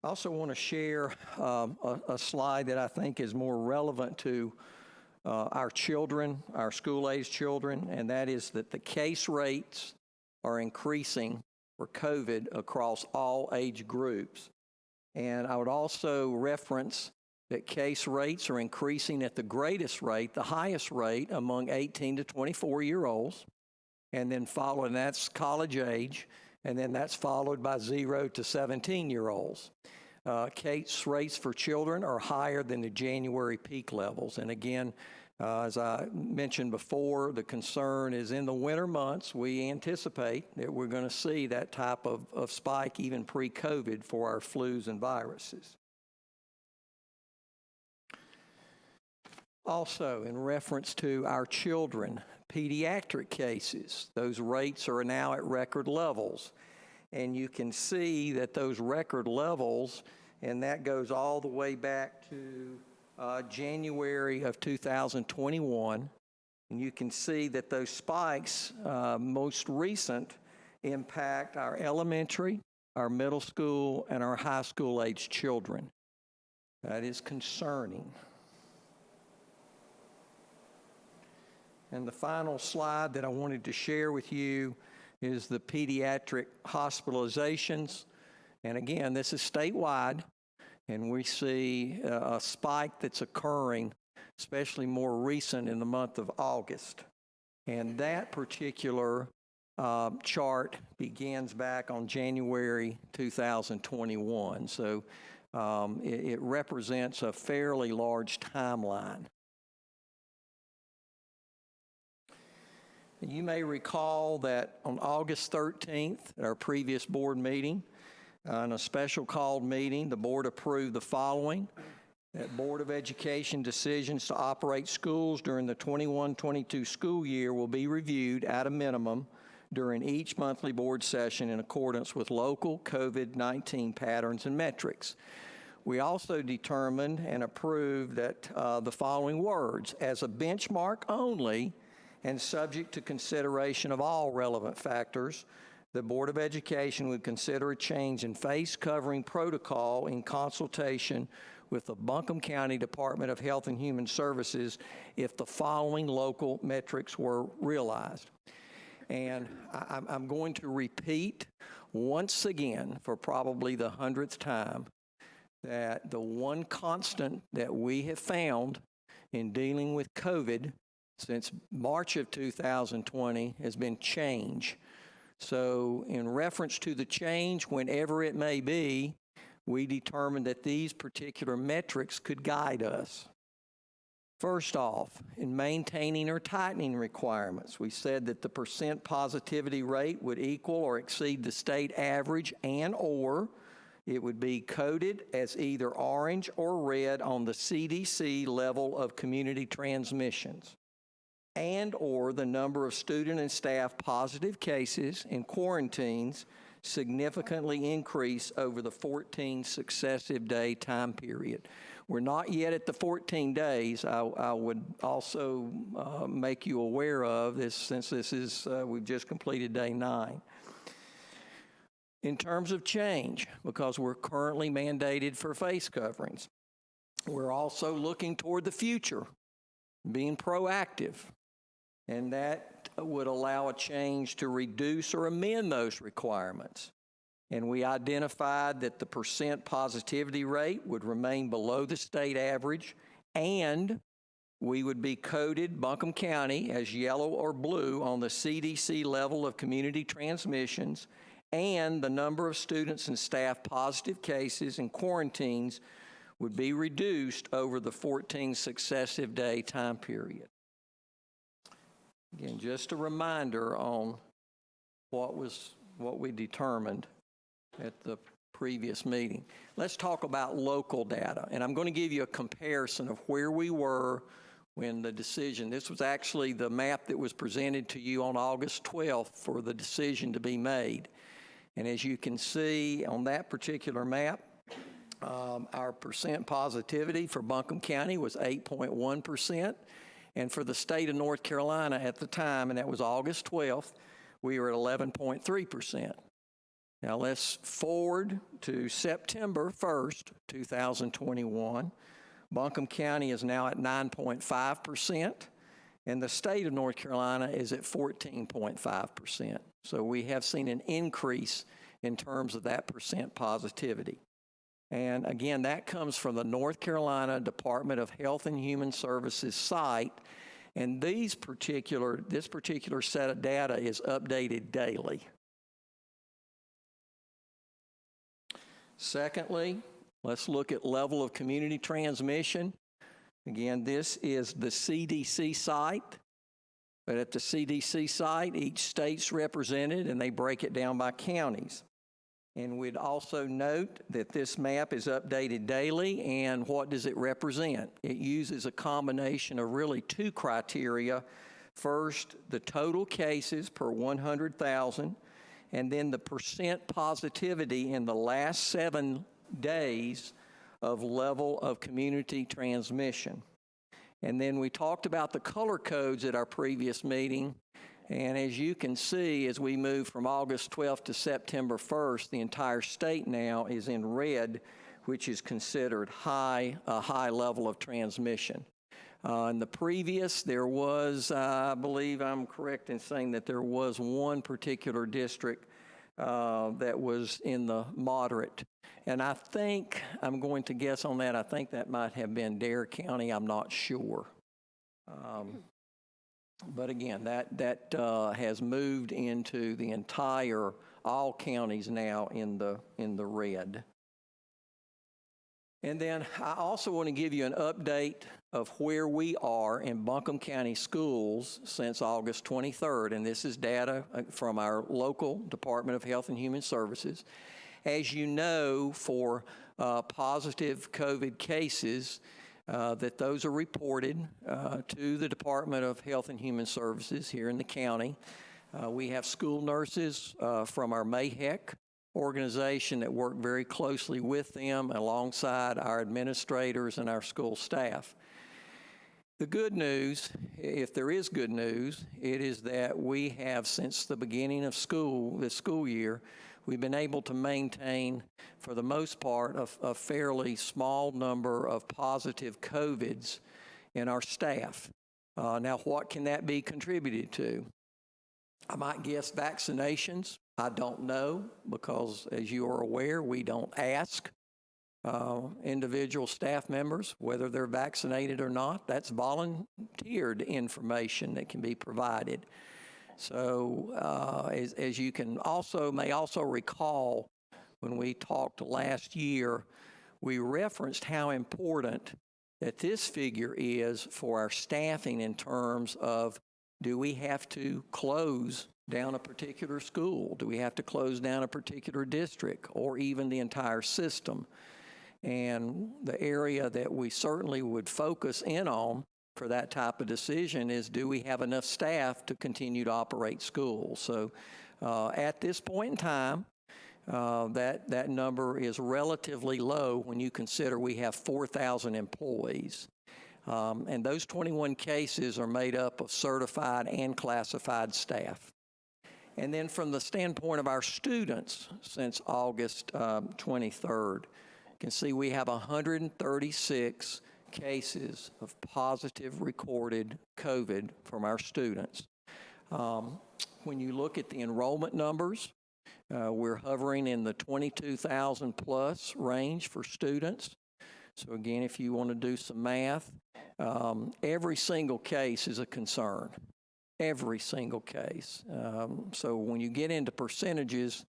[SPEAKER 18] I also want to share a slide that I think is more relevant to our children, our school-age children, and that is that the case rates are increasing for COVID across all age groups. And I would also reference that case rates are increasing at the greatest rate, the highest rate among 18 to 24-year-olds, and then following that's college age, and then that's followed by 0 to 17-year-olds. Case rates for children are higher than the January peak levels. And again, as I mentioned before, the concern is in the winter months, we anticipate that we're going to see that type of spike even pre-COVID for our flus and viruses. Also, in reference to our children, pediatric cases, those rates are now at record levels. And you can see that those record levels, and that goes all the way back to January of 2021. And you can see that those spikes, most recent, impact our elementary, our middle school, and our high school age children. That is concerning. And the final slide that I wanted to share with you is the pediatric hospitalizations. And again, this is statewide, and we see a spike that's occurring, especially more recent in the month of August. And that particular chart begins back on January 2021. So it represents a fairly large timeline. You may recall that on August 13th, at our previous board meeting, in a special called meeting, the board approved the following: that Board of Education decisions to operate schools during the 21-22 school year will be reviewed at a minimum during each monthly board session in accordance with local COVID-19 patterns and metrics. We also determined and approved that the following words: as a benchmark only, and subject to consideration of all relevant factors, the Board of Education would consider a change in face covering protocol in consultation with the Buncombe County Department of Health and Human Services if the following local metrics were realized. And I'm going to repeat once again, for probably the 100th time, that the one constant that we have found in dealing with COVID since March of 2020 has been change. So in reference to the change, whenever it may be, we determined that these particular metrics could guide us. First off, in maintaining or tightening requirements, we said that the percent positivity rate would equal or exceed the state average, and or it would be coded as either orange or red on the CDC level of community transmissions, and or the number of student and staff positive cases and quarantines significantly increase over the 14 successive day time period. We're not yet at the 14 days. I would also make you aware of this, since this is, we've just completed day 9. In terms of change, because we're currently mandated for face coverings, we're also looking toward the future, being proactive, and that would allow a change to reduce or amend those requirements. And we identified that the percent positivity rate would remain below the state average, and we would be coded, Buncombe County, as yellow or blue on the CDC level of community transmissions, and the number of students and staff positive cases and quarantines would be reduced over the 14 successive day time period. Again, just a reminder on what we determined at the previous meeting. Let's talk about local data, and I'm going to give you a comparison of where we were when the decision, this was actually the map that was presented to you on August 12th for the decision to be made. And as you can see on that particular map, our percent positivity for Buncombe County was 8.1%. And for the state of North Carolina at the time, and that was August 12th, we were at 11.3%. Now let's forward to September 1st, 2021. Buncombe County is now at 9.5%, and the state of North Carolina is at 14.5%. So we have seen an increase in terms of that percent positivity. And again, that comes from the North Carolina Department of Health and Human Services site, and this particular set of data is updated daily. Secondly, let's look at level of community transmission. Again, this is the CDC site, but at the CDC site, each state's represented, and they break it down by counties. And we'd also note that this map is updated daily, and what does it represent? It uses a combination of really 2 criteria. First, the total cases per 100,000, and then the percent positivity in the last 7 days of level of community transmission. And then we talked about the color codes at our previous meeting. And as you can see, as we move from August 12th to September 1st, the entire state now is in red, which is considered a high level of transmission. In the previous, there was, I believe I'm correct in saying that there was one particular district that was in the moderate. And I think, I'm going to guess on that, I think that might have been Dare County, I'm not sure. But again, that has moved into the entire, all counties now in the red. And then I also want to give you an update of where we are in Buncombe County schools since August 23rd. And this is data from our local Department of Health and Human Services. As you know, for positive COVID cases, that those are reported to the Department of Health and Human Services here in the county. We have school nurses from our MAHEC organization that work very closely with them alongside our administrators and our school staff. The good news, if there is good news, it is that we have, since the beginning of school, this school year, we've been able to maintain, for the most part, a fairly small number of positive COVIDs in our staff. Now, what can that be contributed to? I might guess vaccinations I don't know because, as you are aware, we don't ask individual staff members whether they're vaccinated or not. That's volunteered information that can be provided. So as you may also recall, when we talked last year, we referenced how important that this figure is for our staffing in terms of, do we have to close down a particular school? Do we have to close down a particular district or even the entire system? And the area that we certainly would focus in on for that type of decision is, do we have enough staff to continue to operate schools? So at this point in time, that number is relatively low when you consider we have 4,000 employees. And those 21 cases are made up of certified and classified staff. And then from the standpoint of our students, since August 23rd, you can see we have 136 cases of positive recorded COVID from our students. When you look at the enrollment numbers, we're hovering in the 22,000 plus range for students. So again, if you want to do some math, every single case is a concern. Every single case. So when you get into percentages,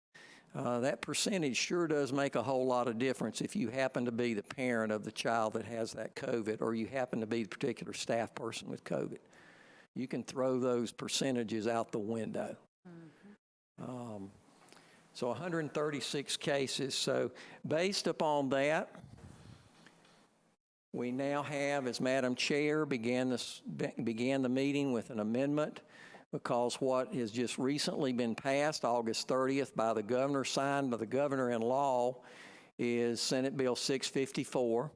[SPEAKER 18] that percentage sure does make a whole lot of difference if you happen to be the parent of the child that has that COVID, or you happen to be the particular staff person with COVID. You can throw those percentages out the window. So 136 cases. So based upon that, we now have, as Madam Chair began the meeting with an amendment, because what has just recently been passed August 30th by the governor, signed by the governor in law, is Senate Bill 654.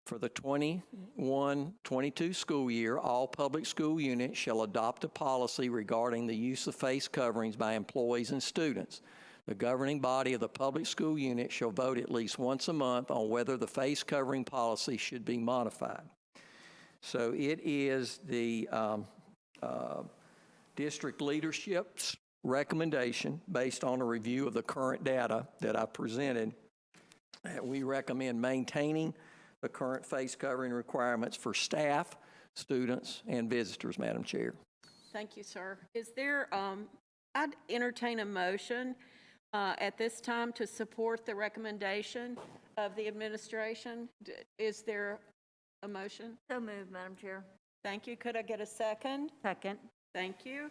[SPEAKER 18] For the 21-22 school year, all public school units shall adopt a policy regarding the use of face coverings by employees and students. The governing body of the public school unit shall vote at least once a month on whether the face covering policy should be modified. So it is the district leadership's recommendation, based on a review of the current data that I presented, that we recommend maintaining the current face covering requirements for staff, students, and visitors, Madam Chair.
[SPEAKER 1] Thank you, sir. Is there, I'd entertain a motion at this time to support the recommendation of the administration. Is there a motion?
[SPEAKER 16] So moved, Madam Chair.
[SPEAKER 1] Thank you. Could I get a second?
[SPEAKER 16] Second.
[SPEAKER 1] Thank you.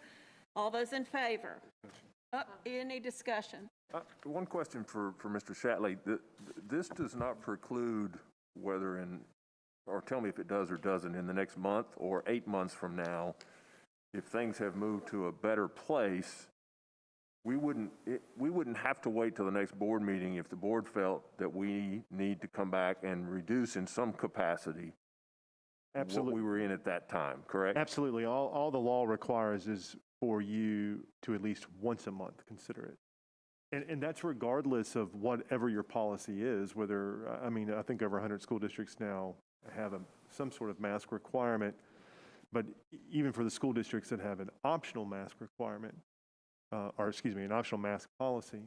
[SPEAKER 1] All those in favor? Any discussion?
[SPEAKER 3] One question for Mr. Shatley. This does not preclude whether or tell me if it does or doesn't, in the next month or 8 months from now, if things have moved to a better place, we wouldn't have to wait till the next board meeting if the board felt that we need to come back and reduce in some capacity
[SPEAKER 17] Absolutely.
[SPEAKER 3] what we were in at that time, correct?
[SPEAKER 17] Absolutely. All the law requires is for you to at least once a month consider it. And that's regardless of whatever your policy is, whether, I mean, I think over 100 school districts now have some sort of mask requirement, but even for the school districts that have an optional mask requirement, an optional mask policy,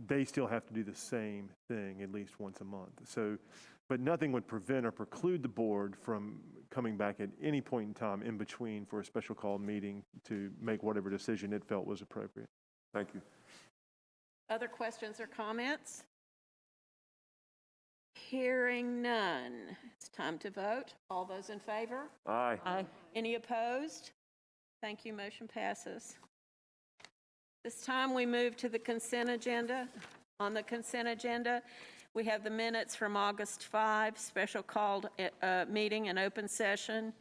[SPEAKER 17] they still have to do the same thing at least once a month. So, but nothing would prevent or preclude the board from coming back at any point in time in between for a special call meeting to make whatever decision it felt was appropriate.
[SPEAKER 3] Thank you.
[SPEAKER 1] Other questions or comments? Hearing none. It's time to vote. All those in favor?
[SPEAKER 3] Aye.
[SPEAKER 16] Aye.
[SPEAKER 1] Any opposed? Thank you. Motion passes. This time we move to the consent agenda. On the consent agenda, we have the minutes from August 5, special called meeting and open session.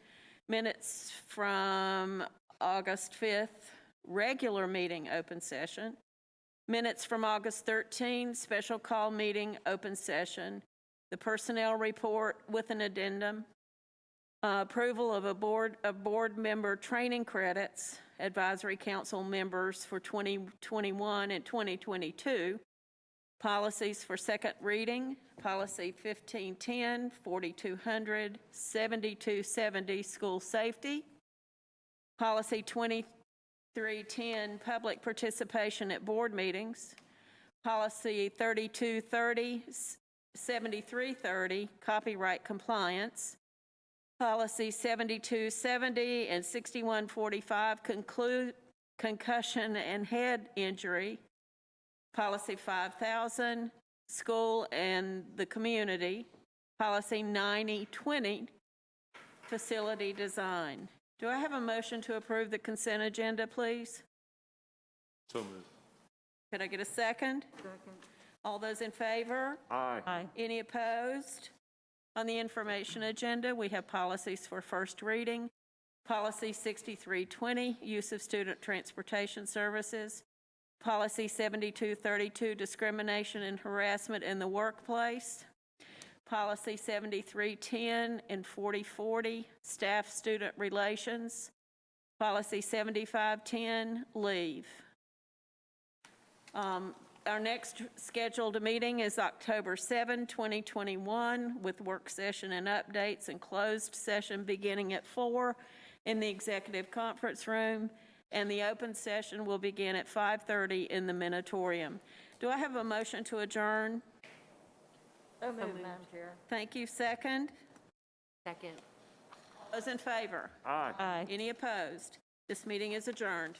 [SPEAKER 1] Minutes from August 5th, regular meeting, open session. Minutes from August 13, special call meeting, open session. The personnel report with an addendum. Approval of board member training credits, advisory council members for 2021 and 2022. Policies for second reading, policy 1510, 4200, 7270, school safety. Policy 310, public participation at board meetings. Policy 3230, 7330, copyright compliance. Policy 7270 and 6145, concussion and head injury. Policy 5000, school and the community. Policy 9020, facility design. Do I have a motion to approve the consent agenda, please?
[SPEAKER 3] So moved.
[SPEAKER 1] Could I get a second? Second. All those in favor?
[SPEAKER 3] Aye.
[SPEAKER 16] Aye.
[SPEAKER 1] Any opposed? On the information agenda, we have policies for first reading. Policy 6320, use of student transportation services. Policy 7232, discrimination and harassment in the workplace. Policy 7310 and 4040, staff-student relations. Policy 7510, leave. Our next scheduled meeting is October 7, 2021, with work session and updates and closed session beginning at 4 in the executive conference room, and the open session will begin at 5:30 in the Minotaurium. Do I have a motion to adjourn?
[SPEAKER 16] So moved, Madam Chair.
[SPEAKER 1] Thank you. Second?
[SPEAKER 16] Second.
[SPEAKER 1] Those in favor?
[SPEAKER 3] Aye.
[SPEAKER 16] Aye.
[SPEAKER 1] Any opposed? This meeting is adjourned.